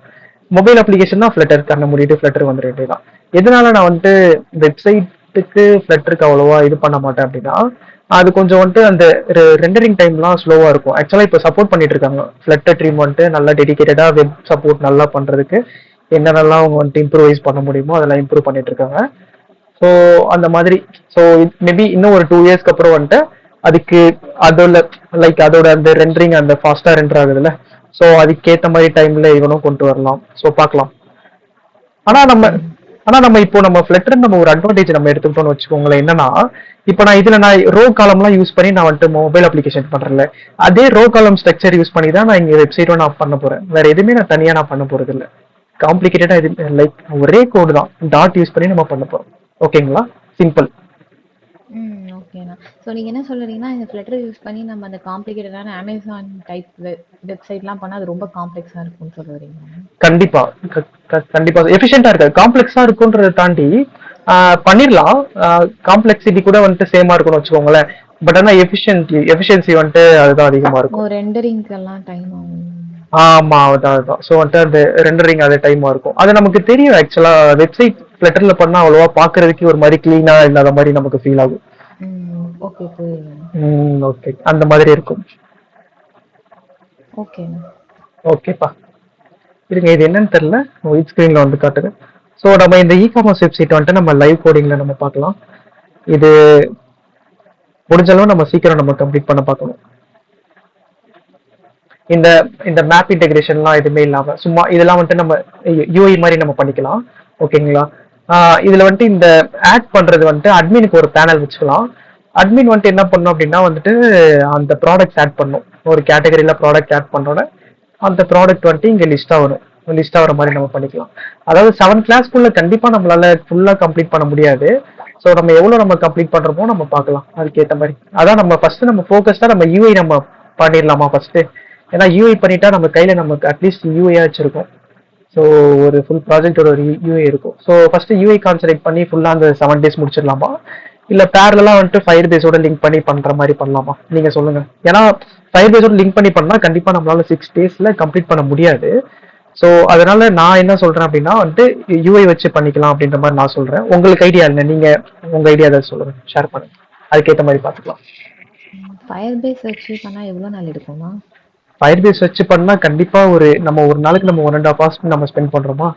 S1: மொபைல் அப்ளிகேஷன் தான் ஃப்ளட்டர், கண்ணை மூடிட்டு ஃப்ளட்டர் வந்துட வேண்டியதான். எதனால நான் வந்துட்டு வெப்சைட்டுக்கு ஃப்ளட்டருக்கு அவ்வளவா இது பண்ண மாட்டேன் அப்படின்னா, அது கொஞ்சம் வந்துட்டு அந்த ரெண்டரிங் டைம்லாம் ஸ்லோவா இருக்கும். ஆக்சுவலா இப்போ சப்போர்ட் பண்ணிட்டு இருக்காங்க ஃப்ளட்டர் டீம் வந்துட்டு நல்லா டெடிகேட்டடா வெப் சப்போர்ட் நல்லா பண்றதுக்கு என்னென்னலாம் அவங்க வந்துட்டு இம்ப்ரூவைஸ் பண்ண முடியுமோ அதெல்லாம் இம்ப்ரூவ் பண்ணிட்டு இருக்காங்க. ஸோ அந்த மாதிரி. ஸோ மேபி இன்னும் ஒரு 2 yearsக்கு அப்புறம் வந்துட்டு அதுக்கு அதோட அந்த ரெண்டரிங் அந்த ஃபாஸ்டா ரெண்டர் ஆகுதுல்ல, ஸோ அதுக்கேற்ற மாதிரி டைம்ல இவனும் கொண்டு வரலாம். ஸோ பார்க்கலாம். ஆனா நம்ம இப்போ நம்ம ஃப்ளட்டர் நம்ம ஒரு அட்வான்டேஜ் நம்ம எடுத்துக்கிட்டோம்னு வச்சுக்கோங்களேன். என்னன்னா இப்போ நான் ரோ காலம்லாம் யூஸ் பண்ணி நான் வந்துட்டு மொபைல் அப்ளிகேஷன் பண்றேன்ல, அதே ரோ காலம் ஸ்ட்ரக்சர் யூஸ் பண்ணி தான் நான் இங்க வெப்சைட்டும் நான் பண்ண போறேன். வேற எதுவுமே நான் தனியா நான் பண்ண போறது இல்லை. காம்ப்ளிகேட்டடா இது லைக் ஒரே கோடு தான், டாட் யூஸ் பண்ணி நம்ம பண்ண போறோம். ஓகேங்களா? சிம்பிள்.
S2: ஓகேண்ணா. ஸோ நீங்க என்ன சொல்றீங்கன்னா, இந்த ஃப்ளட்டர் யூஸ் பண்ணி நம்ம அந்த காம்ப்ளிகேட்டடான அமேசான் டைப் வெப்சைட்லாம் பண்ணா அது ரொம்ப காம்ப்ளெக்ஸா இருக்கும்னு சொல்ல வரீங்களா?
S1: கண்டிப்பா கண்டிப்பா எஃபிஷியன்டா இருக்காது. காம்ப்ளெக்ஸா இருக்குன்றதை தாண்டி பண்ணிடலாம். காம்ப்ளெக்சிட்டி கூட வந்துட்டு சேமா இருக்கும்னு வச்சுக்கோங்களேன். பட் ஆனா எஃபிஷியன்சி வந்துட்டு அதுதான் அதிகமா இருக்கும்.
S2: ரெண்டரிங்க்கெல்லாம் டைம் ஆகும்.
S1: ஆமா, அதுதான். ஸோ வந்துட்டு அந்த ரெண்டரிங் அது டைமா இருக்கும். அது நமக்கு தெரியும். ஆக்சுவலா வெப்சைட் ஃப்ளட்டர்ல பண்ணா அவ்வளவா பாக்குறதுக்கு ஒரு மாதிரி கிளீனா இல்லாத மாதிரி நமக்கு ஃபீல் ஆகும்.
S2: ஓகே, புரியுது.
S1: ஓகே, அந்த மாதிரி இருக்கும்.
S2: ஓகேண்ணா.
S1: ஓகேப்பா. இருங்க, இது என்னன்னு தெரியல, ஒயிட் ஸ்கிரீன்ல வந்து காட்டுது. ஸோ நம்ம இந்த இ-காமர்ஸ் வெப்சைட் வந்துட்டு நம்ம லைவ் கோடிங்ல நம்ம பார்க்கலாம். இது முடிஞ்சளவு நம்ம சீக்கிரம் நம்ம கம்ப்ளீட் பண்ண பார்க்கணும். இந்த மேப் இன்டெகிரேஷன்லாம் எதுவுமே இல்லாம சும்மா இதெல்லாம் வந்துட்டு நம்ம யூஐ மாதிரி நம்ம பண்ணிக்கலாம். ஓகேங்களா? இதுல வந்துட்டு இந்த ஆட் பண்றது வந்துட்டு அட்மினுக்கு ஒரு பேனல் வச்சுக்கலாம். அட்மின் வந்துட்டு என்ன பண்ணும் அப்படின்னா வந்துட்டு அந்த ப்ராடக்ட்ஸ் ஆட் பண்ணும். ஒரு கேட்டகரியில ப்ராடக்ட் ஆட் பண்ணோட அந்த ப்ராடக்ட் வந்துட்டு இங்க லிஸ்டா வரும். லிஸ்டா வர மாதிரி நம்ம பண்ணிக்கலாம். அதாவது 7 கிளாஸ்க்குள்ள கண்டிப்பா நம்மளால ஃபுல்லா கம்ப்ளீட் பண்ண முடியாது. ஸோ நம்ம எவ்வளவு நம்ம கம்ப்ளீட் பண்றோமோ நம்ம பார்க்கலாம் அதுக்கேற்ற மாதிரி. அதான் நம்ம ஃபர்ஸ்ட் நம்ம ஃபோக்கஸ்டா நம்ம யூஐ நம்ம பண்ணிடலாமா ஃபர்ஸ்ட். ஏன்னா யூஐ பண்ணிட்டா நம்ம கையில நமக்கு அட்லீஸ்ட் யூஐ வச்சிருக்கோம். ஸோ ஒரு ஃபுல் ப்ராஜெக்டோட ஒரு யூஐ இருக்கும். ஸோ ஃபர்ஸ்ட் யூஐ கான்சென்ட்ரேட் பண்ணி ஃபுல்லா அந்த 7 days முடிச்சிடலாமா, இல்ல பேரலா வந்துட்டு ஃபயர் பேஸோட லிங்க் பண்ணி பண்ற மாதிரி பண்ணலாமா நீங்க சொல்லுங்க. ஏன்னா ஃபயர் பேஸோட லிங்க் பண்ணி பண்ணா கண்டிப்பா நம்மளால 6 daysல கம்ப்ளீட் பண்ண முடியாது. ஸோ அதனால நான் என்ன சொல்றேன் அப்படின்னா வந்துட்டு யூஐ வச்சு பண்ணிக்கலாம் அப்படின்ற மாதிரி நான் சொல்றேன். உங்களுக்கு ஐடியா இல்லை, நீங்க உங்க ஐடியா ஏதாவது சொல்லுங்க, ஷேர் பண்ணுங்க, அதுக்கேற்ற மாதிரி பார்த்துக்கலாம்.
S2: ஃபயர் பேஸ் வச்சு பண்ணா எவ்வளவு நாள் எடுக்குமா?
S1: ஃபயர் பேஸ் வச்சு பண்ணா கண்டிப்பா நம்ம ஒரு நாளைக்கு நம்ம 1.5 hours நம்ம ஸ்பெண்ட் பண்றோமா,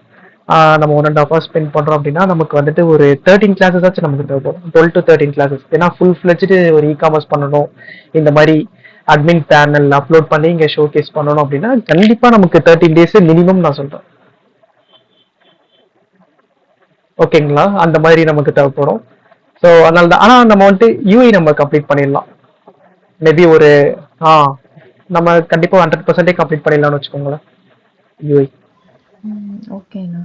S1: நம்ம 1.5 hours ஸ்பெண்ட் பண்றோம் அப்படின்னா நமக்கு வந்துட்டு ஒரு 13 classes ஆச்சு நமக்கு தேவைப்படும். 12 to 13 classes. ஏன்னா ஃபுல் ஃபிளெஜ்டு ஒரு இ-காமர்ஸ் பண்ணணும், இந்த மாதிரி அட்மின் பேனல் அப்லோட் பண்ணி இங்க ஷோ கேஸ் பண்ணணும் அப்படின்னா கண்டிப்பா நமக்கு 13 days மினிமம் நான் சொல்றேன். ஓகேங்களா, அந்த மாதிரி நமக்கு தேவைப்படும். ஸோ அதனால தான். ஆனா நம்ம வந்துட்டு யூஐ நம்ம கம்ப்ளீட் பண்ணிடலாம். மேபி ஒரு நம்ம கண்டிப்பா 100% கம்ப்ளீட் பண்ணிடலாம்னு வச்சுக்கோங்களேன் யூஐ.
S2: ஓகேண்ணா.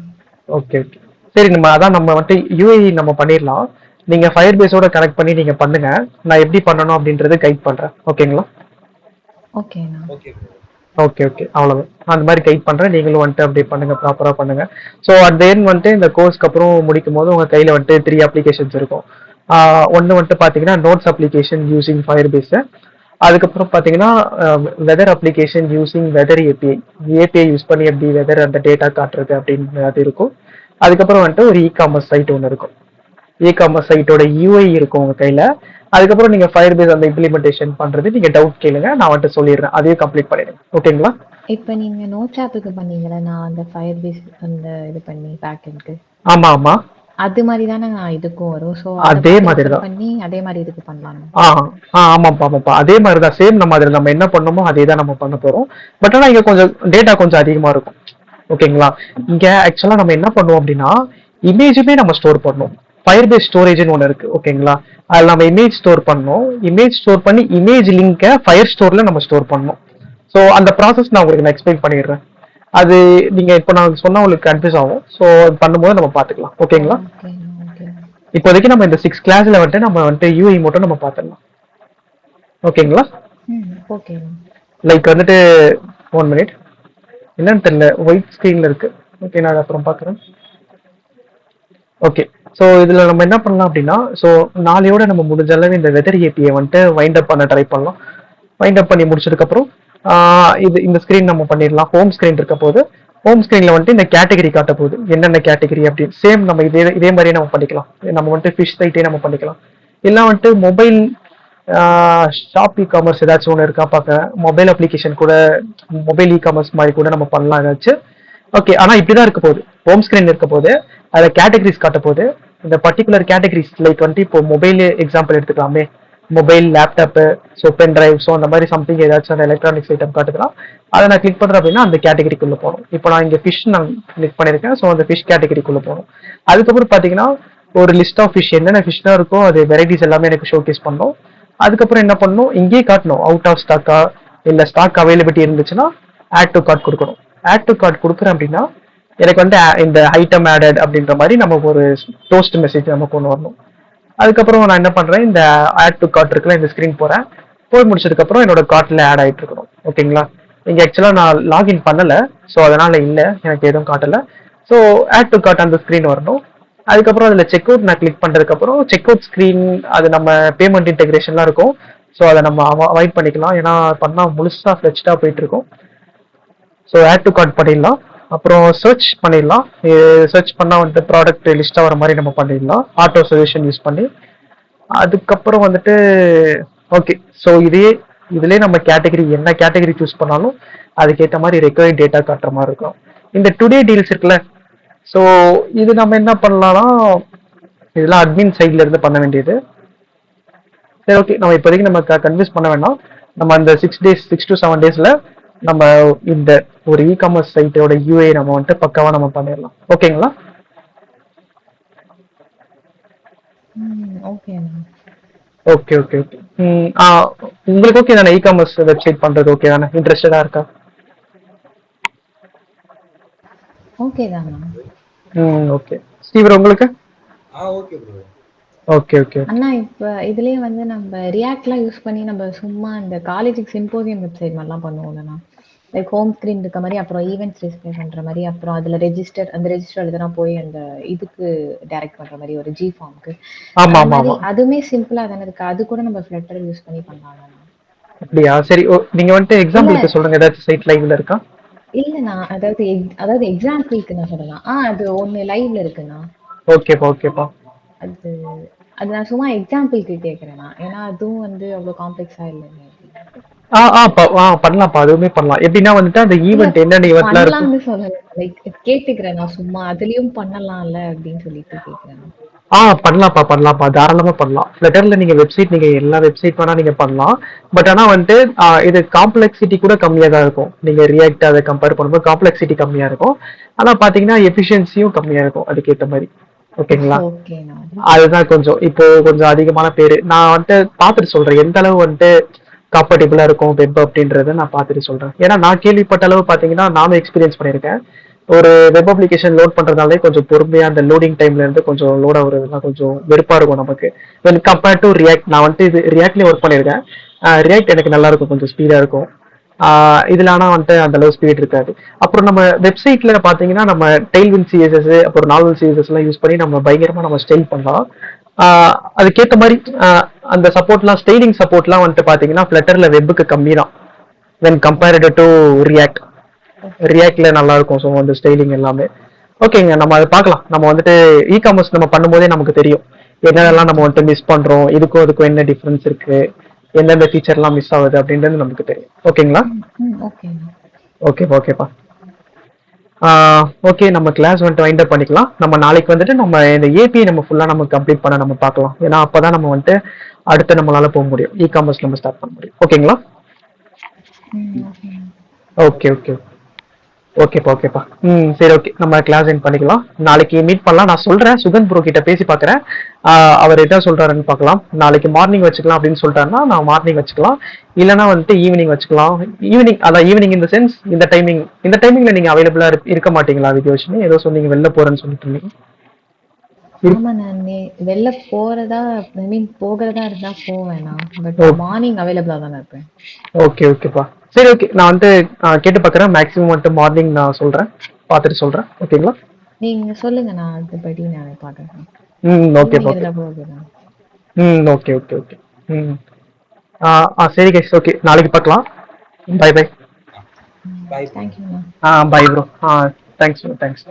S1: ஓகே ஓகே சரி, நம்ம வந்துட்டு யூஐ நம்ம பண்ணிடலாம். நீங்க ஃபயர் பேஸோட கனெக்ட் பண்ணி நீங்க பண்ணுங்க. நான் எப்படி பண்ணணும் அப்படின்றது கைட் பண்றேன். ஓகேங்களா?
S2: ஓகேண்ணா.
S1: ஓகே ஓகே அவ்வளவுதான். அந்த மாதிரி கைட் பண்றேன். நீங்களும் வந்துட்டு அப்படி பண்ணுங்க, ப்ராப்பரா பண்ணுங்க. ஸோ அட் தென் வந்துட்டு இந்த கோர்ஸ்க்கு அப்புறம் முடிக்கும் போது உங்க கையில வந்துட்டு 3 அப்ளிகேஷன்ஸ் இருக்கும். ஒன்னு வந்துட்டு பாத்தீங்கன்னா notes application using Firebase. அதுக்கப்புறம் பாத்தீங்கன்னா weather application using weather API use பண்ணி எப்படி வெதர் அந்த டேட்டா காட்டுறது அப்படின்னு அது இருக்கும். அதுக்கப்புறம் வந்துட்டு ஒரு இ-காமர்ஸ் சைட் ஒன்று இருக்கும். இ-காமர்ஸ் சைட்டோட யூஐ இருக்கும் உங்க கையில. அதுக்கப்புறம் நீங்க ஃபயர் பேஸ் அந்த இம்ப்ளிமெண்டேஷன் பண்றது, நீங்க டவுட் கேளுங்க, நான் வந்துட்டு சொல்லிடுறேன். அதையும் கம்ப்ளீட் பண்ணிடுங்க. ஓகேங்களா?
S2: இப்ப நீங்க நோட்ஸ் ஆப்புக்கு பண்ணீங்கல்ல, நான் அந்த ஃபயர் பேஸ் அந்த இது பண்ணி பேக்கெண்ட்க்கு
S1: ஆமா ஆமா
S2: அது மாதிரி தானே நான் இதுக்கும் வரும். ஸோ அதை
S1: அதே
S2: பார்த்து
S1: மாதிரி
S2: ரெஃபர்
S1: தான்.
S2: பண்ணி அதே மாதிரி இதுக்கு பண்ணலாம்.
S1: ஆமாப்பா ஆமாப்பா அதே மாதிரி தான். சேம் நம்ம அதில் நம்ம என்ன பண்ணோமோ அதே தான் நம்ம பண்ண போறோம். பட் ஆனால் இங்க கொஞ்சம் டேட்டா கொஞ்சம் அதிகமா இருக்கும். ஓகேங்களா? இங்க ஆக்சுவலா நம்ம என்ன பண்ணுவோம் அப்படின்னா இமேஜுமே நம்ம ஸ்டோர் பண்ணோம். ஃபயர் பேஸ் ஸ்டோரேஜ்னு ஒன்று இருக்கு. ஓகேங்களா? அதில் நம்ம இமேஜ் ஸ்டோர் பண்ணோம். இமேஜ் ஸ்டோர் பண்ணி இமேஜ் லிங்கை ஃபயர் ஸ்டோர்ல நம்ம ஸ்டோர் பண்ணோம். ஸோ அந்த ப்ராசஸ் நான் உங்களுக்கு நான் எக்ஸ்பிளைன் பண்ணிடுறேன். அது நீங்க இப்போ நான் சொன்னா உங்களுக்கு கன்ஃபியூஸ் ஆகும். ஸோ பண்ணும்போது நம்ம பார்த்துக்கலாம். ஓகேங்களா? இப்போதைக்கு நம்ம இந்த 6 கிளாஸ்ல வந்துட்டு நம்ம வந்துட்டு யூஐ மட்டும் நம்ம பார்த்துடலாம். ஓகேங்களா?
S2: ஓகே.
S1: லைக் வந்துட்டு 1 minute என்னன்னு தெரியல, ஒயிட் ஸ்கிரீன்ல இருக்கு. ஓகே, நான் அப்புறம் பார்க்குறேன். ஓகே, ஸோ இதில் நம்ம என்ன பண்ணலாம் அப்படின்னா, ஸோ நாளையோட நம்ம முடிஞ்ச அளவு இந்த வெதர் ஏபியை வந்துட்டு வைண்ட் அப் பண்ண ட்ரை பண்ணலாம். வைண்ட் அப் பண்ணி முடிச்சதுக்கப்புறம் இந்த ஸ்க்ரீன் நம்ம பண்ணிடலாம். ஹோம் ஸ்க்ரீன் இருக்க போது ஹோம் ஸ்க்ரீனில் வந்துட்டு இந்த கேட்டகரி காட்ட போகுது, என்னென்ன கேட்டகரி அப்படின்னு. சேம் நம்ம இதே மாதிரியே நம்ம பண்ணிக்கலாம். நம்ம வந்துட்டு ஃபிஷ் சைட்டே நம்ம பண்ணிக்கலாம். இல்லை வந்துட்டு மொபைல் ஷாப் இ-காமர்ஸ் ஏதாச்சும் ஒன்று இருக்கா பார்க்க, மொபைல் அப்ளிகேஷன் கூட மொபைல் இ-காமர்ஸ் மாதிரி கூட நம்ம பண்ணலாம் ஏதாச்சும். ஓகே, ஆனால் இப்படிதான் இருக்க போகுது. ஹோம் ஸ்க்ரீன் இருக்க போது அதில் கேட்டகரிஸ் காட்ட போது, இந்த பர்டிகுலர் கேட்டகரிஸ் லைக் வந்துட்டு இப்போ மொபைல் எக்ஸாம்பிள் எடுத்துக்கலாமே, mobile, laptop, so pen drive, so அந்த மாதிரி சம்திங் ஏதாச்சும் அந்த எலக்ட்ரானிக்ஸ் ஐட்டம் காட்டுக்கலாம். அதை நான் கிளிக் பண்ணுறேன் அப்படின்னா அந்த கேட்டகரிக்குள்ளே போகணும். இப்போ நான் இங்கே ஃபிஷ் நான் கிளிக் பண்ணியிருக்கேன். ஸோ அந்த ஃபிஷ் கேட்டகரிக்குள்ளே போகணும். அதுக்கப்புறம் பார்த்தீங்கன்னா ஒரு லிஸ்ட் ஆஃப் ஃபிஷ், என்னென்ன ஃபிஷ் தான் இருக்கோ அது வெரைட்டிஸ் எல்லாமே எனக்கு ஷோகேஸ் பண்ணணும். அதுக்கப்புறம் என்ன பண்ணணும், இங்கேயே காட்டணும் அவுட் ஆஃப் ஸ்டாக்கா இல்லை ஸ்டாக் அவைலபிலிட்டி இருந்துச்சுன்னா ஆட் டு கார்ட் கொடுக்கணும். ஆட் டு கார்ட் கொடுக்குறேன் அப்படின்னா எனக்கு வந்து இந்த ஐட்டம் ஆடட் அப்படின்ற மாதிரி நம்ம ஒரு டோஸ்ட் மெசேஜ் நம்ம கொண்டு வரணும். அதுக்கப்புறம் நான் என்ன பண்றேன், இந்த ஆட் டு கார்ட் இருக்குல்ல, இந்த ஸ்கிரீன் போறேன். போய் முடிச்சதுக்கப்புறம் என்னோட கார்ட்ல ஆட் ஆகிட்டு இருக்கணும். ஓகேங்களா? இங்க ஆக்சுவலா நான் லாகின் பண்ணல, ஸோ அதனால இல்லை, எனக்கு எதுவும் காட்டல. ஸோ ஆட் டு கார்ட் அந்த ஸ்கிரீன் வரணும். அதுக்கப்புறம் அதில் செக் அவுட் நான் கிளிக் பண்ணுறதுக்கப்புறம் செக் அவுட் ஸ்க்ரீன், அது நம்ம பேமெண்ட் இன்டெகிரேஷன்லாம் இருக்கும். ஸோ அதை நம்ம அவாய்ட் பண்ணிக்கலாம், ஏன்னா பண்ணால் முழுசாக ஃப்ளெச்டாக போயிட்டு இருக்கும். ஸோ ஆட் டு கார்ட் பண்ணிடலாம். அப்புறம் சர்ச் பண்ணிடலாம். சர்ச் பண்ணால் வந்துட்டு ப்ராடக்ட் லிஸ்ட்டாக வர மாதிரி நம்ம பண்ணிடலாம் ஆட்டோ சஜஷன் யூஸ் பண்ணி. அதுக்கப்புறம் வந்துட்டு ஓகே, ஸோ இதுலேயே நம்ம கேட்டகரி என்ன கேட்டகரி சூஸ் பண்ணாலும் அதுக்கேற்ற மாதிரி ரெக்வயர்ட் டேட்டா காட்டுற மாதிரி இருக்கும். இந்த டுடே டீல்ஸ் இருக்குல்ல, ஸோ இது நம்ம என்ன பண்ணலாம்னா இதெல்லாம் அட்மின் சைட்ல இருந்து பண்ண வேண்டியது. சரி, ஓகே, நம்ம இப்போதைக்கு நம்ம கன்வின்ஸ் பண்ண வேண்டாம். நம்ம அந்த 6 to 7 daysல நம்ம இந்த ஒரு இ-காமர்ஸ் சைட்டோட யூஐ நம்ம வந்துட்டு பக்காவா நம்ம பண்ணிடலாம். ஓகேங்களா?
S2: ஓகேண்ணா.
S1: Okay okay okay. உங்களுக்கு ஓகே தானே இ-காமர்ஸ் வெப்சைட் பண்றது ஓகே தானே? இன்ட்ரெஸ்டடா இருக்கா?
S2: ஓகே தானா?
S1: ஓகே. ஸ்டீவர் உங்களுக்கு?
S3: Okay bro.
S1: Okay okay okay.
S2: அண்ணா இப்ப இதுலயே வந்து நம்ம ரியாக்ட்லாம் யூஸ் பண்ணி நம்ம சும்மா இந்த காலேஜுக்கு சிம்போசியம் வெப்சைட் மாதிரிலாம் பண்ணுவோம்லண்ணா. லைக் ஹோம் ஸ்கிரீன் இருக்க மாதிரி, அப்புறம் ஈவெண்ட்ஸ் டிஸ்பிளே பண்ற மாதிரி, அப்புறம் அதுல ரெஜிஸ்டர் எழுதுனா போய் அந்த இதுக்கு டைரக்ட் பண்ற மாதிரி ஒரு ஜி ஃபார்முக்கு.
S1: ஆமா
S2: அந்த
S1: ஆமா
S2: மாதிரி
S1: ஆமா.
S2: அதுவுமே சிம்பிளா தானே இருக்கு. அது கூட நம்ம ஃபிளட்டர் யூஸ் பண்ணி பண்ணலாம்லண்ணா.
S1: அப்படியா? சரி. நீங்க வந்துட்டு
S2: இல்ல
S1: எக்ஸாம்பிளுக்கு சொல்லுங்க, ஏதாச்சும் சைட் லைவ்ல இருக்கா?
S2: இல்லண்ணா, அதாவது எக்ஸாம்பிளுக்கு நான் சொல்லலாம். அது ஒண்ணு லைவ்ல இருக்குண்ணா.
S1: ஓகேப்பா ஓகேப்பா.
S2: அது அது நான் சும்மா எக்ஸாம்பிளுக்கு கேட்கறேண்ணா. ஏன்னா அதுவும் வந்து அவ்வளவு காம்ப்ளெக்ஸா இல்லைல்ல அப்படின்னு.
S1: பண்ணலாம்ப்பா, அதுவுமே பண்ணலாம். எப்படின்னா வந்துட்டு அந்த
S2: இல்ல
S1: ஈவென்ட் என்னென்ன ஈவென்ட்லாம் இருக்கும்.
S2: பண்ணலாம்னு சொல்லல. லைக் கேட்டுக்கிறேன் நான் சும்மா. அதுலயும் பண்ணலாம்ல அப்படின்னு சொல்லிட்டு கேக்குறேன்.
S1: பண்ணலாம்ப்பா, தாராளமா பண்ணலாம். ஃப்ளட்டர்ல நீங்க வெப்சைட், நீங்க எல்லா வெப்சைட் வேணா நீங்க பண்ணலாம். பட் ஆனா வந்துட்டு இது காம்ப்ளெக்சிட்டி கூட கம்மியா தான் இருக்கும். நீங்க ரியாக்ட் அதை கம்பேர் பண்ணும்போது காம்ப்ளெக்சிட்டி கம்மியா இருக்கும். ஆனா பாத்தீங்கன்னா எஃபிஷியன்சியும் கம்மியா இருக்கும் அதுக்கேற்ற மாதிரி. ஓகேங்களா?
S2: ஓகேண்ணா.
S1: அதுதான் கொஞ்சம் இப்போ கொஞ்சம் அதிகமான பேரு. நான் வந்துட்டு பார்த்துட்டு சொல்றேன் எந்த அளவு வந்துட்டு கம்ஃபர்டபுளா இருக்கும் வெப் அப்படின்றத நான் பார்த்துட்டு சொல்றேன். ஏன்னா நான் கேள்விப்பட்ட அளவு பாத்தீங்கன்னா நானும் எக்ஸ்பீரியன்ஸ் பண்ணியிருக்கேன். ஒரு வெப் அப்ளிகேஷன் லோட் பண்றதுனாலே கொஞ்சம் பொறுமையா அந்த லோடிங் டைம்ல இருந்து கொஞ்சம் லோட் ஆகுறதுலாம் கொஞ்சம் வெறுப்பா இருக்கும் நமக்கு. when compared to ரியாக்ட், நான் வந்துட்டு இது ரியாக்ட்லயே ஒர்க் பண்ணியிருக்கேன். ரியாக்ட் எனக்கு நல்லா இருக்கும், கொஞ்சம் ஸ்பீடா இருக்கும். இதுல ஆனா வந்துட்டு அந்த அளவு ஸ்பீட் இருக்காது. அப்புறம் நம்ம வெப்சைட்ல பாத்தீங்கன்னா நம்ம டெய்ல்வின் சிஎஸ்எஸ் அப்புறம் நார்மல் சிஎஸ்எஸ் எல்லாம் யூஸ் பண்ணி நம்ம பயங்கரமா நம்ம ஸ்டைல் பண்ணலாம். அதுக்கேற்ற மாதிரி அந்த சப்போர்ட்லாம், ஸ்டைலிங் சப்போர்ட்லாம் வந்துட்டு பாத்தீங்கன்னா ஃபிளட்டர்ல வெப்புக்கு கம்மி தான் when compared to ரியாக்ட். ரியாக்ட்ல நல்லா இருக்கும். ஸோ அந்த ஸ்டைலிங் எல்லாமே ஓகேங்க. நம்ம அதை பார்க்கலாம். நம்ம வந்துட்டு இ-காமர்ஸ் நம்ம பண்ணும்போதே நமக்கு தெரியும் என்னென்னலாம் நம்ம வந்துட்டு மிஸ் பண்றோம், இதுக்கும் அதுக்கும் என்ன டிஃபரன்ஸ் இருக்கு, எந்தெந்த ஃபீச்சர்லாம் மிஸ் ஆகுது அப்படின்றது நமக்கு தெரியும். ஓகேங்களா?
S2: ஓகேண்ணா.
S1: ஓகேப்பா. ஓகே, நம்ம கிளாஸ் வந்துட்டு வைண்ட் அப் பண்ணிக்கலாம். நம்ம நாளைக்கு வந்துட்டு நம்ம இந்த ஏபிஐ நம்ம ஃபுல்லா நம்ம கம்ப்ளீட் பண்ண நம்ம பார்க்கலாம். ஏன்னா அப்பதான் நம்ம வந்துட்டு அடுத்து நம்மளால போக முடியும், இ-காமர்ஸ் நம்ம ஸ்டார்ட் பண்ண முடியும். ஓகேங்களா?
S2: ஓகேண்ணா.
S1: ஓகே ஓகே ஓகேப்பா. சரி, ஓகே, நம்ம கிளாஸ் எண்ட் பண்ணிக்கலாம். நாளைக்கு மீட் பண்ணலாம். நான் சொல்றேன், சுகந்த் ப்ரோ கிட்ட பேசி பார்க்குறேன். அவர் என்ன சொல்றாருன்னு பார்க்கலாம். நாளைக்கு மார்னிங் வச்சுக்கலாம் அப்படின்னு சொல்லிட்டாருன்னா நான் மார்னிங் வச்சுக்கலாம். இல்லைன்னா வந்துட்டு ஈவினிங் வச்சுக்கலாம். ஈவினிங் இந்த சென்ஸ் இந்த டைமிங்ல நீங்க அவைலபிளா இருக்க மாட்டீங்களா வித்யோஷினி? ஏதோ சொன்னீங்க வெளில போறேன்னு சொல்லிட்டு இருந்தீங்க.
S2: ஆமா, நான் வெளில போகிறதா இருந்தா போவேண்ணா. பட் மார்னிங் அவைலபிளா தானே இருப்பேன்.
S1: ஓகேப்பா. சரி, ஓகே, நான் வந்துட்டு கேட்டு பார்க்குறேன். மேக்ஸிமம் வந்துட்டு மார்னிங் நான் சொல்றேன், பார்த்துட்டு சொல்றேன். ஓகேங்களா?
S2: நீங்க சொல்லுங்க, நான் அதுபடி நான் பாக்குறேன்.
S1: ஓகேப்பா.
S2: இருந்தா கூட ஓகேதான்.
S1: ஓகே. சரி கைஸ், ஓகே, நாளைக்கு பார்க்கலாம். பை.
S3: பை.
S2: தேங்க்யூண்ணா.
S1: Bye bro. தேங்க்ஸ்.